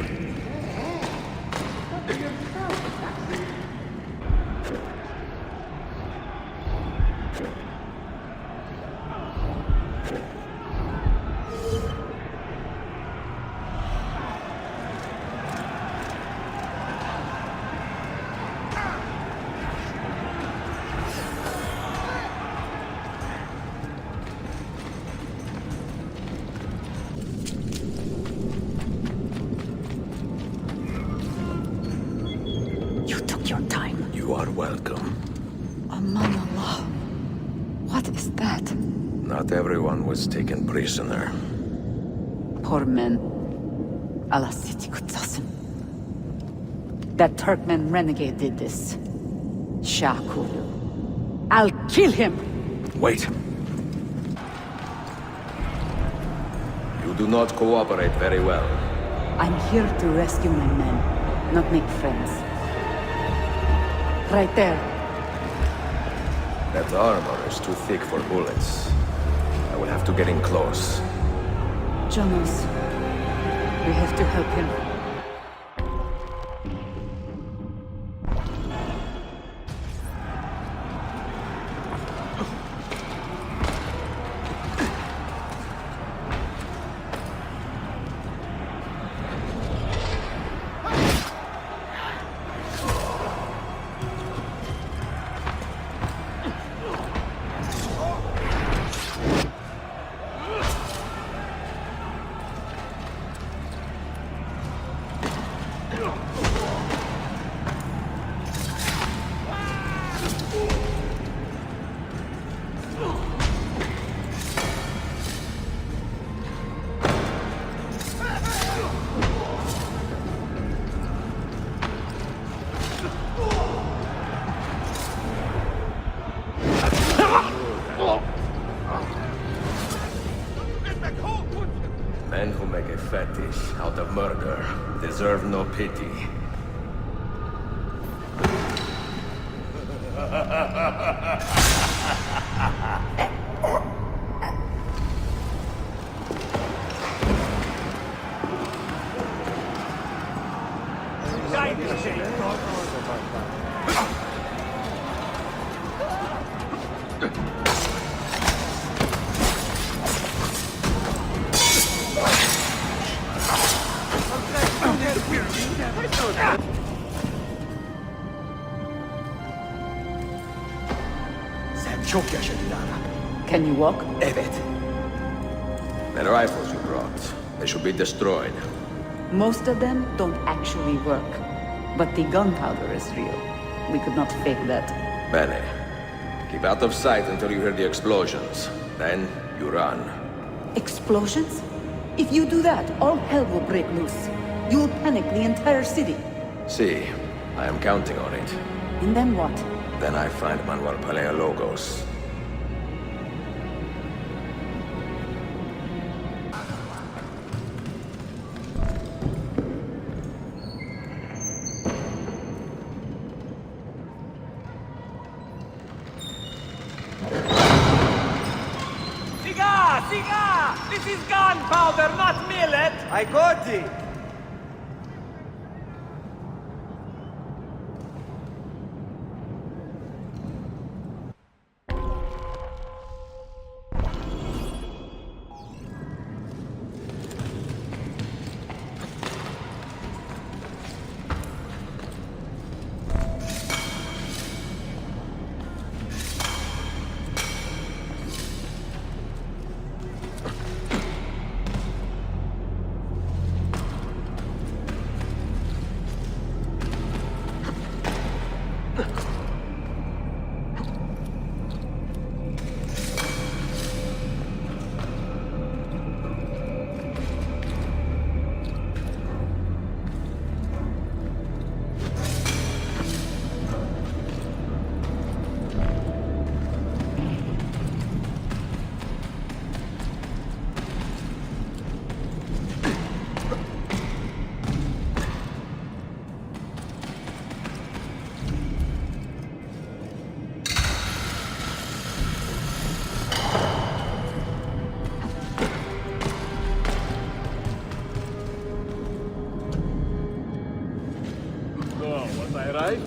F: You are welcome.
A: Aman Allah. What is that?
F: Not everyone was taken prisoner.
A: Poor men. Allah City Kutsasın. That Turkmen renegade did this. Shakulu. I'll kill him!
F: Wait. You do not cooperate very well.
A: I'm here to rescue my men, not make friends. Right there.
F: That armor is too thick for bullets. I will have to get in close.
A: Jonas, we have to help him.
F: Men who make a fetish out of murder deserve no pity.
G: Sen çok yaşadı Lara.
A: Can you walk?
G: Evet.
F: The rifles you brought, they should be destroyed.
A: Most of them don't actually work. But the gunpowder is real. We could not fake that.
F: Bene. Keep out of sight until you hear the explosions. Then you run.
A: Explosions? If you do that, all hell will break loose. You'll panic the entire city.
F: See, I am counting on it.
A: And then what?
F: Then I find Manuel Paleologos.
B: Siga! This is gunpowder, not millet!
J: I got it!
I: Right?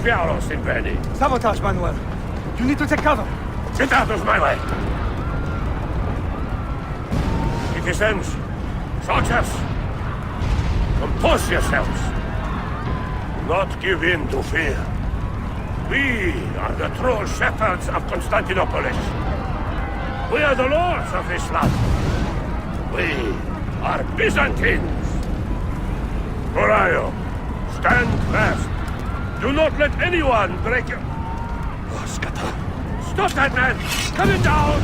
K: Viaros in Veni.
J: Sabotage, Manuel. You need to take cover.
K: Get out of my way. Citizens, soldiers, compose yourselves. Do not give in to fear. We are the true shepherds of Constantinopolis. We are the lords of this land. We are Byzantines. Morayo, stand fast. Do not let anyone break your... Oh, Skata. Stop that man! Coming down!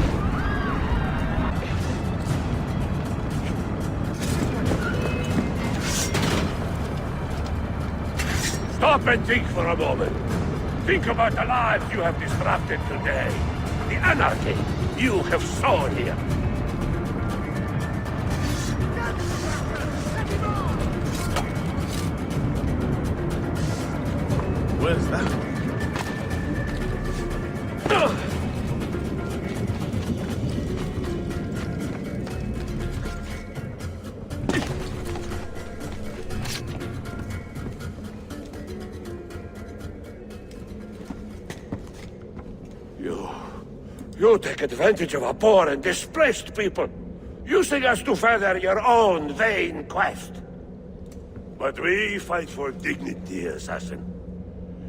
K: Stop and think for a moment. Think about the lives you have disrupted today. The anarchy you have sown here. Where's that? You take advantage of our poor and displaced people, using us to further your own vain quest. But we fight for dignity, assassin.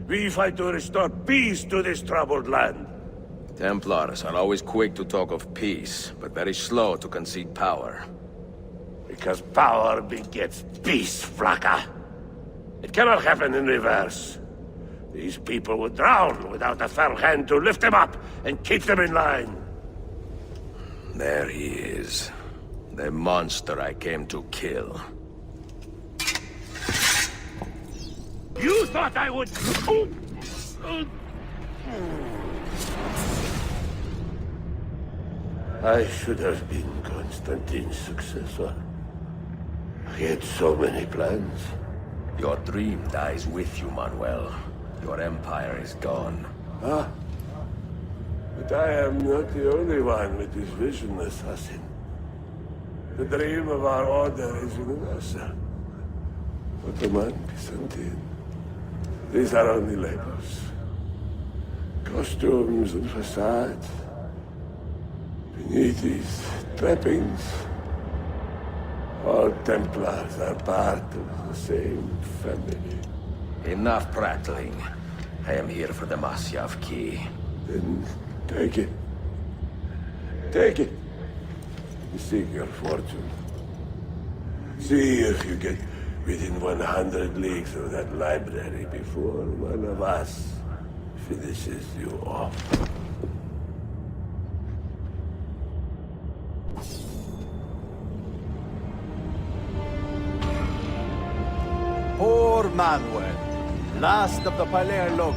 K: We fight to restore peace to this troubled land.
F: Templars are always quick to talk of peace, but very slow to concede power.
K: Because power begets peace, Flaka. It cannot happen in reverse.
P: These people would drown without a fair hand to lift them up and keep them in line.
F: There he is. The monster I came to kill.
P: You thought I would... I should have been Constantine's successor. He had so many plans.
F: Your dream dies with you, Manuel. Your empire is gone.
P: Ah. But I am not the only one with this vision, assassin. The dream of our order is universal. Ottoman, Byzantine. These are only labels. Costumes and facades. Beneath these trappings, all Templars are part of the same family.
F: Enough prattling. I am here for the Masyav key.
P: Then take it. Take it. Seek your fortune. See if you get within 100 leagues of that library before one of us finishes you off.
J: Poor Manuel, last of the Palerologi.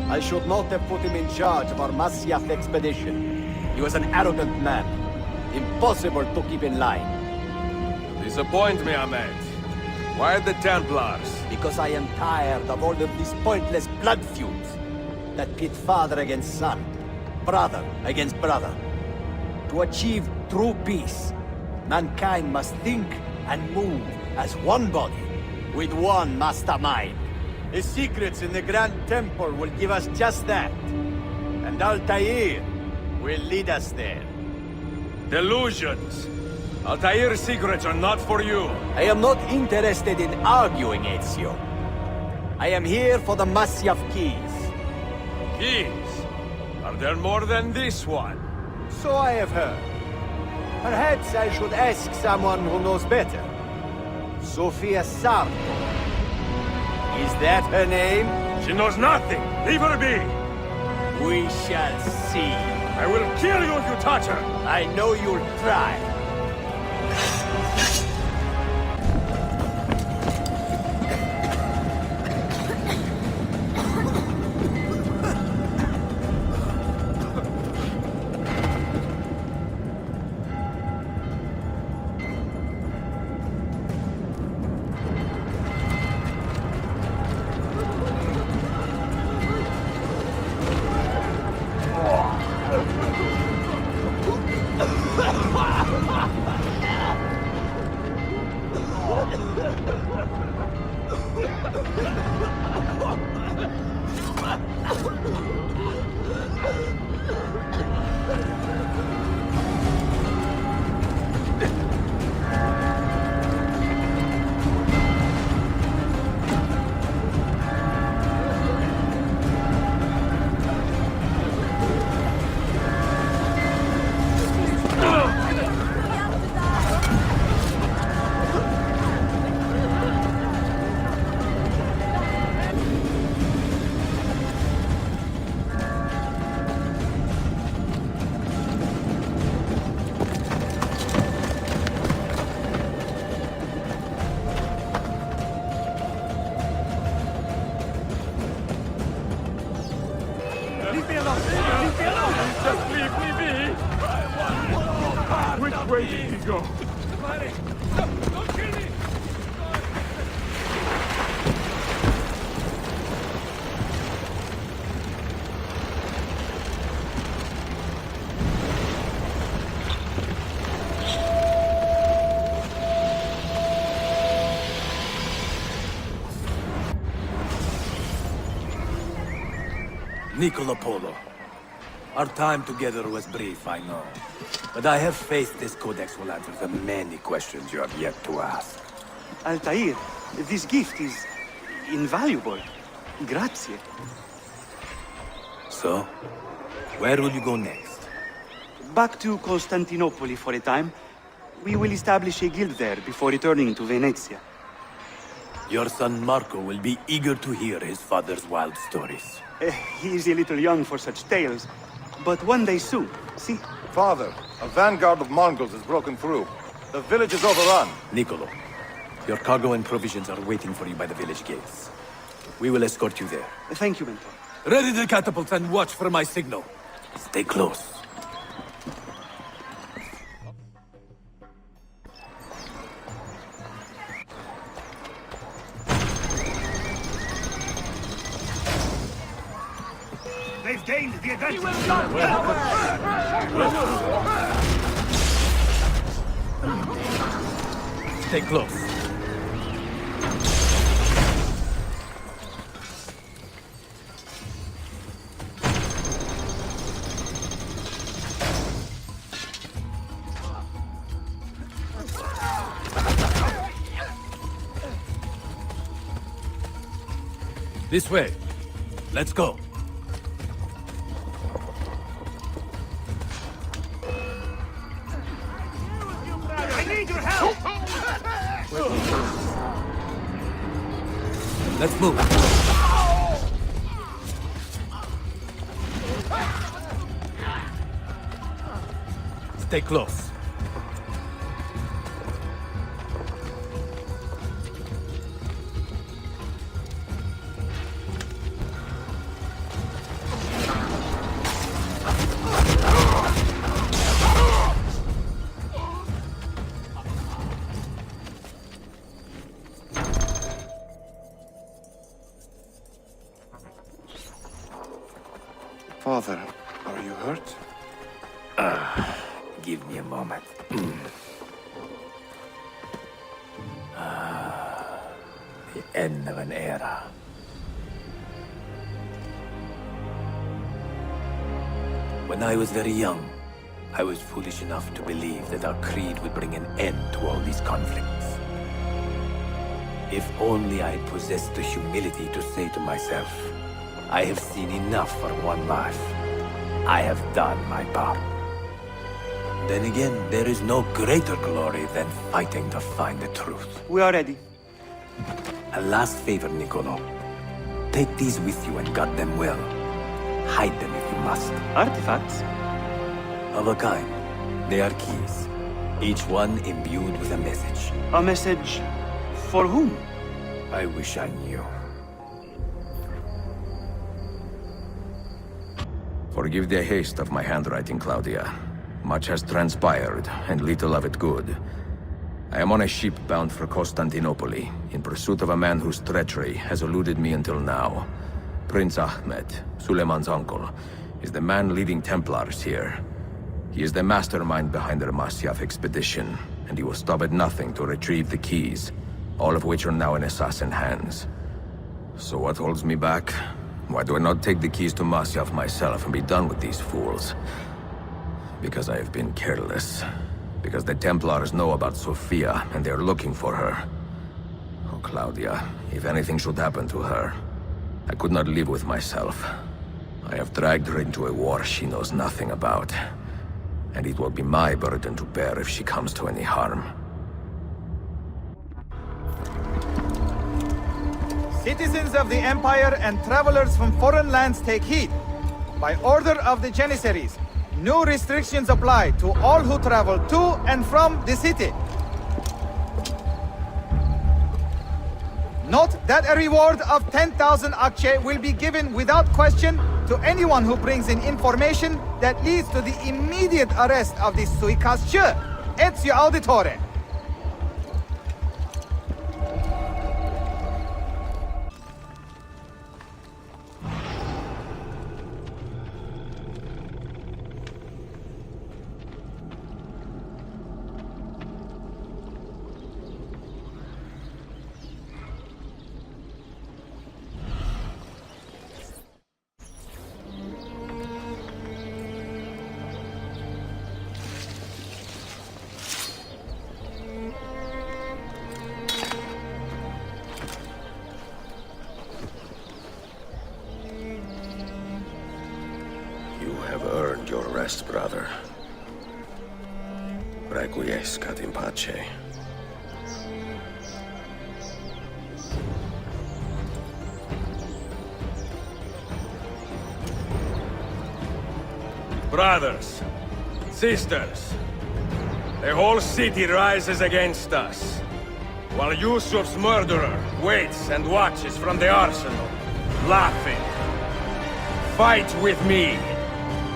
J: I should not have put him in charge of our Masyaf expedition. He was an arrogant man. Impossible to keep in line.
F: Disappoint me, Ahmed. Why the Templars?
J: Because I am tired of all of these pointless blood feuds that pit father against son, brother against brother. To achieve true peace, mankind must think and move as one body, with one mastermind. The secrets in the Grand Temple will give us just that. And Altair will lead us there.
F: Delusions! Altair's secrets are not for you.
J: I am not interested in arguing, Ezio. I am here for the Masyaf keys.
F: Keys? Are there more than this one?
J: So I have heard. Perhaps I should ask someone who knows better. Sofia Sarto. Is that her name?
F: She knows nothing! Leave her be!
J: We shall see.
F: I will kill you if you touch her!
J: I know you'll try.
L: Where did he go?
B: Don't kill me!
P: Niccolo Polo. Our time together was brief, I know. But I have faith this codex will answer the many questions you have yet to ask.
W: Altair, this gift is invaluable. Grazie.
P: So, where will you go next?
W: Back to Constantinople for a time. We will establish a guild there before returning to Venezia.
P: Your son Marco will be eager to hear his father's wild stories.
C: He is a little young for such tales, but one day soon. See?
T: Father, a vanguard of Mongols has broken through. The village is overrun.
P: Niccolo, your cargo and provisions are waiting for you by the village gates. We will escort you there.
C: Thank you, Mentor.
P: Ready the catapults and watch for my signal. Stay close.
B: They've gained the advantage.
P: Stay close. This way. Let's go.
B: I need your help!
P: Let's move. Stay close.
T: Father, are you hurt?
P: Give me a moment. The end of an era. When I was very young, I was foolish enough to believe that our creed would bring an end to all these conflicts. If only I possessed the humility to say to myself, I have seen enough for one life. I have done my part. Then again, there is no greater glory than fighting to find the truth.
C: We are ready.
P: A last favor, Niccolo. Take these with you and guard them well. Hide them if you must.
C: Artifacts?
P: Of a kind. They are keys. Each one imbued with a message.
C: A message for whom?
P: I wish I knew.
F: Forgive the haste of my handwriting, Claudia. Much has transpired, and little of it good. I am on a ship bound for Constantinople, in pursuit of a man whose treachery has eluded me until now. Prince Ahmed, Suleiman's uncle, is the man leading Templars here. He is the mastermind behind the Masyaf expedition, and he will stop at nothing to retrieve the keys, all of which are now in assassin hands. So what holds me back? Why do I not take the keys to Masyaf myself and be done with these fools? Because I have been careless. Because the Templars know about Sophia, and they are looking for her. Oh, Claudia, if anything should happen to her, I could not live with myself. I have dragged her into a war she knows nothing about. And it will be my burden to bear if she comes to any harm.
E: Citizens of the Empire and travelers from foreign lands take heed. By order of the Janissaries, new restrictions apply to all who travel to and from the city. Note that a reward of 10,000 akçe will be given without question to anyone who brings in information that leads to the immediate arrest of the suikastçı. Ezio Auditore.
F: Brother. Requiescat in pace. Brothers, sisters, the whole city rises against us, while Yusuf's murderer waits and watches from the arsenal, laughing. Fight with me,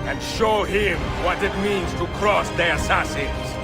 F: and show him what it means to cross the assassins.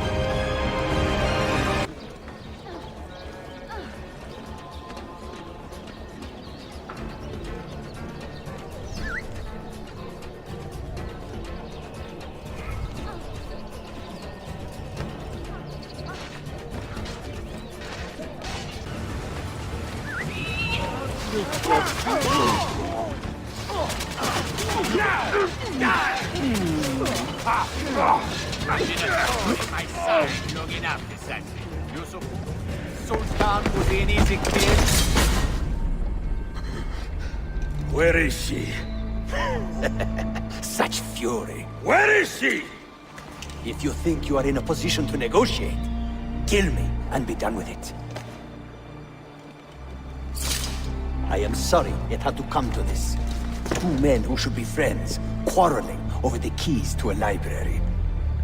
F: Where is she?
G: Such fury.
F: Where is she?
G: If you think you are in a position to negotiate, kill me and be done with it. I am sorry it had to come to this. Two men who should be friends, quarreling over the keys to a library.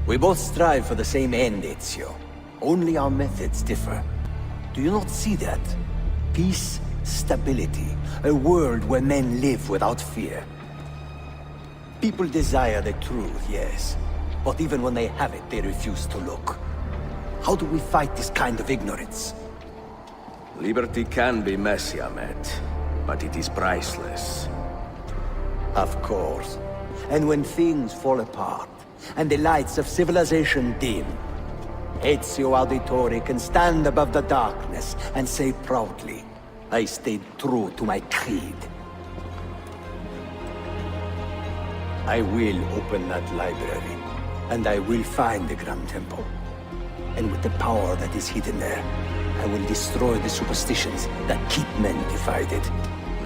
G: We both strive for the same end, Ezio. Only our methods differ. Do you not see that? Peace, stability, a world where men live without fear. People desire the truth, yes. But even when they have it, they refuse to look. How do we fight this kind of ignorance?
F: Liberty can be messy, Ahmed, but it is priceless.
G: Of course. And when things fall apart, and the lights of civilization dim, Ezio Auditore can stand above the darkness and say proudly, I stayed true to my creed. I will open that library, and I will find the Grand Temple. And with the power that is hidden there, I will destroy the superstitions that keep men divided.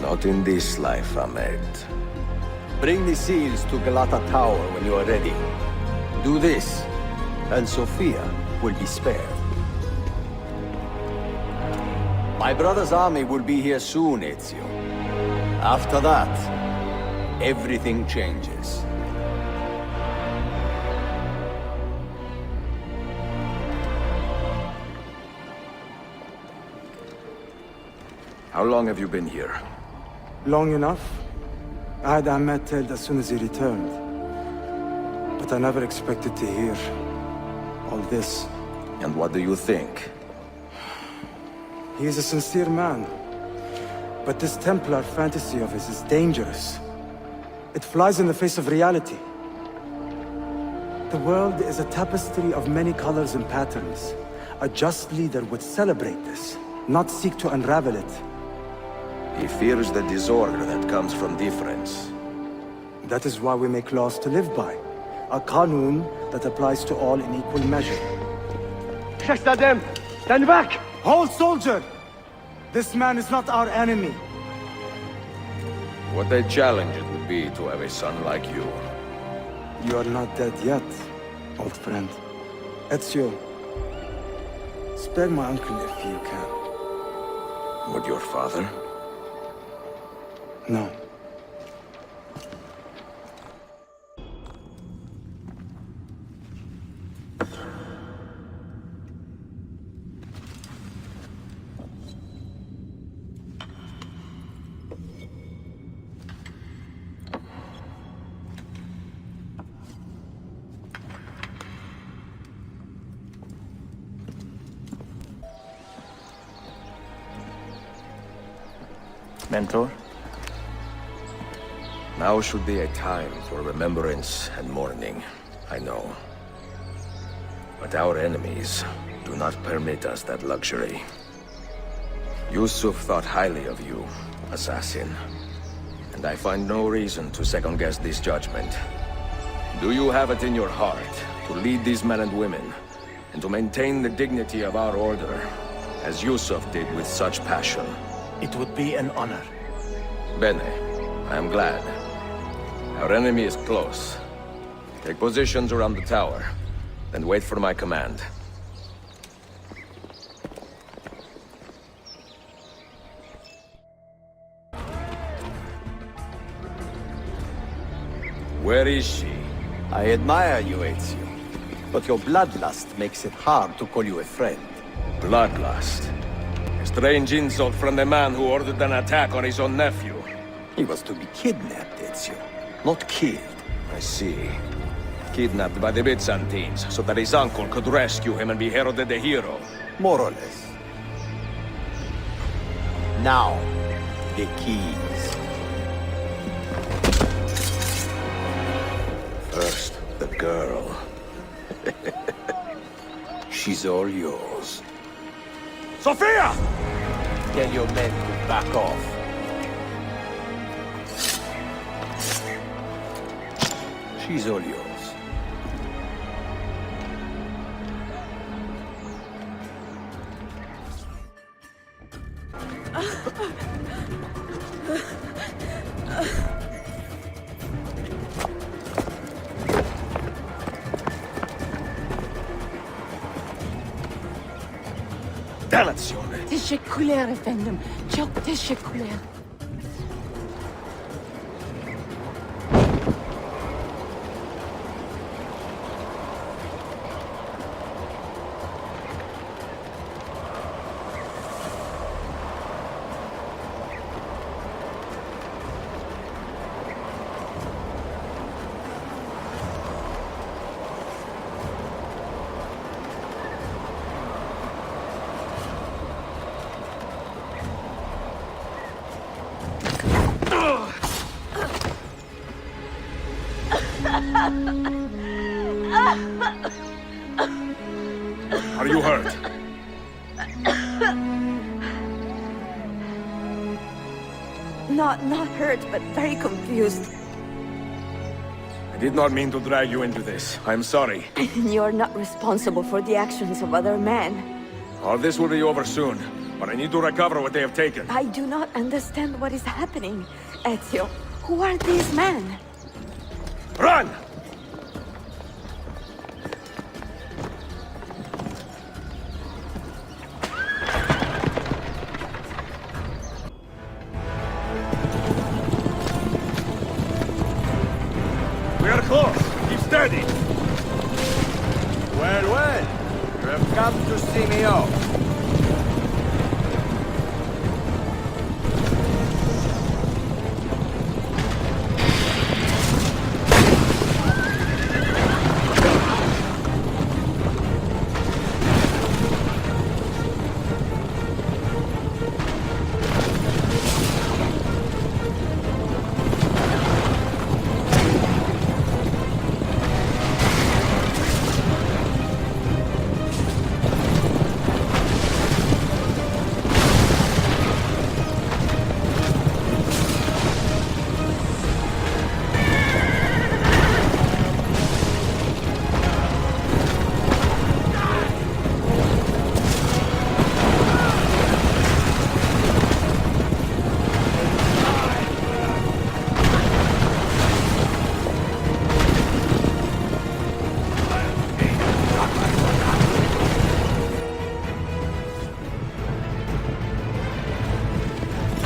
F: Not in this life, Ahmed.
G: Bring the seals to Galata Tower when you are ready. Do this, and Sophia will be spared. My brother's army will be here soon, Ezio. After that, everything changes.
F: How long have you been here?
I: Long enough. I had Ahmed killed as soon as he returned. But I never expected to hear all this.
F: And what do you think?
I: He is a sincere man. But this Templar fantasy of his is dangerous. It flies in the face of reality. The world is a tapestry of many colors and patterns. A just leader would celebrate this, not seek to unravel it.
F: He fears the disorder that comes from difference.
I: That is why we make laws to live by. A qanun that applies to all in equal measure.
W: Shahzadem, stand back!
I: Hold, soldier! This man is not our enemy.
F: What a challenge it would be to have a son like you.
I: You are not dead yet, old friend. Ezio, spare my uncle if you can.
F: Would your father?
I: No.
P: Mentor?
F: Now should be a time for remembrance and mourning, I know. But our enemies do not permit us that luxury. Yusuf thought highly of you, assassin. And I find no reason to second-guess this judgment. Do you have it in your heart to lead these men and women, and to maintain the dignity of our order, as Yusuf did with such passion?
G: It would be an honor.
F: Bene, I am glad. Our enemy is close. Take positions around the tower, and wait for my command. Where is she?
D: I admire you, Ezio. But your bloodlust makes it hard to call you a friend.
F: Bloodlust? A strange insult from the man who ordered an attack on his own nephew.
D: He was to be kidnapped, Ezio, not killed.
F: I see. Kidnapped by the Byzantines, so that his uncle could rescue him and be heralded a hero.
D: More or less. Now, the keys.
F: First, the girl.
D: She's all yours.
F: Sophia!
D: Tell your men to back off. She's all yours.
F: Dannazione!
A: Teşekkürler efendim. Çok teşekkürler.
F: Are you hurt?
V: Not hurt, but very confused.
F: I did not mean to drag you into this. I'm sorry.
V: You're not responsible for the actions of other men.
F: All this will be over soon, but I need to recover what they have taken.
V: I do not understand what is happening. Ezio, who are these men?
F: Run! We are close. Keep steady.
D: Well, well. You have come to see me off.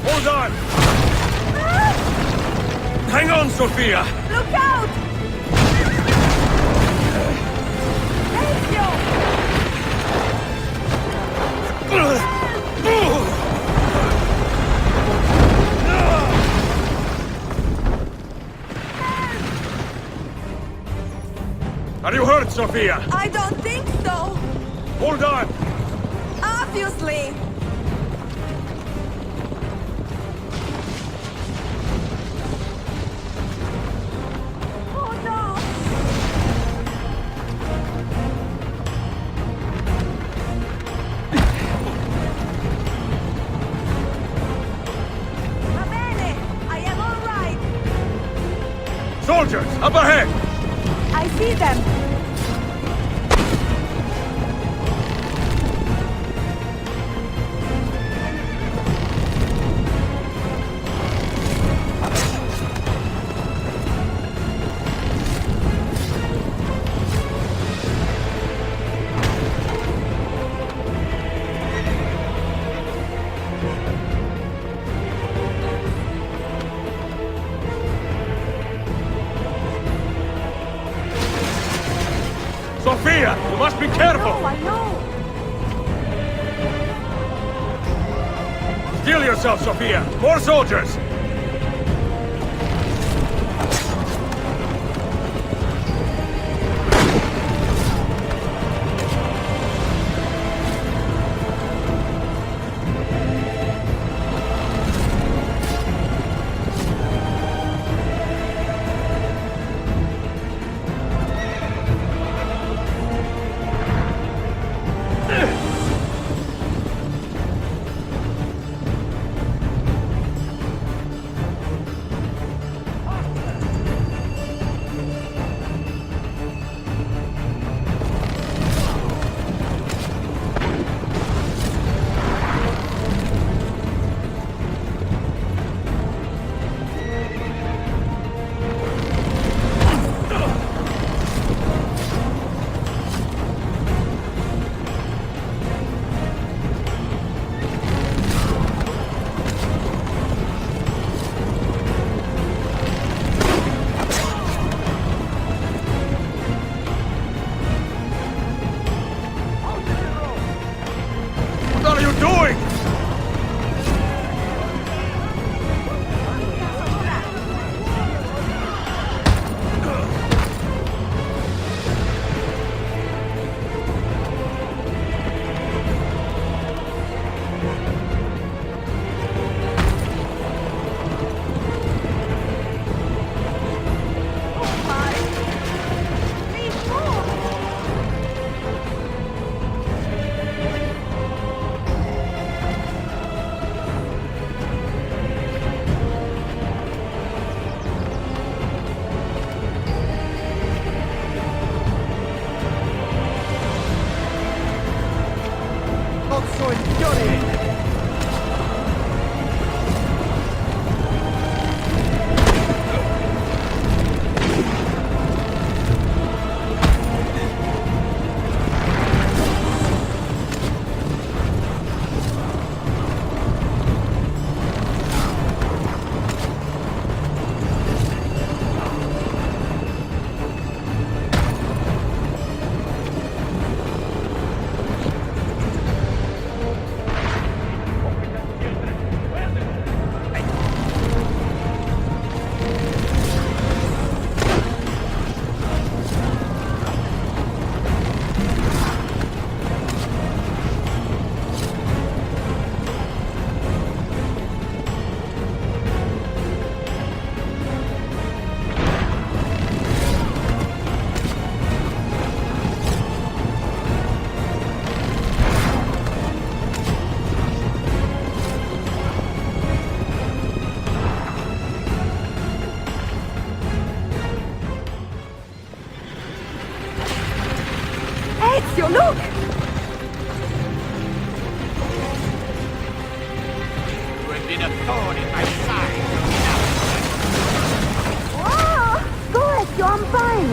F: Hold on! Hang on, Sophia!
V: Look out!
F: Are you hurt, Sophia?
V: I don't think so.
F: Hold on!
V: Obviously. Oh no! Va bene! I am all right!
F: Soldiers, up ahead!
V: I see them!
L: Be careful!
V: I know!
L: Steel yourself, Sophia! More soldiers! What are you doing?
V: Ezio, look!
B: You have been a thorn in my side.
V: Oh, go, Ezio, I'm fine!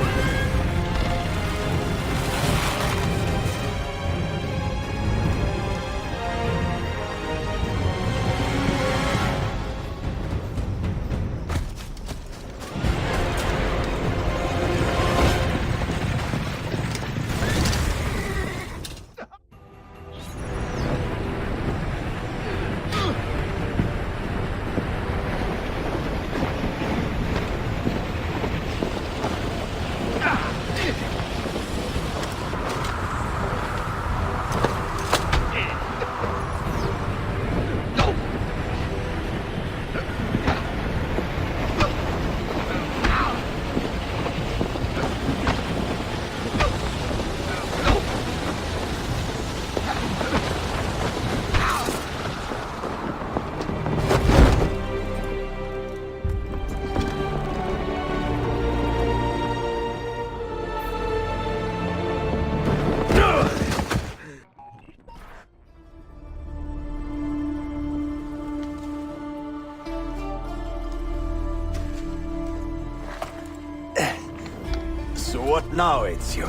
G: So what now, Ezio?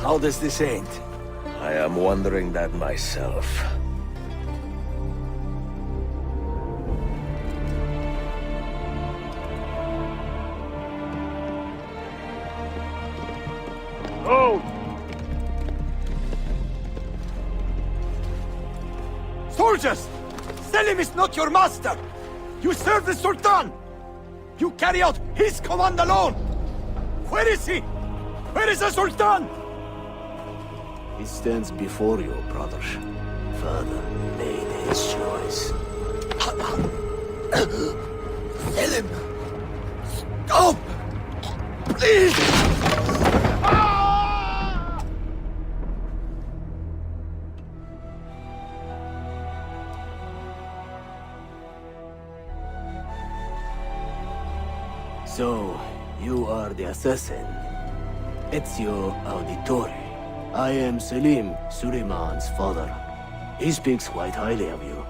G: How does this end?
P: I am wondering that myself.
L: Oh!
G: soldiers! Selim is not your master! You serve the Sultan! You carry out his command alone! Where is he? Where is the Sultan?
H: He stands before you, brother. Father made his choice.
G: Selim! Stop! Please!
H: So, you are the assassin. Ezios토리. I am Selim, Suleiman's father. He speaks quite highly of you.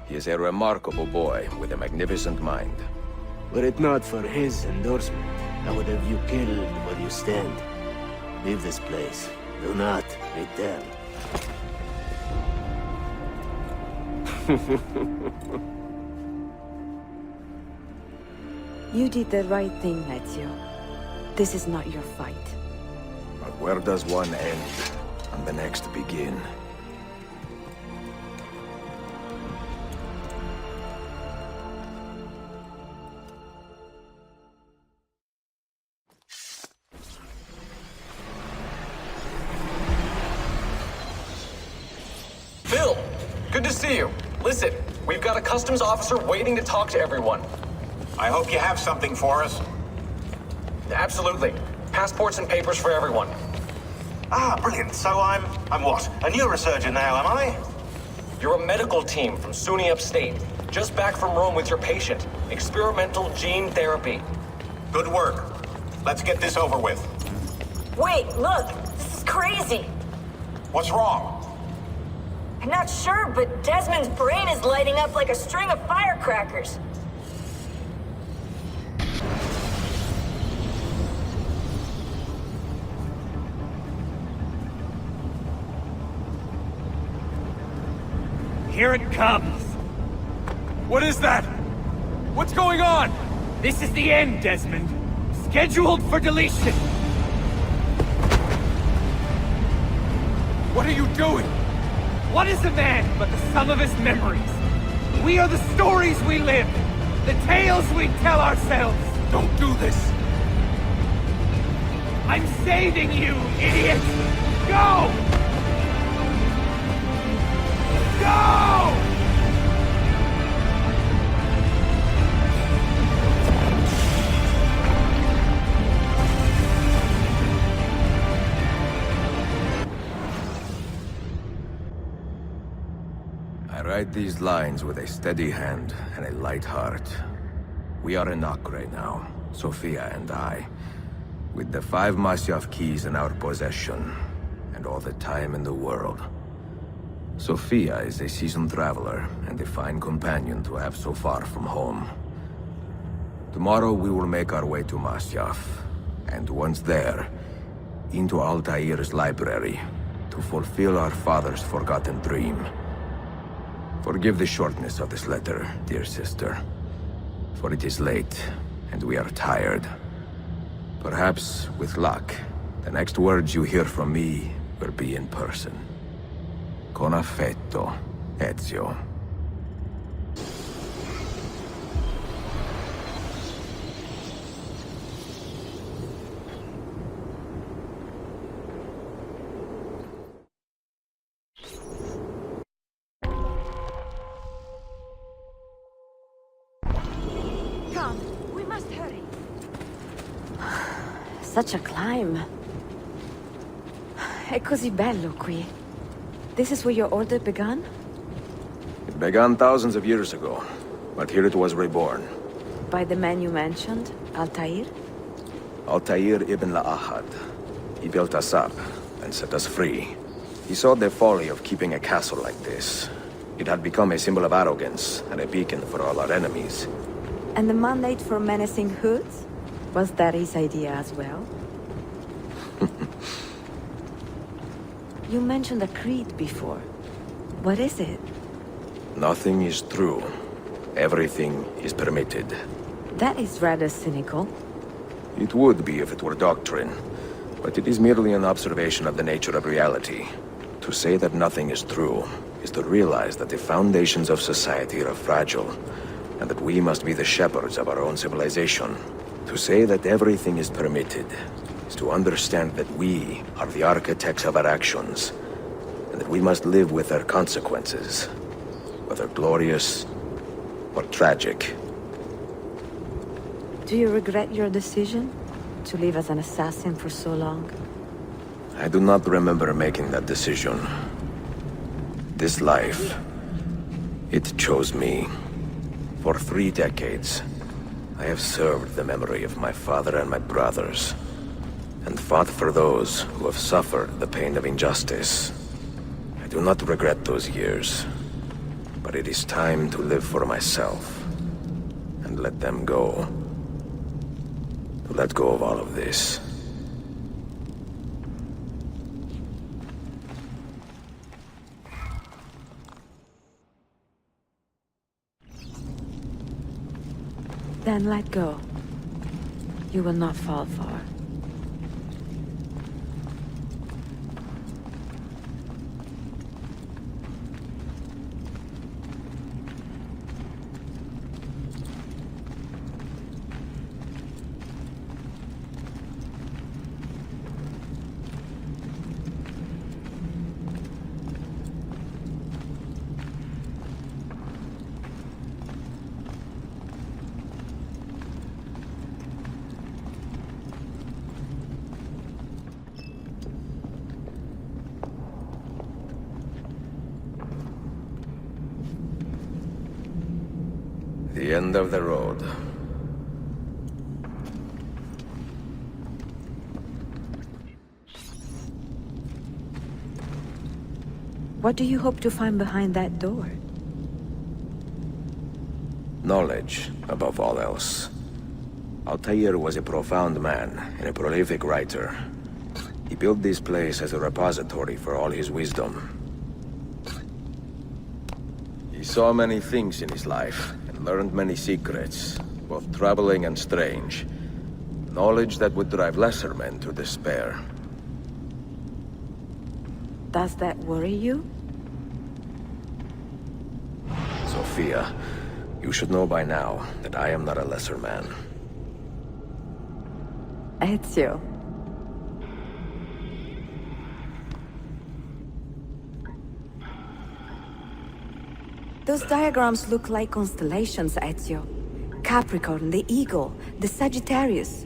F: He is a remarkable boy with a magnificent mind.
H: Were it not for his endorsement, I would have you killed where you stand. Leave this place. Do not return.
V: You did the right thing, Ezio. This is not your fight.
F: But where does one end and the next begin?
M: Phil, good to see you. Listen, we've got a customs officer waiting to talk to everyone.
S: I hope you have something for us.
M: Absolutely. Passports and papers for everyone.
O: Ah, brilliant. So I'm what? A neurosurgeon now, am I?
M: You're a medical team from SUNY Upstate. Just back from Rome with your patient. Experimental gene therapy.
S: Good work. Let's get this over with.
Q: Wait, look! This is crazy!
S: What's wrong?
Q: I'm not sure, but Desmond's brain is lighting up like a string of firecrackers.
W: Here it comes! What is that? What's going on? This is the end, Desmond. Scheduled for deletion. What are you doing? What is a man but the sum of his memories? We are the stories we live, the tales we tell ourselves. Don't do this. I'm saving you, idiot! Go! Go!
F: I write these lines with a steady hand and a light heart. We are in Acre now, Sophia and I, with the 5 Masyaf keys in our possession, and all the time in the world. Sophia is a seasoned traveler, and a fine companion to have so far from home. Tomorrow we will make our way to Masyaf, and once there, into Altair's library, to fulfill our father's forgotten dream. Forgive the shortness of this letter, dear sister, for it is late, and we are tired. Perhaps, with luck, the next words you hear from me will be in person. Con affetto, Ezio.
V: Come, we must hurry. Such a climb. È così bello qui. This is where your order began?
F: It began thousands of years ago, but here it was reborn.
V: By the man you mentioned, Altair?
F: Altair ibn Ahad. He built us up and set us free. He saw the folly of keeping a castle like this. It had become a symbol of arrogance and a beacon for all our enemies.
V: And the mandate for menacing hoods? Was that his idea as well? You mentioned a creed before. What is it?
F: Nothing is true. Everything is permitted.
V: That is rather cynical.
F: It would be if it were doctrine, but it is merely an observation of the nature of reality. To say that nothing is true is to realize that the foundations of society are fragile, and that we must be the shepherds of our own civilization. To say that everything is permitted is to understand that we are the architects of our actions, and that we must live with their consequences, whether glorious or tragic.
V: Do you regret your decision to live as an assassin for so long?
F: I do not remember making that decision. This life, it chose me. For 3 decades, I have served the memory of my father and my brothers, and fought for those who have suffered the pain of injustice. I do not regret those years, but it is time to live for myself, and let them go. To let go of all of this.
V: Then let go. You will not fall far.
F: The end of the road.
V: What do you hope to find behind that door?
F: Knowledge, above all else. Altair was a profound man and a prolific writer. He built this place as a repository for all his wisdom. He saw many things in his life, and learned many secrets, both troubling and strange. Knowledge that would drive lesser men to despair.
V: Does that worry you?
F: Sophia, you should know by now that I am not a lesser man.
V: Ezio. Those diagrams look like constellations, Ezio. Capricorn, the Eagle, the Sagittarius.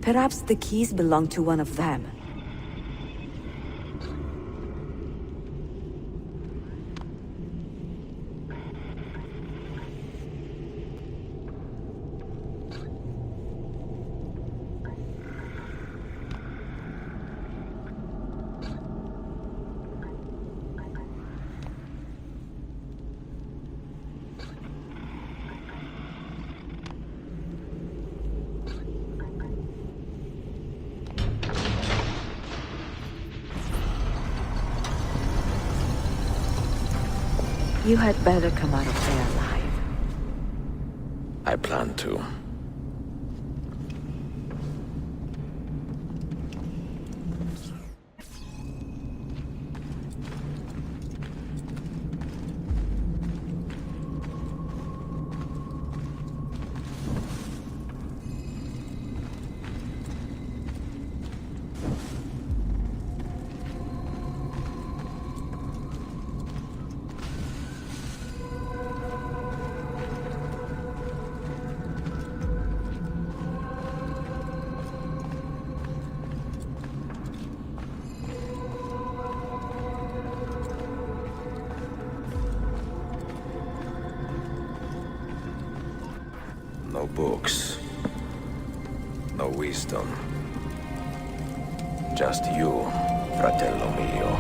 V: Perhaps the keys belong to one of them. You had better come out of there alive.
F: I plan to. No books. No wisdom. Just you, fratello mio.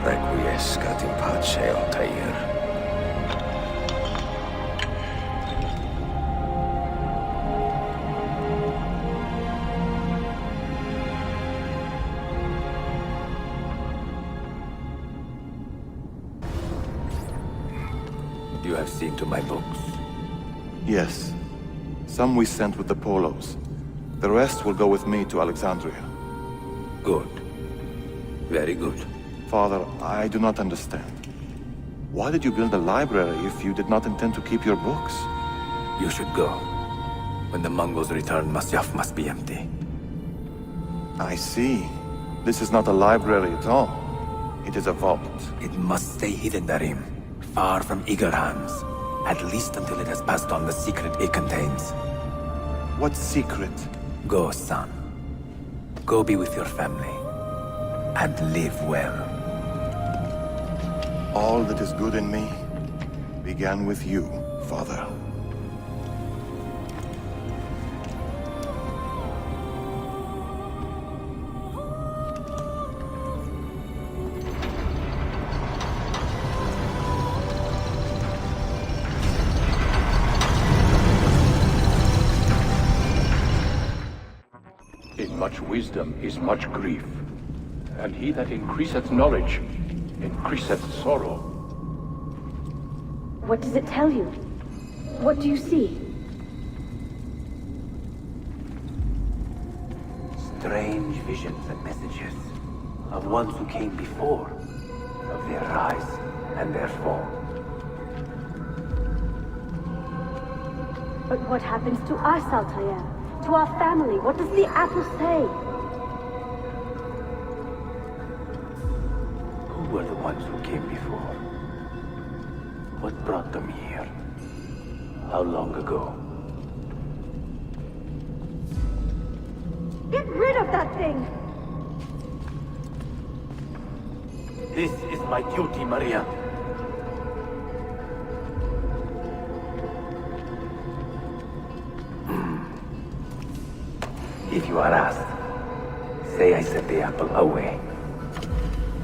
F: Requiescat in pace, Altair. You have seen to my books?
T: Yes. Some we sent with the Polos. The rest will go with me to Alexandria.
P: Good. Very good.
T: Father, I do not understand. Why did you build a library if you did not intend to keep your books?
P: You should go. When the Mongols return, Masyaf must be empty.
T: I see. This is not a library at all. It is a vault.
P: It must stay hidden, Darim. Far from eager hands. At least until it has passed on the secret it contains.
T: What secret?
P: Go, son. Go be with your family. And live well.
T: All that is good in me began with you, Father.
L: In much wisdom is much grief, and he that increaseth knowledge increaseth sorrow.
V: What does it tell you? What do you see?
P: Strange visions and messages of ones who came before, of their rise and their fall.
V: But what happens to us, Altair? To our family? What does the apple say?
P: Who were the ones who came before? What brought them here? How long ago?
V: Get rid of that thing!
P: This is my duty, Maria. If you are asked, say I sent the apple away.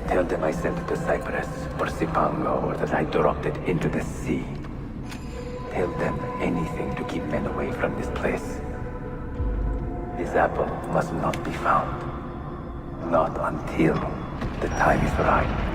P: Tell them I sent it to Cyprus or Cipango, or that I dropped it into the sea. Tell them anything to keep men away from this place. This apple must not be found. Not until the time is right.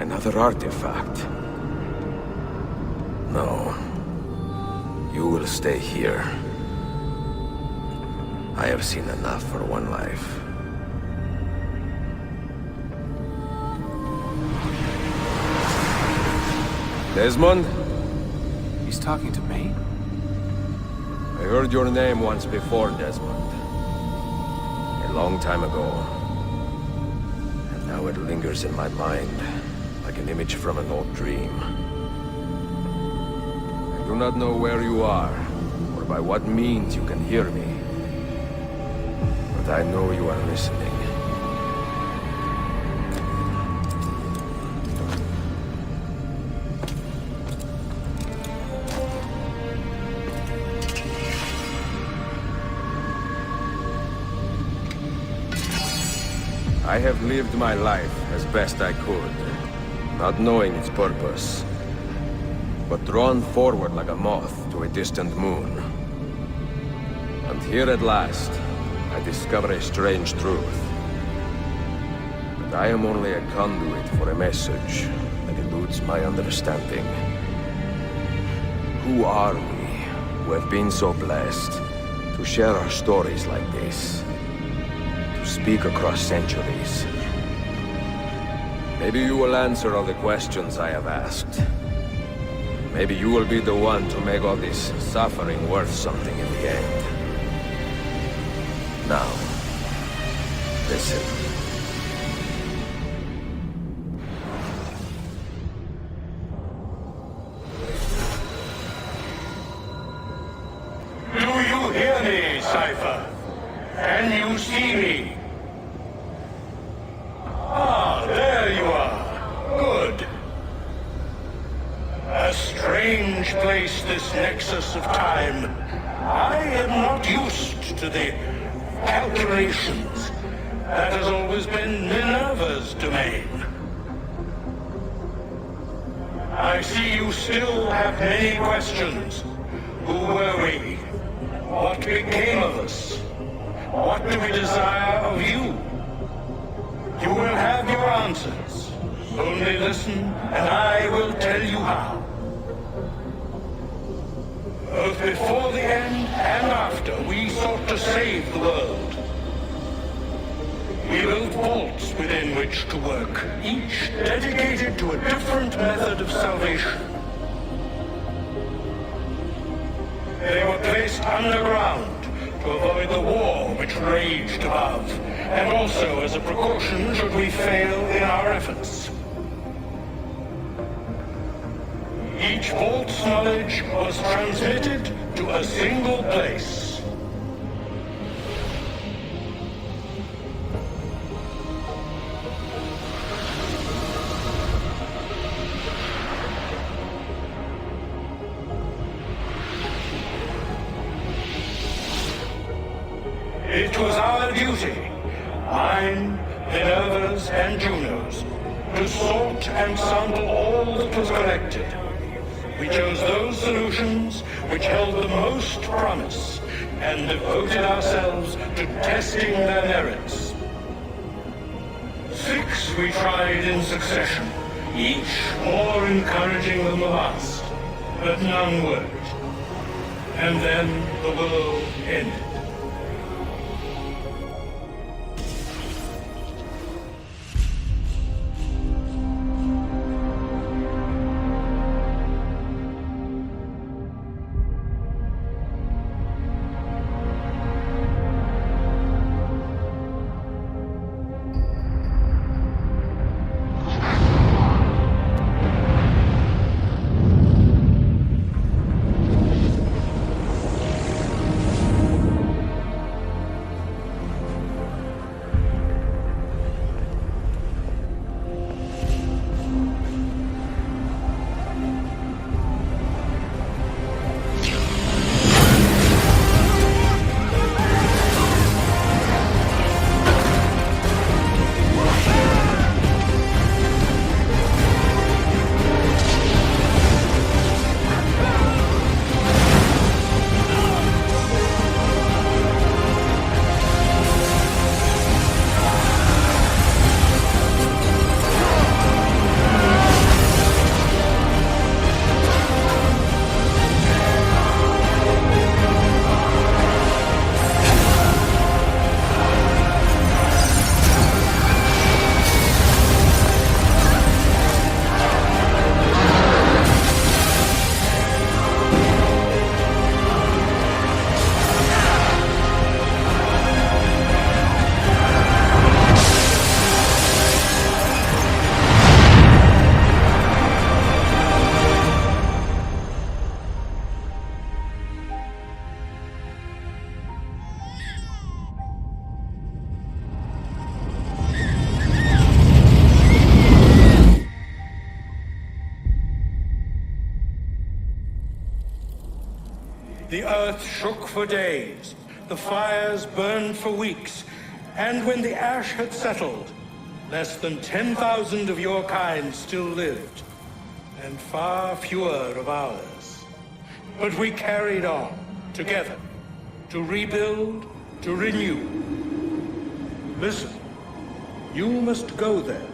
F: Another artifact. No. You will stay here. I have seen enough for one life. Desmond?
N: He's talking to me?
F: I heard your name once before, Desmond. A long time ago. And now it lingers in my mind, like an image from an old dream. I do not know where you are, or by what means you can hear me. But I know you are listening. I have lived my life as best I could, not knowing its purpose, but drawn forward like a moth to a distant moon. And here at last, I discover a strange truth. That I am only a conduit for a message that eludes my understanding. Who are we? who have been so blessed to share our stories like this, to speak across centuries. Maybe you will answer all the questions I have asked. Maybe you will be the one to make all this suffering worth something in the end. Now, listen.
K: Do you hear me, Cypher? Can you see me? Ah, there you are. Good. A strange place, this nexus of time. I am not used to the calculations. That has always been Minerva's domain. I see you still have many questions. Who were we? What became of us? What do we desire of you? You will have your answers. Only listen, and I will tell you how. Both before the end and after, we sought to save the world. We built vaults within which to work, each dedicated to a different method of salvation. They were placed underground to avoid the war which raged above, and also as a precaution should we fail in our efforts. Each vault's knowledge was transmitted to a single place. It was our duty, mine, Minerva's, and Juno's, to sort and sample all that was collected. We chose those solutions which held the most promise and devoted ourselves to testing their merits. 6 we tried in succession, each more encouraging than the last, but none worked. And then the world ended. The earth shook for days, the fires burned for weeks, and when the ash had settled, less than 10,000 of your kind still lived, and far fewer of ours. But we carried on, together, to rebuild, to renew. Listen, you must go there,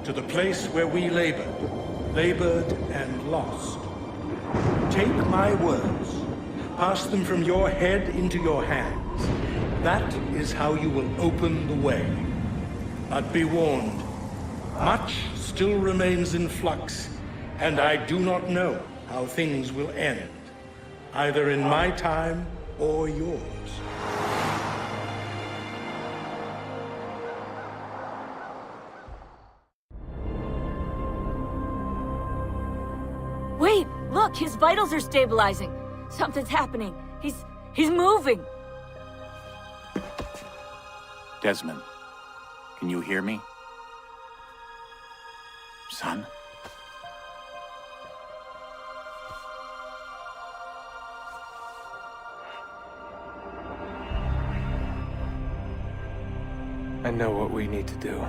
K: to the place where we labored and lost. Take my words. pass them from your head into your hands. That is how you will open the way. But be warned, much still remains in flux, and I do not know how things will end, either in my time or yours.
Q: Wait, look, his vitals are stabilizing. Something's happening. He's moving.
S: Desmond, can you hear me? Son?
I: I know what we need to do.